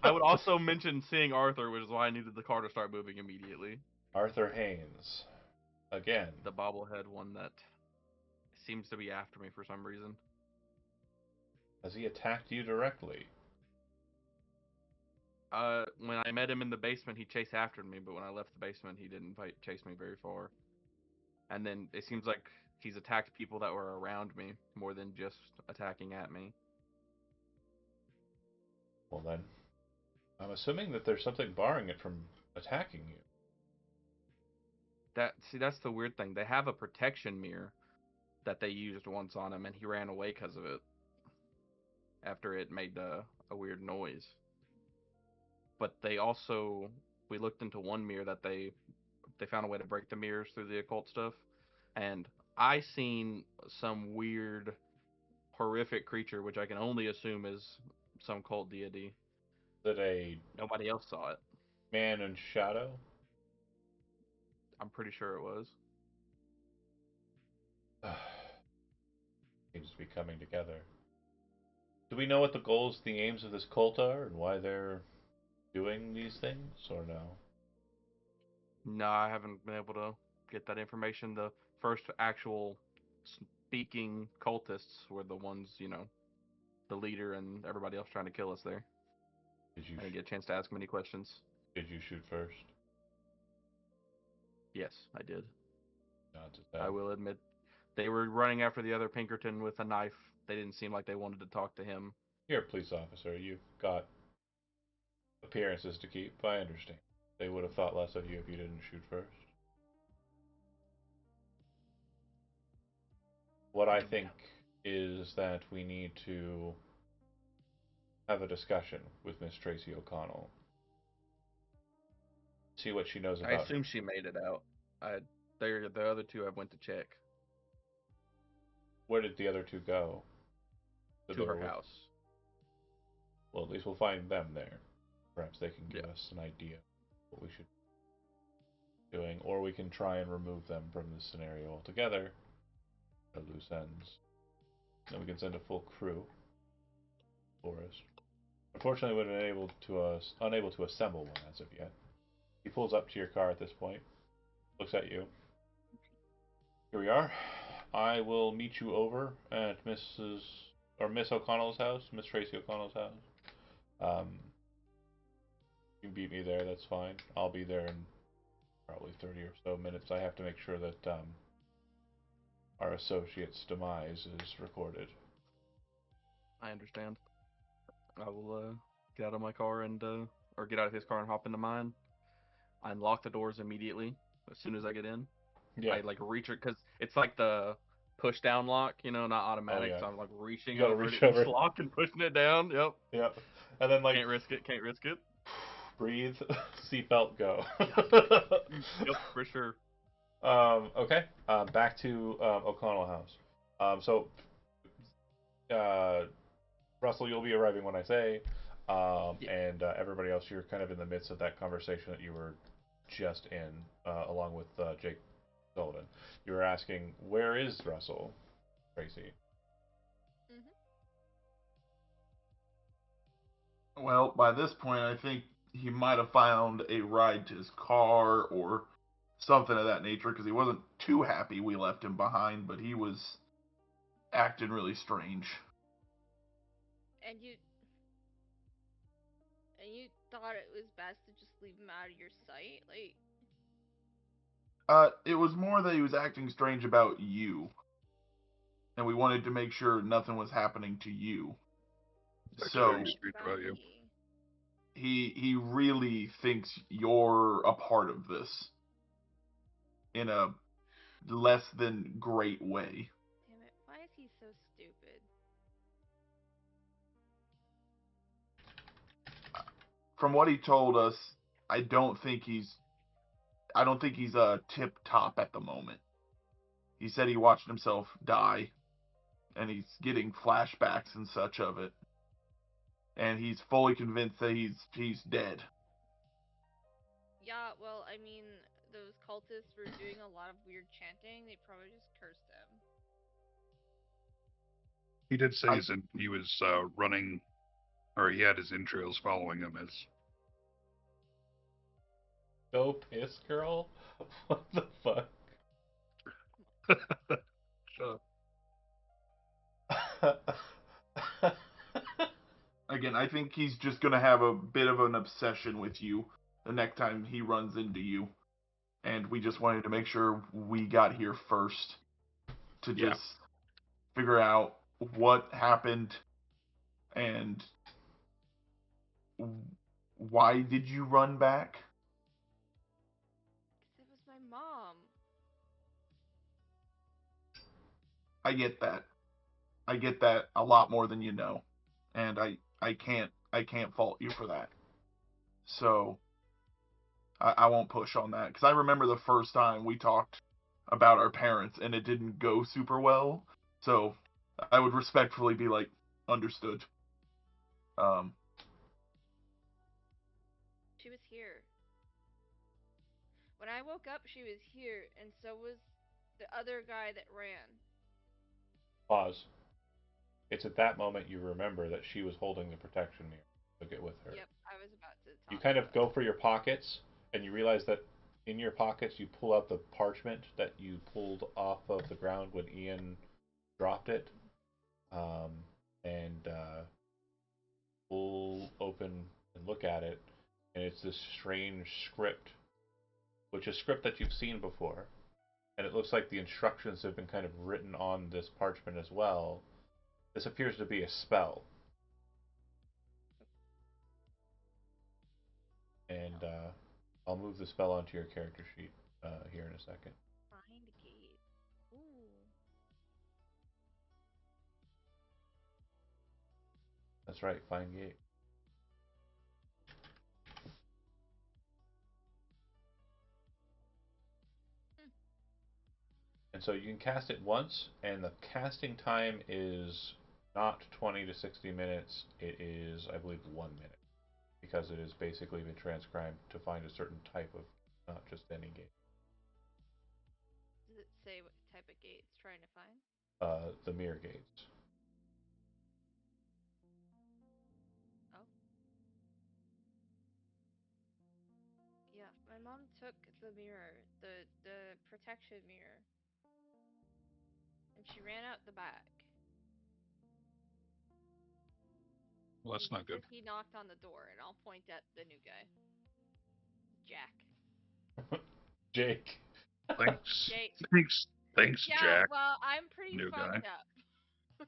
I would also mention seeing Arthur, which is why I needed the car to start moving immediately. Arthur Haynes again. The bobblehead one that seems to be after me for some reason. Has he attacked you directly? When I met him in the basement, he chased after me, but when I left the basement, he didn't chase me very far. And then it seems like he's attacked people that were around me more than just attacking at me. Well then, I'm assuming that there's something barring it from attacking you. That's the weird thing. They have a protection mirror that they used once on him, and he ran away because of it after it made a weird noise. But they also we looked into one mirror that they found a way to break the mirrors through the occult stuff, and I seen some weird, horrific creature, which I can only assume is some cult deity. Is it a Nobody else saw it. man in shadow? I'm pretty sure it was. Seems to be coming together. Do we know what the goals, the aims of this cult are, and why they're doing these things, or no? No, I haven't been able to get that information. The first actual speaking cultists were the ones, the leader and everybody else trying to kill us there. Did you I didn't get a chance to ask many questions. did you shoot first? Yes, I did. Not to I say. will admit they were running after the other Pinkerton with a knife. They didn't seem like they wanted to talk to him. You're a police officer. You've got appearances to keep. I understand. They would have thought less of you if you didn't shoot first. What I think is that we need to have a discussion with Miss Tracy O'Connell. See what she knows I about. assume she made it out. The other two I went to check Where did the other two go? to her house. Well, at least we'll find them there. Perhaps they can give Yeah. us an idea of what we should be doing, or we can try and remove them from this scenario altogether. At loose ends. Then we can send a full crew for us. Unfortunately, we've been unable to assemble one as of yet. He pulls up to your car at this point, looks at you. Here we are. I will meet you over at Miss O'Connell's house, Miss Tracy O'Connell's house. You can beat me there. That's fine. I'll be there in probably 30 or so minutes. I have to make sure that our associate's demise is recorded. I understand. I will get out of my car or get out of his car and hop into mine. I unlock the doors immediately as soon as I get in. Yeah. I like reach it because it's like the push down lock, not automatic. Oh, yeah. So I'm like reaching You gotta over reach to over. each lock and pushing it down. Yep. Yeah. And then Can't risk it. Can't risk it. breathe, seatbelt, go. Yep, for sure. Okay. Back to O'Connell House. So, Russell, you'll be arriving when I say, Yeah. and everybody else, you're kind of in the midst of that conversation that you were just in, along with Jake Sullivan. You were asking, where is Russell, Tracy? Mhm. Well, by this point, I think he might have found a ride to his car or something of that nature because he wasn't too happy we left him behind, but he was acting really strange. And you thought it was best to just leave him out of your sight? Like, It was more that he was acting strange about you, and we wanted to make sure nothing was happening to you. Acting So very strange about you. me. he really thinks you're a part of this in a less than great way. Damn it. Why is he so stupid? From what he told us, I don't think he's I don't think he's tip top at the moment. He said he watched himself die, and he's getting flashbacks and such of it, and he's fully convinced that he's dead. Yeah, well, I mean, those cultists were doing a lot of weird chanting. They probably just cursed him. He did say I, he was running, or he had his entrails following him as. Go piss, girl? What the fuck? Shut Again, I think he's just gonna have a bit of an obsession with you the next time he runs into you, and we just wanted to make sure we got here first to Yeah. just figure out what happened and why did you run back? 'Cause it was my mom. I get that. I get that a lot more than you know, and I can't fault you for that. So I won't push on that because I remember the first time we talked about our parents and it didn't go super well. So I would respectfully be like, understood. Um, She was here. When I woke up, she was here, and so was the other guy that ran. Pause. It's at that moment you remember that she was holding the protection mirror. Took it with her. Yep, I was about to You talk kind of go for your pockets, and you realize that in your pockets you pull out the parchment that you pulled off of the ground when Ian dropped it, um, and pull open and look at it, and it's this strange script, which is script that you've seen before, and it looks like the instructions have been kind of written on this parchment as well. This appears to be a spell, and I'll move the spell onto your character sheet here in a second. Find gate. Ooh. That's right, find gate. Hmm. And so you can cast it once, and the casting time is not 20 to 60 minutes. It is, I believe, 1 minute, because it has basically been transcribed to find a certain type of, not just any gate. Does it say what type of gate it's trying to find? The mirror gates. Oh. Yeah, my mom took the mirror, the protection mirror, and she ran out the back. Well, that's And not he good. said he knocked on the door, and I'll point at the new guy. Jack. Jake. Thanks, Jake. thanks, Yeah, Jack, well, I'm pretty new guy. fucked up.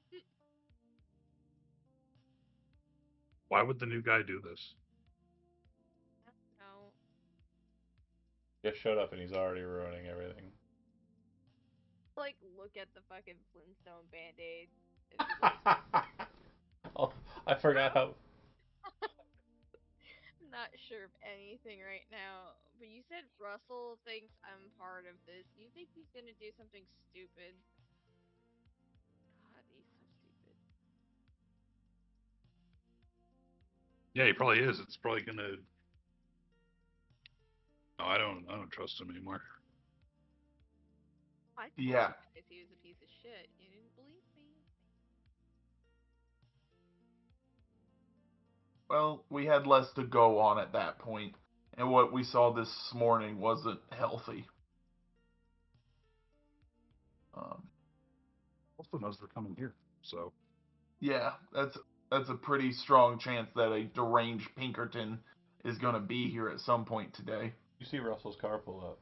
Why would the new guy do this? No. Just showed up and he's already ruining everything. Like, look at the fucking Flintstone band-aid and be like, Oh, I forgot how. I'm not sure of anything right now. But you said Russell thinks I'm part of this. You think he's gonna do something stupid? God, he's so stupid. Yeah, he probably is. It's probably gonna. No, I don't trust him anymore. I told Yeah. you guys he was a piece of shit. You didn't believe me. Well, we had less to go on at that point, and what we saw this morning wasn't healthy. Um, Also knows they're coming here, so yeah, that's a pretty strong chance that a deranged Pinkerton is going to be here at some point today. You see Russell's car pull up.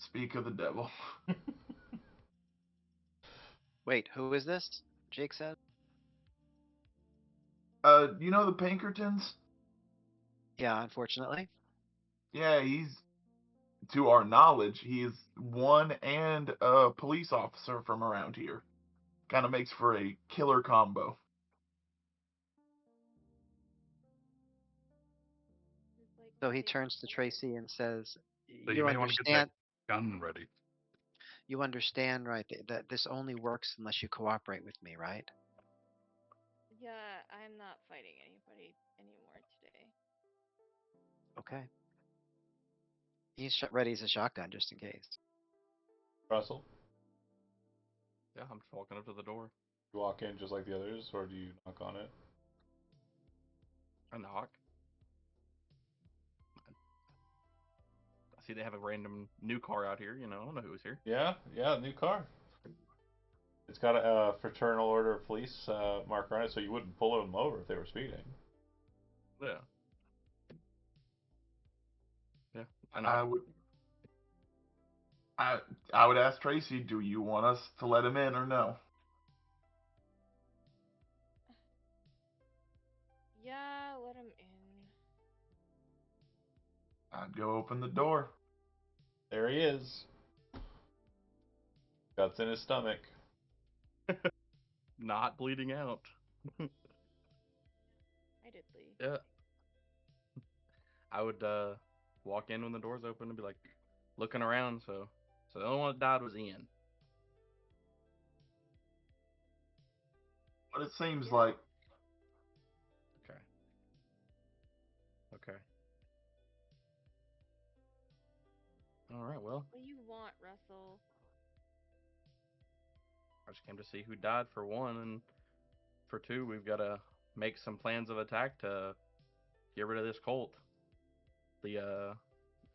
Speak of the devil. Wait, who is this? Jake said. You know the Pinkertons? Yeah, unfortunately. Yeah, he's, to our knowledge, he is one and a police officer from around here. Kind of makes for a killer combo. It's like So he Monday turns to morning. Tracy and says, so you "You may want to get that understand? gun ready. You understand, right? That this only works unless you cooperate with me, right?" Yeah, I'm not fighting anybody anymore today. Okay. He's ready as a shotgun just in case. Russell, Yeah, I'm just walking up to the door. you walk in just like the others, or do you knock on it? I knock. I see they have a random new car out here. You know, I don't know who's here. Yeah, yeah, new car. It's got a fraternal order of police marker on it, so you wouldn't pull them over if they were speeding. Yeah. Yeah, I I knock. would I I would ask Tracy, do you want us to let him in or no? Yeah, let him in. I'd go open the door. There he is. Guts in his stomach. Not bleeding out. Excitedly. Yeah. I would walk in when the door's open and be like looking around. So the only one that died was Ian. But it seems Yeah. like Okay. Okay. All right. Well, What do you want, Russell? I just came to see who died for one, and for two, we've got to make some plans of attack to get rid of this cult. The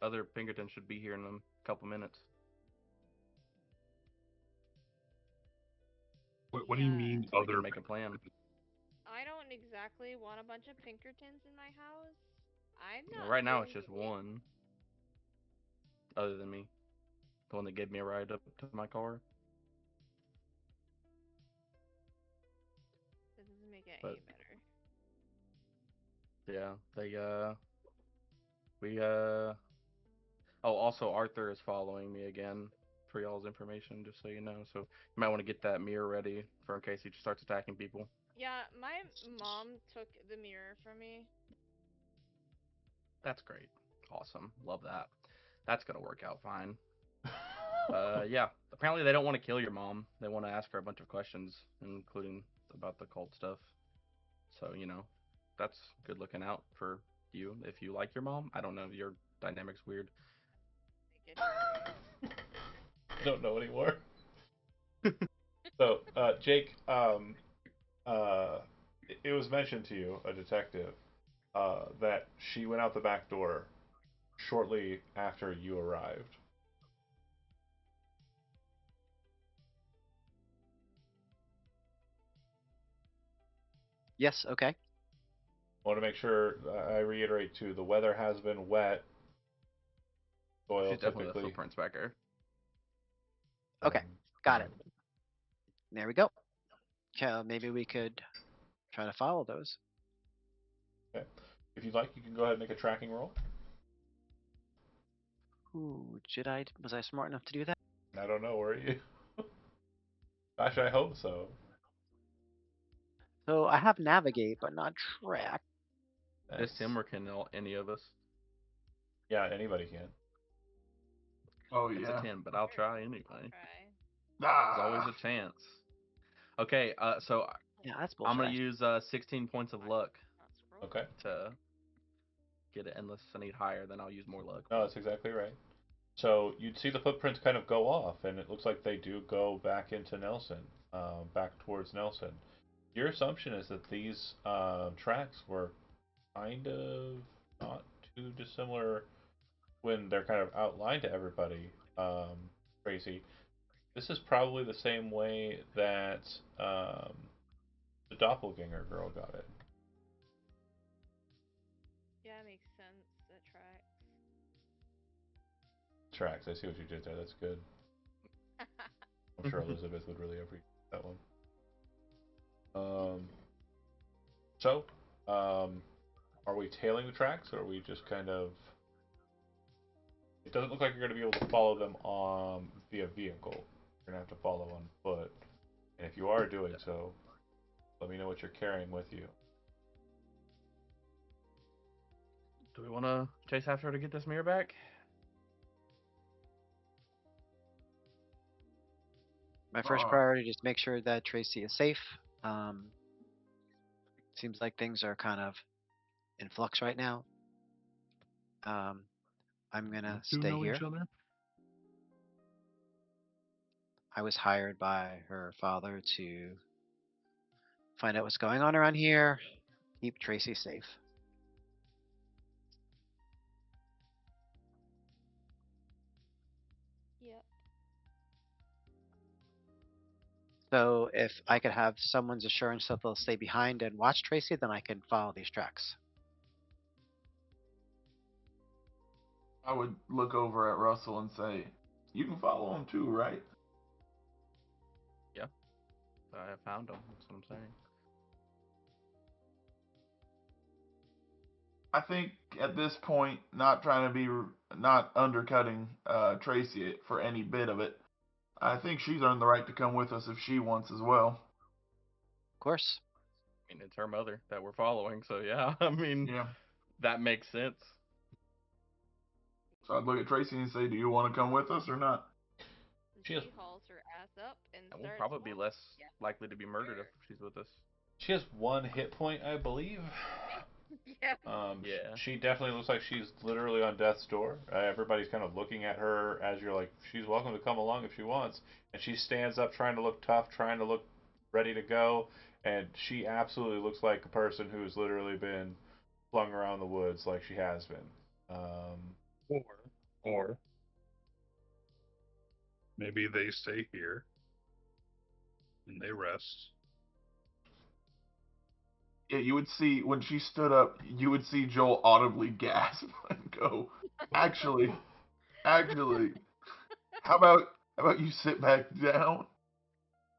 other Pinkerton should be here in a couple minutes. What do you mean So we other? can make a plan. I don't exactly want a bunch of Pinkertons in my house. I'm not Right now, it's feeling just it. one, other than me. The one that gave me a ride up to my car. This doesn't make it But any better. yeah, we Oh, also Arthur is following me again for y'all's information, just so you know. So you might want to get that mirror ready for in case he starts attacking people. Yeah, my mom took the mirror from me. That's great. Awesome. Love that. That's gonna work out fine. Yeah. Apparently they don't want to kill your mom. They want to ask her a bunch of questions, including about the cult stuff. So, that's good looking out for you if you like your mom. I don't know. Your dynamic's weird. Make it hairy. Don't know anymore. So, Jake, uh, it was mentioned to you, a detective, that she went out the back door shortly after you arrived. Yes, okay. I want to make sure I reiterate too. The weather has been wet. Soil She's definitely left typically. footprints back there. Okay, Um, got it. There we go. Okay, maybe we could try to follow those. Okay. If you'd like, you can go ahead and make a tracking roll. Ooh, was I smart enough to do that? I don't know, were you? Gosh, I hope so. So I have navigate, but not track. Just him or can any of us? Yeah, anybody can. Oh It's a yeah. 10, but I'll try I'll anyway. try. There's always Ah. a chance. Okay, so Yeah, that's I'm bullshit. gonna use 16 points of luck Not scroll. Okay. to get it. Unless I need higher, then I'll use more luck. No, that's exactly right. So you'd see the footprints kind of go off, and it looks like they do go back into Nelson, back towards Nelson. Your assumption is that these tracks were kind of not too dissimilar when they're kind of outlined to everybody. Tracy, this is probably the same way that the doppelganger girl got it. Yeah, makes sense. That tracks. Tracks. I see what you did there. That's good. I'm sure Elizabeth would really appreciate that one. Um, so, are we tailing the tracks, or are we just kind of? It doesn't look like you're going to be able to follow them via vehicle. You're going to have to follow on foot. And if you are doing so, let me know what you're carrying with you. Do we want to chase after her to get this mirror back? My first priority is to make sure that Tracy is safe. Seems like things are kind of in flux right now. I'm gonna Do stay know here. each other? I was hired by her father to find out what's going on around here, keep Tracy safe. Yep. So if I could have someone's assurance that they'll stay behind and watch Tracy, then I can follow these tracks. I would look over at Russell and say, "You can follow him too, right?" Yeah, I found him. That's what I'm saying. I think at this point, not trying to be, not undercutting Tracy for any bit of it. I think she's earned the right to come with us if she wants as well. Of course. I mean, it's her mother that we're following, so yeah. I mean, Yeah. that makes sense. So I'd look at Tracy and say, "Do you want to come with us or not?" She has She hauls her ass up and And we'll starts probably be walking. less Yeah. likely to be murdered if she's with us. she has one hit point, I believe. Yeah. Yeah. She definitely looks like she's literally on death's door. Everybody's kind of looking at her as you're like, she's welcome to come along if she wants. And she stands up trying to look tough, trying to look ready to go. And she absolutely looks like a person who's literally been flung around the woods like she has been. Um, Or maybe they stay here and they rest. Yeah, you would see when she stood up, you would see Joel audibly gasp and go, "Actually, actually, how about you sit back down?"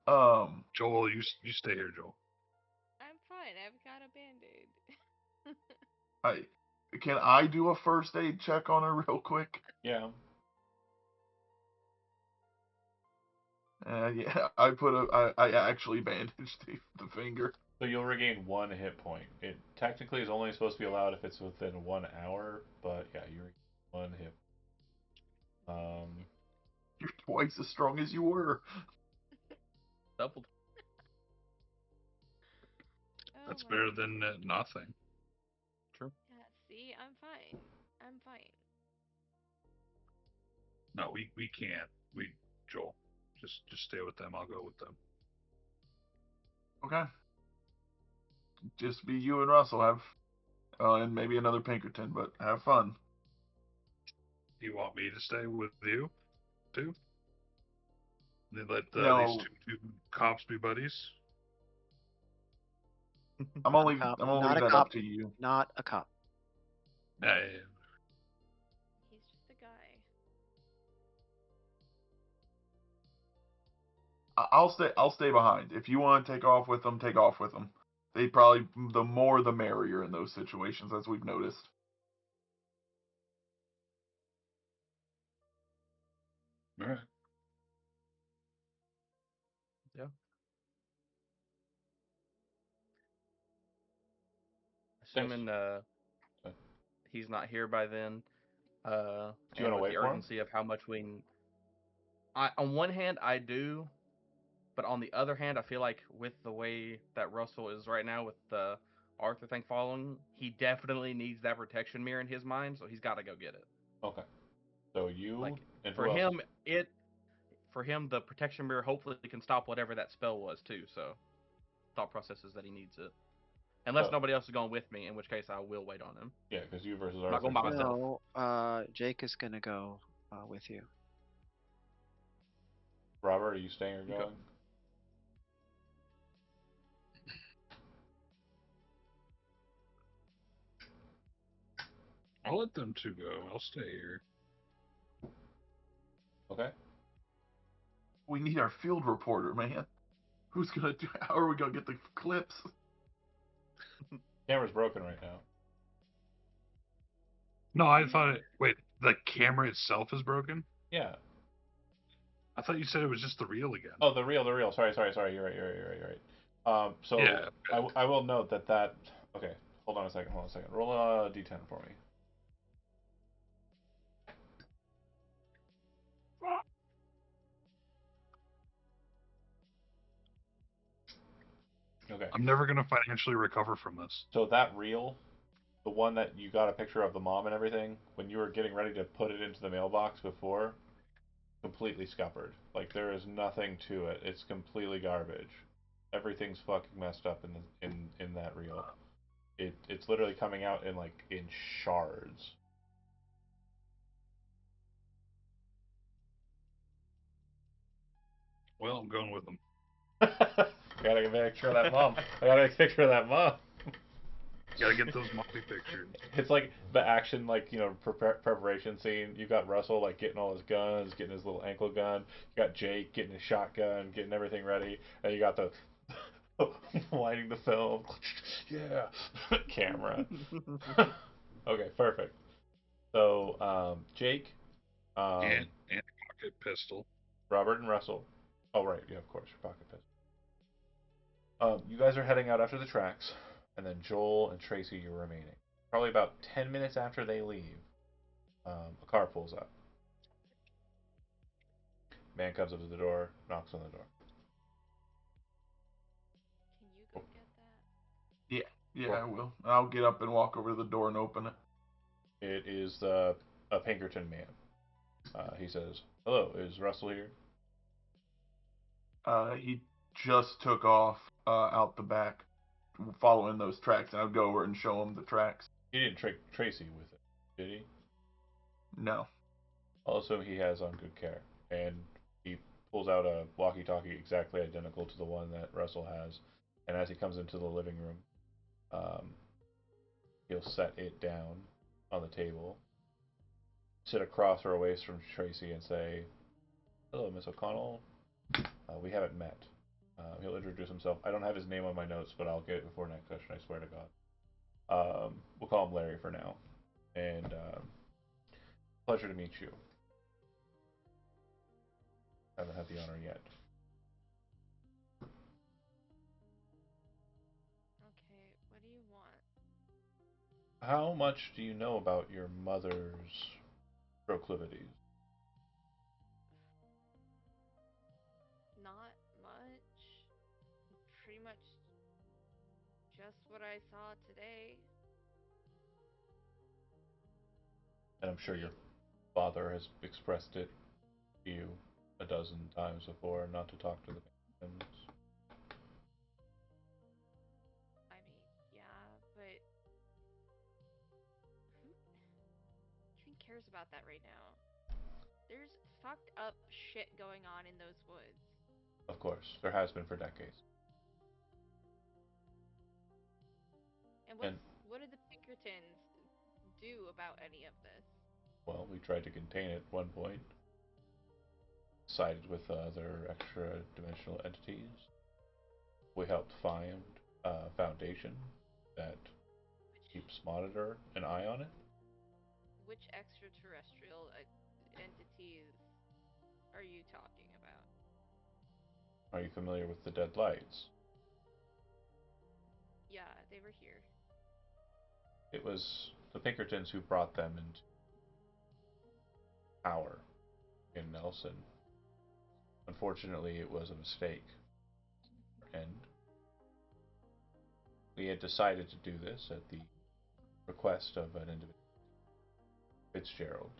Um, Joel, you stay here, Joel. I'm fine. I've got a band-aid. I can I do a first aid check on her real quick? yeah. Yeah, I actually bandaged the finger. So you'll regain 1 hit point. It technically is only supposed to be allowed if it's within 1 hour, but yeah, you regain 1 hit. You're twice as strong as you were. Doubled. Oh That's my better god. than nothing. True. Yeah, see, I'm fine. I'm fine. No, we can't. We Joel, just stay with them. I'll go with them. Okay, just be you and Russell have, and maybe another Pinkerton, but have fun. Do you want me to stay with you too? They let You these know, two cops be buddies. I'm Not a only cop. I'm gonna Not leave a that cop. up to you. Not a cop. Hey, He's just a guy. I'll stay behind. If you want to take off with them, take off with them. They probably the more the merrier in those situations, as we've noticed. all right. Yeah. Yes. Assuming Do he's not here by then, you want and to with wait the for him? urgency of how much on one hand I do, but on the other hand I feel like with the way that Russell is right now with the Arthur thing following, he definitely needs that protection mirror in his mind, so he's got to go get it. Okay. So you Like and for who else? him, the protection mirror hopefully can stop whatever that spell was too. So thought process is that he needs it, unless So nobody else is going with me, in which case I will wait on him. yeah, because you versus I'm not Arthur. going by So myself. No, Jake is gonna go with you. Robert, are you staying or Okay. going? I'll let them two go. I'll stay here. Okay. We need our field reporter, man. Who's gonna do? How are we gonna get the clips? Camera's broken right now. No, I thought it. Wait, the camera itself is broken. Yeah. I thought you said it was just the reel again. Oh, the reel. Sorry. You're right. You're right. So Yeah. I will note that. Okay. Hold on a second. Roll a d10 for me. Okay. I'm never gonna financially recover from this. So that reel, the one that you got a picture of the mom and everything, when you were getting ready to put it into the mailbox before, completely scuppered. Like there is nothing to it. It's completely garbage. Everything's fucking messed up in that reel. It's literally coming out in shards. Well, I'm going with them. Gotta get a picture of that mom. I gotta get a picture of that mom. Gotta get those mommy pictures. It's like the action, preparation scene. You got Russell like getting all his guns, getting his little ankle gun. You got Jake getting his shotgun, getting everything ready, and you got the lighting the film. Yeah, camera. Okay, perfect. So Jake, um, And a pocket pistol. Robert, and Russell. Oh right, yeah, of course, your pocket pistol. You guys are heading out after the tracks, and then Joel and Tracy are remaining. Probably about 10 minutes after they leave, a car pulls up. Man comes up to the door, knocks on the door. Can you go get that? Yeah, yeah, I will. I'll get up and walk over to the door and open it. It is a Pinkerton man. He says, "Hello, is Russell here?" He just took off out the back, following those tracks, and I'll go over and show him the tracks. He didn't trick Tracy with it, did he? No. Also, he has on good care, and he pulls out a walkie-talkie exactly identical to the one that Russell has. And as he comes into the living room, um, he'll set it down on the table, sit across or away from Tracy, and say, "Hello, Miss O'Connell. We haven't met." He'll introduce himself. I don't have his name on my notes, but I'll get it before next session. I swear to God. We'll call him Larry for now. And pleasure to meet you. Haven't had the honor yet. Okay, what do you want? How much do you know about your mother's proclivities? Not much. Pretty much just what I saw today. And I'm I sure your mean, father has expressed it to you a dozen times before, not to talk to the victims. yeah, but who even cares about that right now? There's fucked up shit going on in those woods. Of course, there has been for decades. And And, what did the Pinkertons do about any of this? well, we tried to contain it at one point, sided with other extra dimensional entities. We helped find a foundation that Which keeps monitor an eye on it. which extraterrestrial entities are you talking about? Are you familiar with the Dead Lights? Yeah, they were here. It was the Pinkertons who brought them into power in Nelson. Unfortunately, it was a mistake. And we had decided to do this at the request of an individual, Fitzgerald,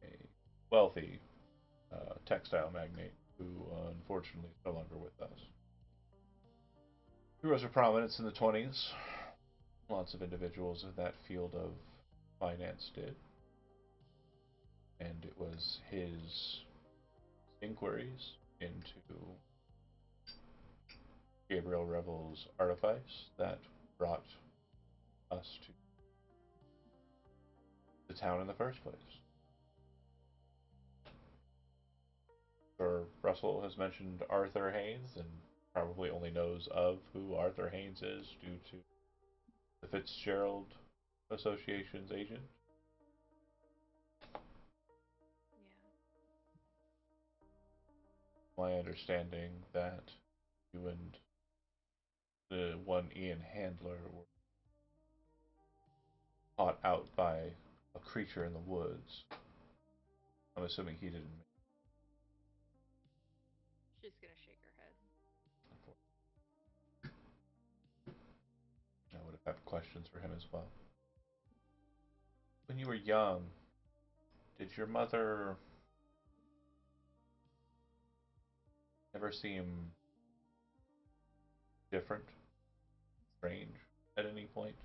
a wealthy textile magnate who unfortunately is no longer with us. He rose to prominence in the 20s. Lots of individuals in that field of finance did. And it was his inquiries into Gabriel Revel's artifice that brought us to the town in the first place. Sure, Russell has mentioned Arthur Haynes and probably only knows of who Arthur Haynes is due to the Fitzgerald Association's agent. Yeah. My understanding that you and the one Ian Handler were caught out by a creature in the woods. I'm assuming he didn't. She's gonna shake her head. I would have had questions for him as well. When you were young, did your mother ever seem different, strange at any point?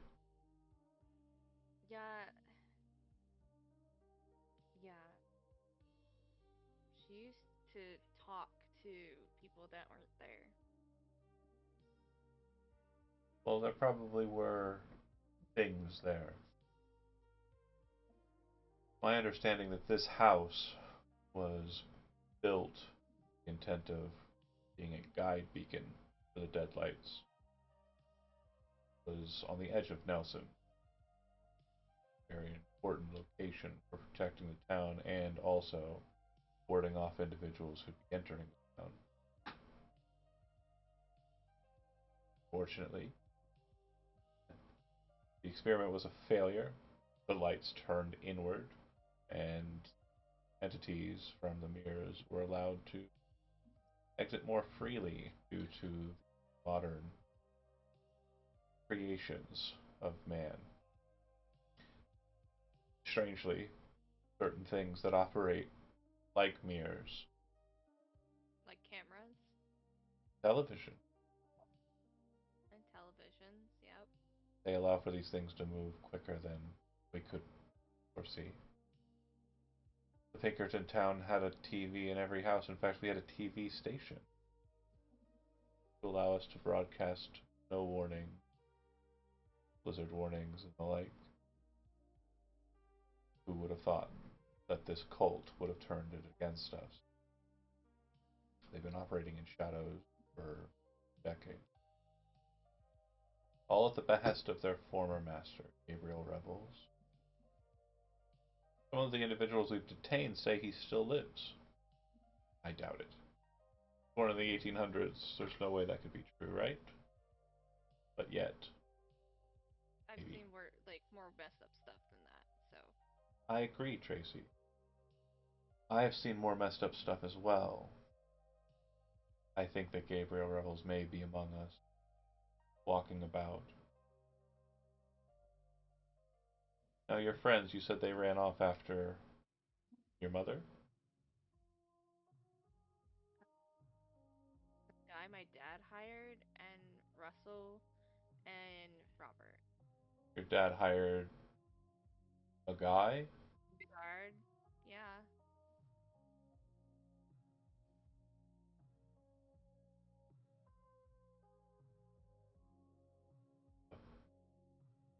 Yeah, yeah. She used to talk to people that weren't there. Well, there probably were things there. My understanding that this house was built with the intent of being a guide beacon for the Deadlights was on the edge of Nelson, a very important location for protecting the town and also warding off individuals who'd be entering the town. Fortunately, the experiment was a failure. The lights turned inward, and entities from the mirrors were allowed to exit more freely due to modern creations of man. Strangely, certain things that operate like mirrors, Like cameras television, and televisions, yep. They allow for these things to move quicker than we could foresee. The Pinkerton town had a TV in every house. In fact, we had a TV station to allow us to broadcast snow warning, blizzard warnings, and the like. Who would have thought that this cult would have turned it against us? They've been operating in shadows for decades. All at the behest of their former master, Gabriel Rebels. Some of the individuals we've detained say he still lives. I doubt it. Born in the 1800s, there's no way that could be true, right? But yet, I've maybe. seen more messed up stuff than that. So I agree, Tracy. I have seen more messed up stuff as well. I think that Gabriel Rebels may be among us, walking about. Now, your friends, you said they ran off after your mother? the guy my dad hired and Russell and Robert. Your dad hired a guy? Guard. Yeah.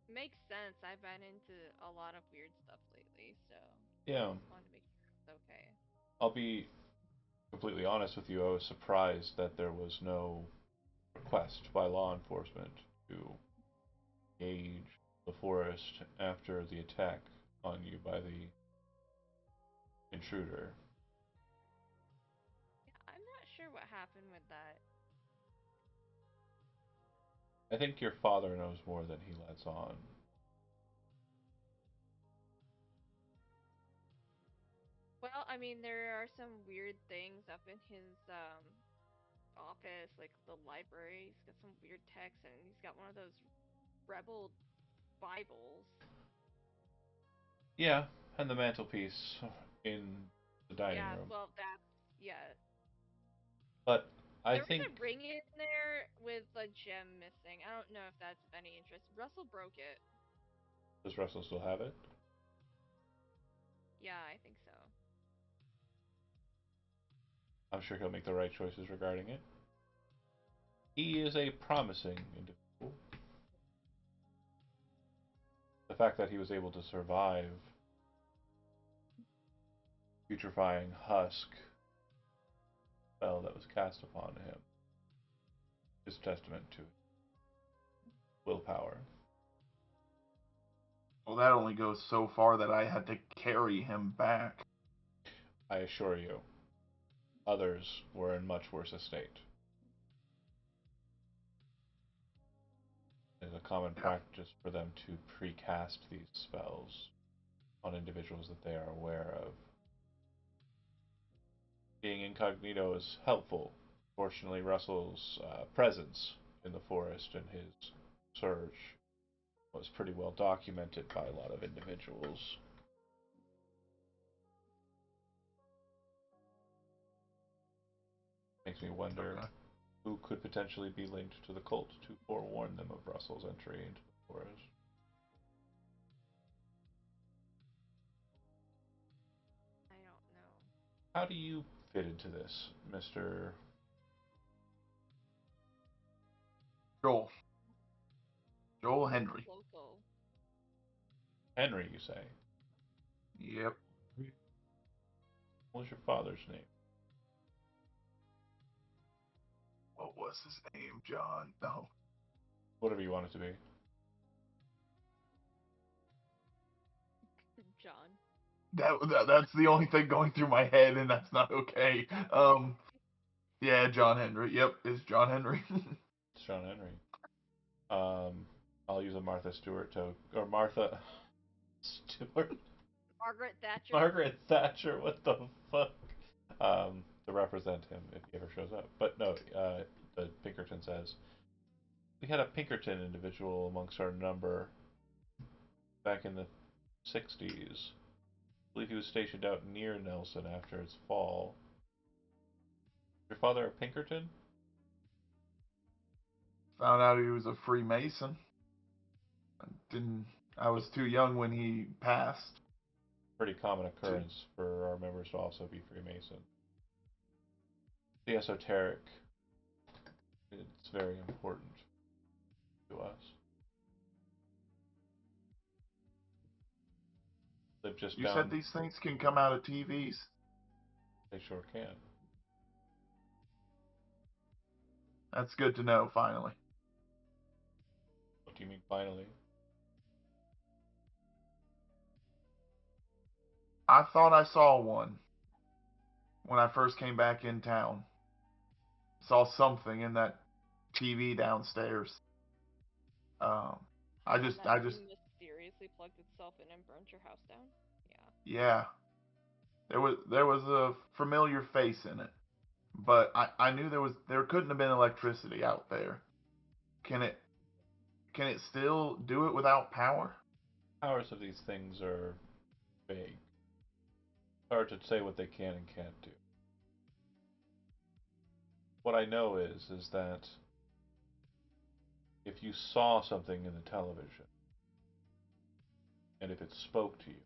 Makes sense. I've been into a lot of weird stuff lately, so Yeah, just wanted to make sure it's okay. I'll be completely honest with you. I was surprised that there was no request by law enforcement to engage the forest after the attack on you by the intruder. Yeah, I'm not sure what happened with that. I think your father knows more than he lets on. Well, I mean, there are some weird things up in his office, like the library. He's got some weird text, and he's got one of those rebel Bibles. Yeah, and the mantelpiece in the dining Yeah, room. well, that's yeah. But I There was think a ring in there with a gem missing. I don't know if that's of any interest. Russell broke it. does Russell still have it? Yeah, I think so. I'm sure he'll make the right choices regarding it. He is a promising individual. The fact that he was able to survive putrefying husk spell that was cast upon him is testament to willpower. Well, that only goes so far that I had to carry him back. I assure you, others were in much worse a state. It is a common Yeah. practice for them to precast these spells on individuals that they are aware of. Being incognito is helpful. Fortunately, Russell's presence in the forest and his search was pretty well documented by a lot of individuals. Makes me wonder Okay. who could potentially be linked to the cult to forewarn them of Russell's entry into the forest. I don't know. How do you fit into this, Mr. Joel. Joel He's Henry. local. Henry, you say? Yep. What was your father's name? What was his name? John? No. Whatever you want it to be. John. That's the only thing going through my head, and that's not okay. Yeah, John Henry. Yep, it's John Henry. It's John Henry. I'll use a Martha Stewart to, or Martha Stewart, Margaret Thatcher. Margaret Thatcher. What the fuck? To represent him if he ever shows up. But no, the Pinkerton says we had a Pinkerton individual amongst our number back in the 60s. I believe he was stationed out near Nelson after its fall. Your father a Pinkerton? Found out he was a Freemason. didn't. I was too young when he passed. Pretty common To, occurrence for our members to also be Freemason. The esoteric, it's very important to us. They've just you said found these things can come out of TVs. they sure can. That's good to know. Finally, What do you mean finally? I thought I saw one when I first came back in town. Saw something in that TV downstairs. Um, I just, That I just, thing mysteriously plugged itself in and burnt your house down? Yeah. yeah. There was a familiar face in it, but I knew there couldn't have been electricity out there. Can it can it still do it without power? Powers of these things are vague. Hard to say what they can and can't do. What I know is that if you saw something in the television, and if it spoke to you,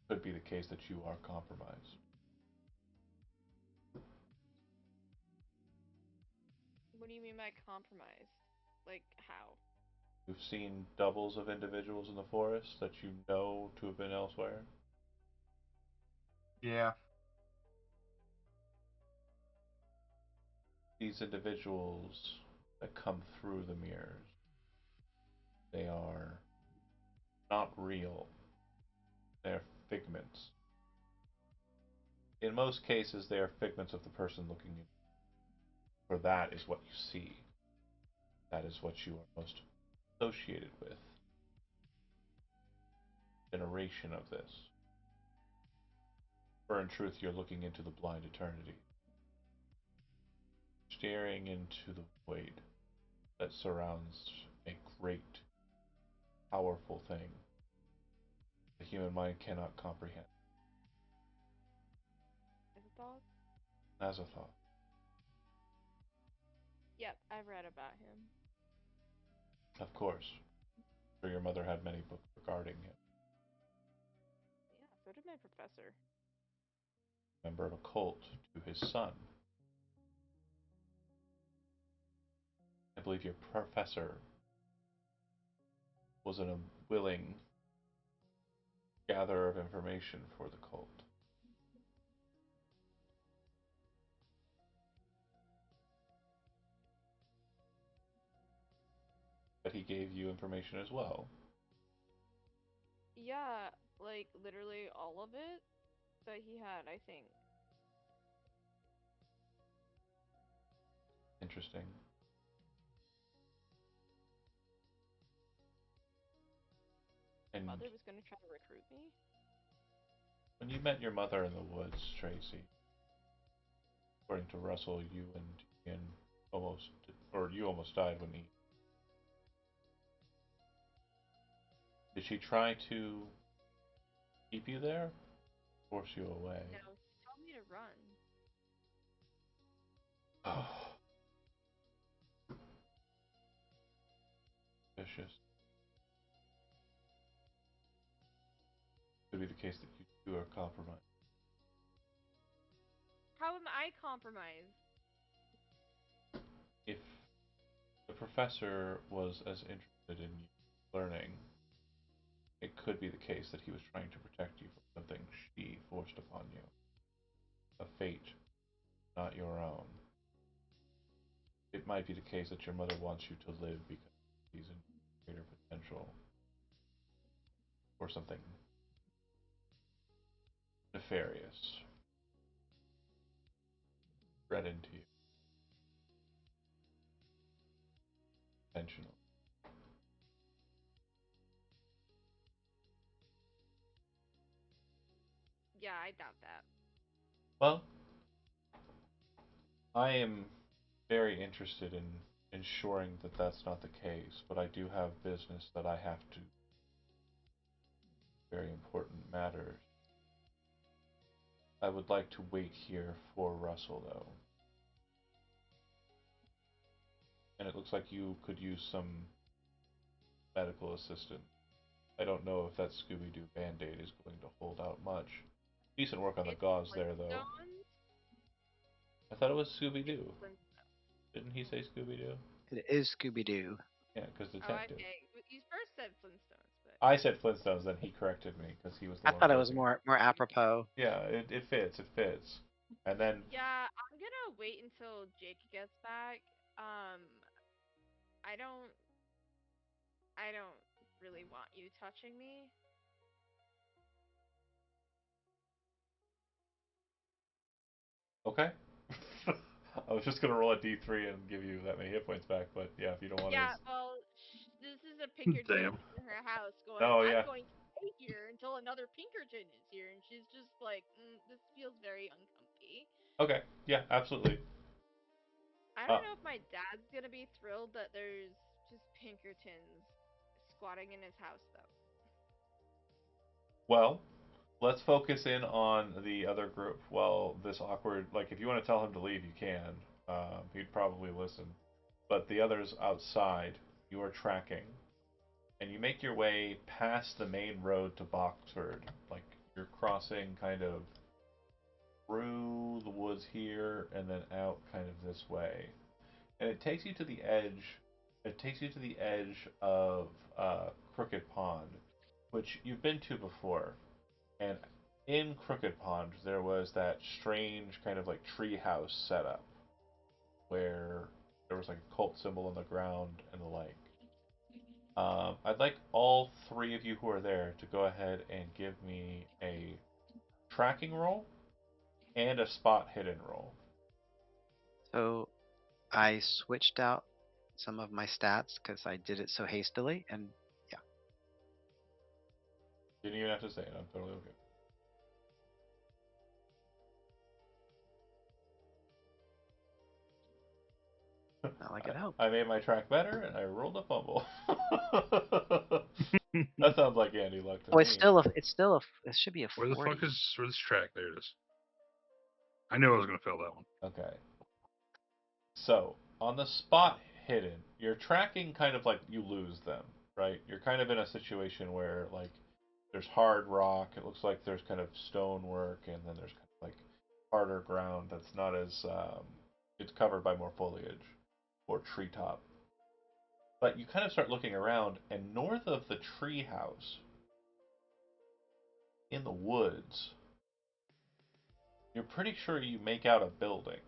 it could be the case that you are compromised. What do you mean by compromised? Like, how? You've seen doubles of individuals in the forest that you know to have been elsewhere. Yeah. These individuals that come through the mirrors, they are not real. They're figments. In most cases, they are figments of the person looking in. For that is what you see. That is what you are most associated with. Generation of this. For in truth, you're looking into the blind eternity. Staring into the void that surrounds a great, powerful thing the human mind cannot comprehend. Is it dog? As a thought. Yep, I've read about him. Of course. For your mother had many books regarding him. Yeah, so did my professor. Member of a cult to his son. I believe your professor was a willing gatherer of information for the cult. But he gave you information as well. Yeah, like literally all of it that he had, I think. Interesting. My And mother was gonna try to recruit me. when you met your mother in the woods, Tracy, according to Russell, you and Ian almost, or you almost died when he. Did she try to keep you there? Force you away? No, she told me to run. Oh, vicious. Could be the case that you two are compromised. How am I compromised? If the professor was as interested in you learning, it could be the case that he was trying to protect you from something she forced upon you. A fate, not your own. It might be the case that your mother wants you to live because she's in greater potential for something nefarious bred into you. Intentional. Yeah, I doubt that. Well, I am very interested in ensuring that that's not the case, but I do have business that I have to. Very important matters. I would like to wait here for Russell, though. And it looks like you could use some medical assistant. I don't know if that Scooby Doo band aid is going to hold out much. Decent work on the It's gauze there, though. Flintstones. I thought it was Scooby It's Doo. Flintstones. Didn't he say Scooby Doo? It is Scooby Doo. Yeah, because Oh, detective. okay. You first said Flintstones, but I said Flintstones, then he corrected me because he was the I one thought it was joking. more apropos. Yeah, it fits. It fits. And then yeah, I'm gonna wait until Jake gets back. I don't, I don't really want you touching me. okay. I was just gonna roll a d3 and give you that many hit points back, but yeah, if you don't want to. Yeah, well, this is a Pinkerton Damn. in her house going, Oh I'm yeah. going to stay here until another Pinkerton is here, and she's just like, this feels very uncomfy. Okay. Yeah, absolutely. I Uh, don't know if my dad's gonna be thrilled that there's just Pinkertons squatting in his house, though. well, let's focus in on the other group. Well, this awkward, like, if you want to tell him to leave, you can. He'd probably listen. But the others outside, you are tracking, and you make your way past the main road to Boxford. Like, you're crossing kind of through the woods here and then out kind of this way. And it takes you to the edge. It takes you to the edge of Crooked Pond, which you've been to before. And in Crooked Pond, there was that strange kind of like tree house setup where there was like a cult symbol in the ground and the like. I'd like all three of you who are there to go ahead and give me a tracking roll and a spot hidden roll. So I switched out some of my stats because I did it so hastily, and yeah. You didn't even have to say it. I'm totally okay. Not like it helped. I made my track better and I rolled a fumble. That sounds like Andy luck to Oh, me. it should be a Where the 40. fuck is where's this track? There it is. I knew I was gonna fail that one. Okay. So, on the spot hidden, you're tracking kind of like you lose them, right? You're kind of in a situation where, like, there's hard rock, it looks like there's kind of stonework, and then there's kind of like harder ground that's not as, it's covered by more foliage or treetop. But you kind of start looking around, and north of the treehouse, in the woods, you're pretty sure you make out a building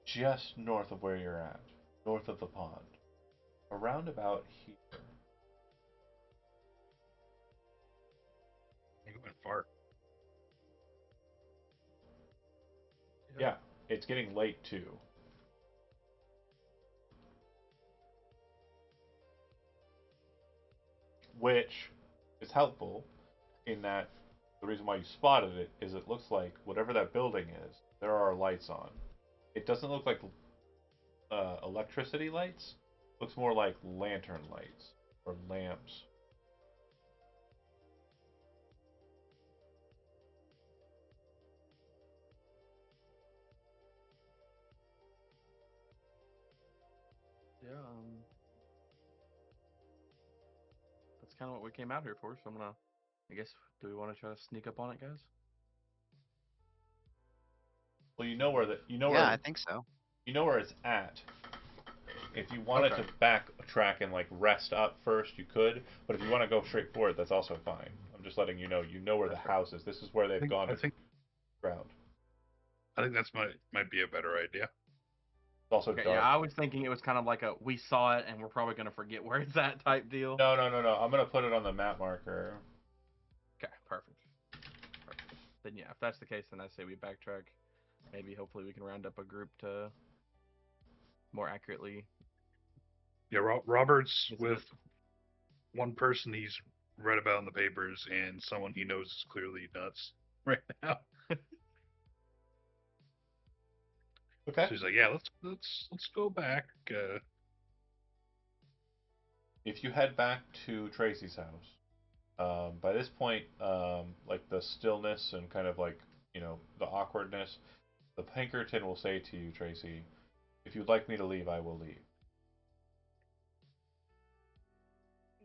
just north of where you're at, north of the pond, around about here. I'm going far. Yeah, it's getting late too, which is helpful in that the reason why you spotted it is it looks like whatever that building is, there are lights on. It doesn't look like electricity lights. It looks more like lantern lights or lamps. Yeah, that's kind of what we came out here for. So I'm gonna, I guess, do we want to try to sneak up on it, guys? Well, you know where the Yeah, I think so. you know where it's at. If you wanted Okay. to backtrack and like rest up first, you could. But if you want to go straight for it, that's also fine. I'm just letting you know. You know where the That's fair. house is. This is where I they've think gone I to think ground. I think that's might be a better idea. It's also Okay, yeah, dark. I was thinking it was kind of like a we saw it and we're probably gonna forget where it's at type deal. No, no, no, no. I'm gonna put it on the map marker. Okay, perfect. Perfect. Then yeah, if that's the case, then I say we backtrack. Maybe hopefully we can round up a group to more accurately Yeah, Robert's visit with it. one person he's read about in the papers and someone he knows is clearly nuts right now. Okay. So he's like, yeah, let's go back. If you head back to Tracy's house, by this point, like the stillness and kind of like the awkwardness, the Pinkerton will say to you, Tracy, "If you'd like me to leave, I will leave."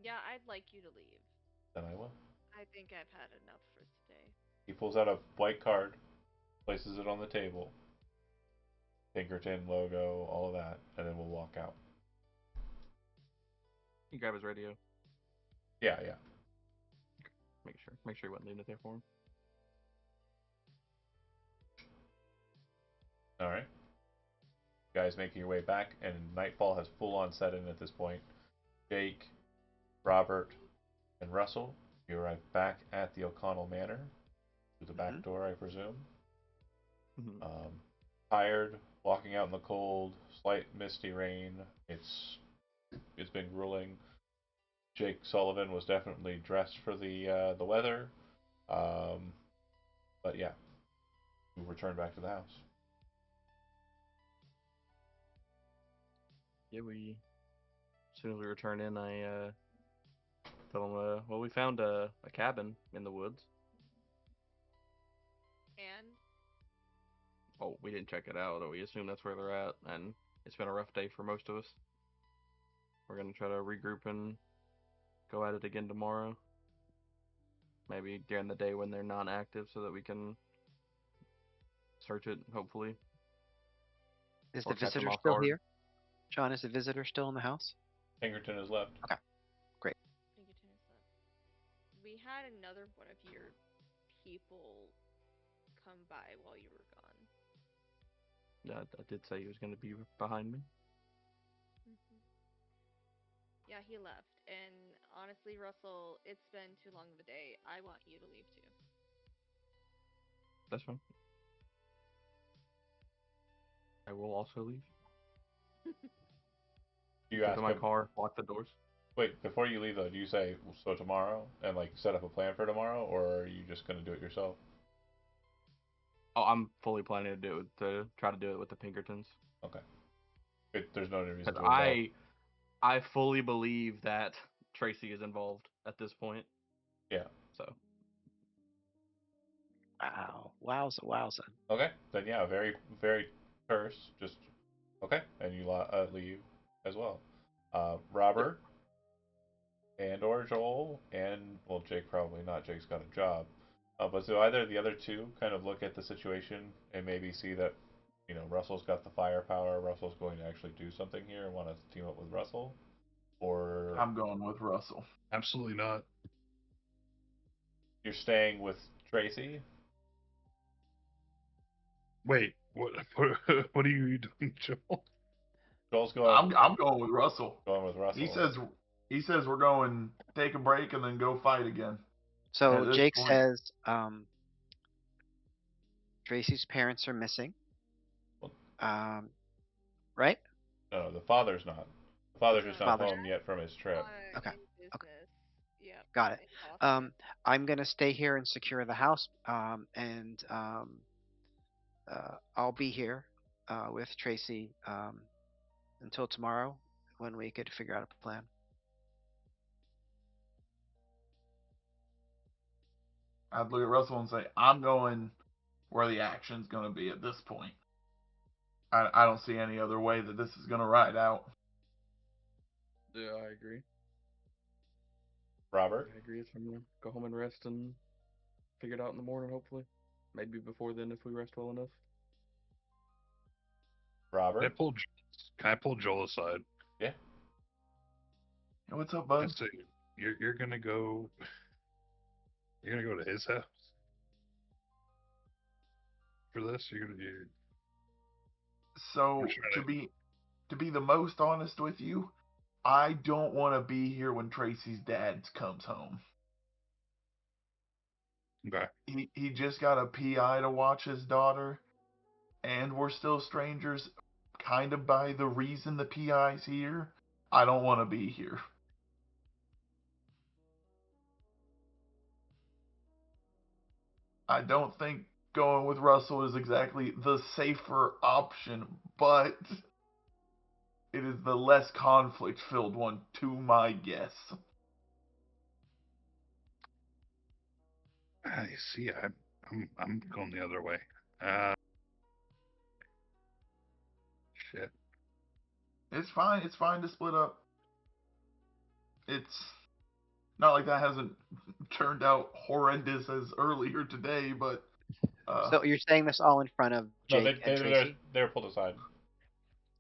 Yeah, I'd like you to leave. Then I will. I think I've had enough for today. He pulls out a white card, places it on the table, Pinkerton logo, all of that, and then we'll walk out. You grab his radio. Yeah, yeah. Make sure he wasn't leaving it there for him. All right. You guys making your way back, and nightfall has full on set in at this point. Jake, Robert, and Russell, you arrive back at the O'Connell Manor through the back door, I presume. Tired, walking out in the cold, slight misty rain. It's been grueling. Jake Sullivan was definitely dressed for the weather, but yeah, we return back to the house. Yeah, as soon as we return in, I tell him, well, we found a cabin in the woods. And Oh, we didn't check it out. We assume that's where they're at, and it's been a rough day for most of us. We're gonna try to regroup and go at it again tomorrow. Maybe during the day when they're non-active, so that we can search it. Hopefully, Is or the catch them visitor off still guard. here? John, is the visitor still in the house? Pinkerton has left. Okay, great. Pinkerton is up. We had another one of your people come by while you were gone. Yeah, I did say he was gonna be behind me. Yeah, he left. And honestly, Russell, it's been too long of a day. I want you to leave too. That's fine. I will also leave. You Get ask to my him. car, lock the doors. Wait, before you leave though, do you say so tomorrow and like set up a plan for tomorrow, or are you just gonna do it yourself? Oh, I'm fully planning to do it to try to do it with the Pinkertons. Okay. There's no reason Because to involve. I fully believe that Tracy is involved at this point. Yeah. So Wow, wowza, wowza. Okay. Then yeah, very very terse. Just okay, and you leave as well. Robert and or Joel and well Jake probably not. Jake's got a job. But so either of the other two kind of look at the situation and maybe see that Russell's got the firepower. Russell's going to actually do something here and want to team up with Russell, or I'm going with Russell. Absolutely not. you're staying with Tracy. Wait, what? What are you doing, Joel? Joel's going. I'm going with Russell. Going with Russell. He says we're going take a break and then go fight again. So At this Jake point- says Tracy's parents are missing. Right? No, the father's not. The father's just not Father's- home yet from his trip. Okay, In business. Yeah. Got it. in Boston. I'm gonna stay here and secure the house, and I'll be here with Tracy until tomorrow when we could figure out a plan. I'd look at Russell and say, I'm going where the action's going to be at this point. I don't see any other way that this is going to ride out. yeah, I agree. Robert. I agree. I'm gonna go home and rest and figure it out in the morning. Hopefully, maybe before then if we rest well enough. Robert. Can I pull Joel aside? Yeah. Hey, what's up, bud? And say, you're gonna go. You're gonna go to his house for this. So I'm trying to be the most honest with you, I don't want to be here when Tracy's dad comes home. Okay. He just got a PI to watch his daughter, and we're still strangers, kind of by the reason the PI's here. I don't want to be here. I don't think going with Russell is exactly the safer option, but it is the less conflict filled one to my guess. I see. I'm going the other way. Shit. It's fine. It's fine to split up. It's Not like that hasn't turned out horrendous as earlier today, but So you're saying this all in front of No, Jake and Tracy? they're pulled aside.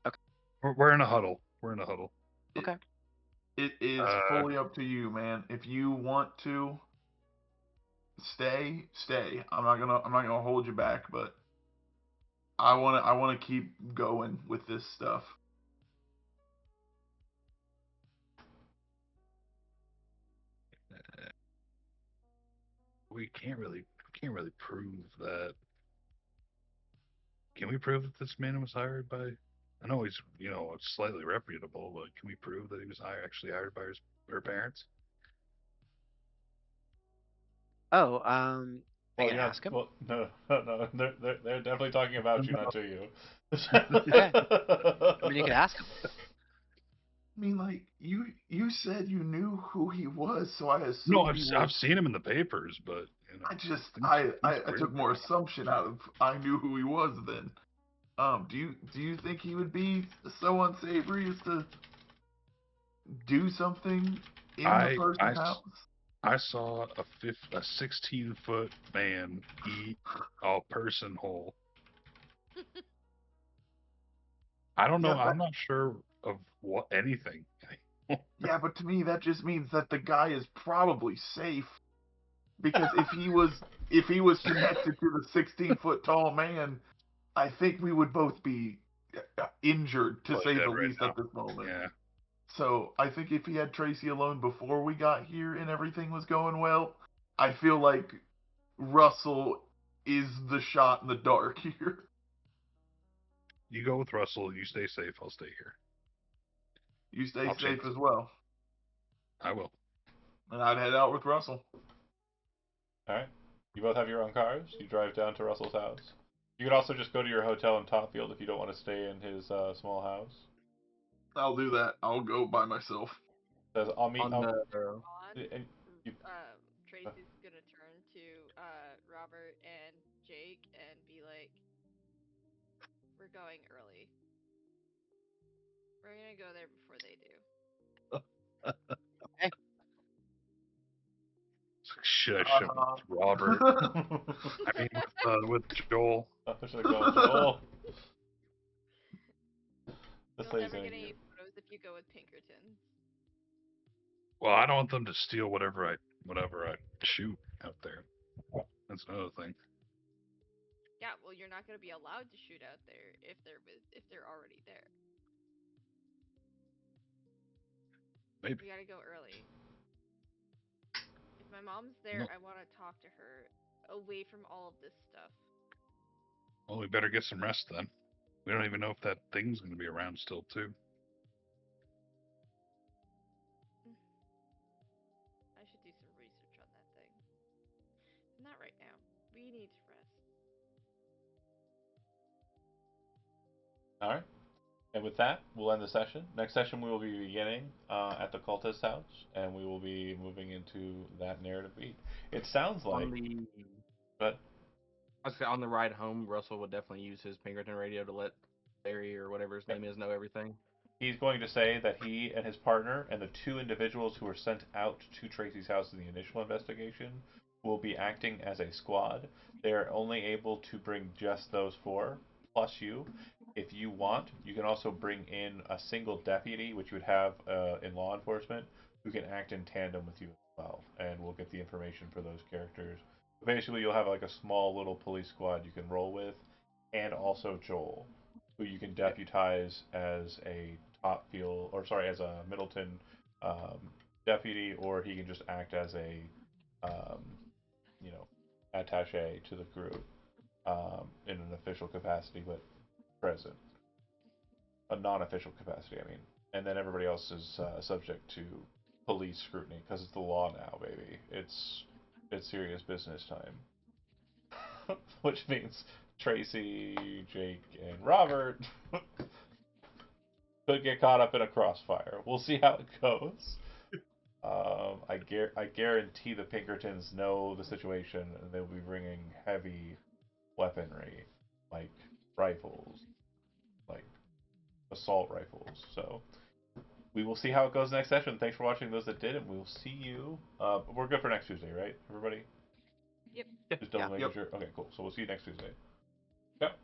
Okay. We're in a huddle. We're in a huddle. Okay. it is Uh, fully up to you, man. If you want to stay, stay. I'm not gonna hold you back, but I wanna keep going with this stuff. we can't really prove that. Can we prove that this man was hired by? I know he's slightly reputable, but can we prove that he was actually hired by her parents? Oh, I Well, can ask him. well, no, no, no. They're definitely talking about you, not to you. Okay. I mean, you can ask him. I mean, like you said you knew who he was, so I No, assumed I've he I've was. seen him in the papers, but I just things, I weird. took more assumption out of I knew who he was then. Do you think he would be so unsavory as to do something in the I I person's s- house? I saw a 16-foot man eat a person whole. I don't know. Yeah, I'm not sure of what anything. yeah, but to me that just means that the guy is probably safe because if he was connected to the 16-foot tall man, I think we would both be injured to Play say dead the right least now. at this moment. Yeah. So I think if he had Tracy alone before we got here and everything was going well, I feel like Russell is the shot in the dark here. You go with Russell. You stay safe. I'll stay here. You stay I'll safe chance as it. well. I will. And I'd head out with Russell. All right. You both have your own cars. You drive down to Russell's house. You could also just go to your hotel in Topfield if you don't want to stay in his small house. I'll do that. I'll go by myself. Says I'll meet. On the On, And you, Tracy's gonna turn to Robert and Jake and be like, "We're going early. We're gonna go there before they do." Okay. Should I show Uh, Robert? I mean, with Joel. I should have gone Joel. This You'll lady's never gonna get any get. photos if you go with Pinkertons. Well, I don't want them to steal whatever I shoot out there. That's another thing. Yeah, well, you're not gonna be allowed to shoot out there if they're already there. Maybe. We gotta go early. If my mom's there, No. I want to talk to her away from all of this stuff. Well, we better get some rest then. We don't even know if that thing's going to be around still, too. I should do some research on that thing. Not right now. We need to rest. All right. And with that, we'll end the session. Next session, we will be beginning at the cultist house, and we will be moving into that narrative beat. It sounds like, on the but I was on the ride home, Russell would definitely use his Pinkerton radio to let Larry or whatever his name is know everything. he's going to say that he and his partner and the two individuals who were sent out to Tracy's house in the initial investigation will be acting as a squad. They are only able to bring just those four, plus you. If you want, you can also bring in a single deputy, which you would have in law enforcement, who can act in tandem with you as well. And we'll get the information for those characters. Basically, you'll have like a small little police squad you can roll with, and also Joel, who you can deputize as a top field, or sorry, as a Middleton um, deputy, or he can just act as a, um, you know, attaché to the group in an official capacity, but present, a non-official capacity. I mean, and then everybody else is subject to police scrutiny because it's the law now, baby. It's serious business time, which means Tracy, Jake, and Robert could get caught up in a crossfire. We'll see how it goes. I guarantee the Pinkertons know the situation, and they'll be bringing heavy weaponry, like rifles, like assault rifles. So we will see how it goes next session. Thanks for watching those that did, and we'll see you. We're good for next Tuesday, right, everybody? Yep. Just double Yeah. making Yep. sure. Okay, cool. So we'll see you next Tuesday. Yep.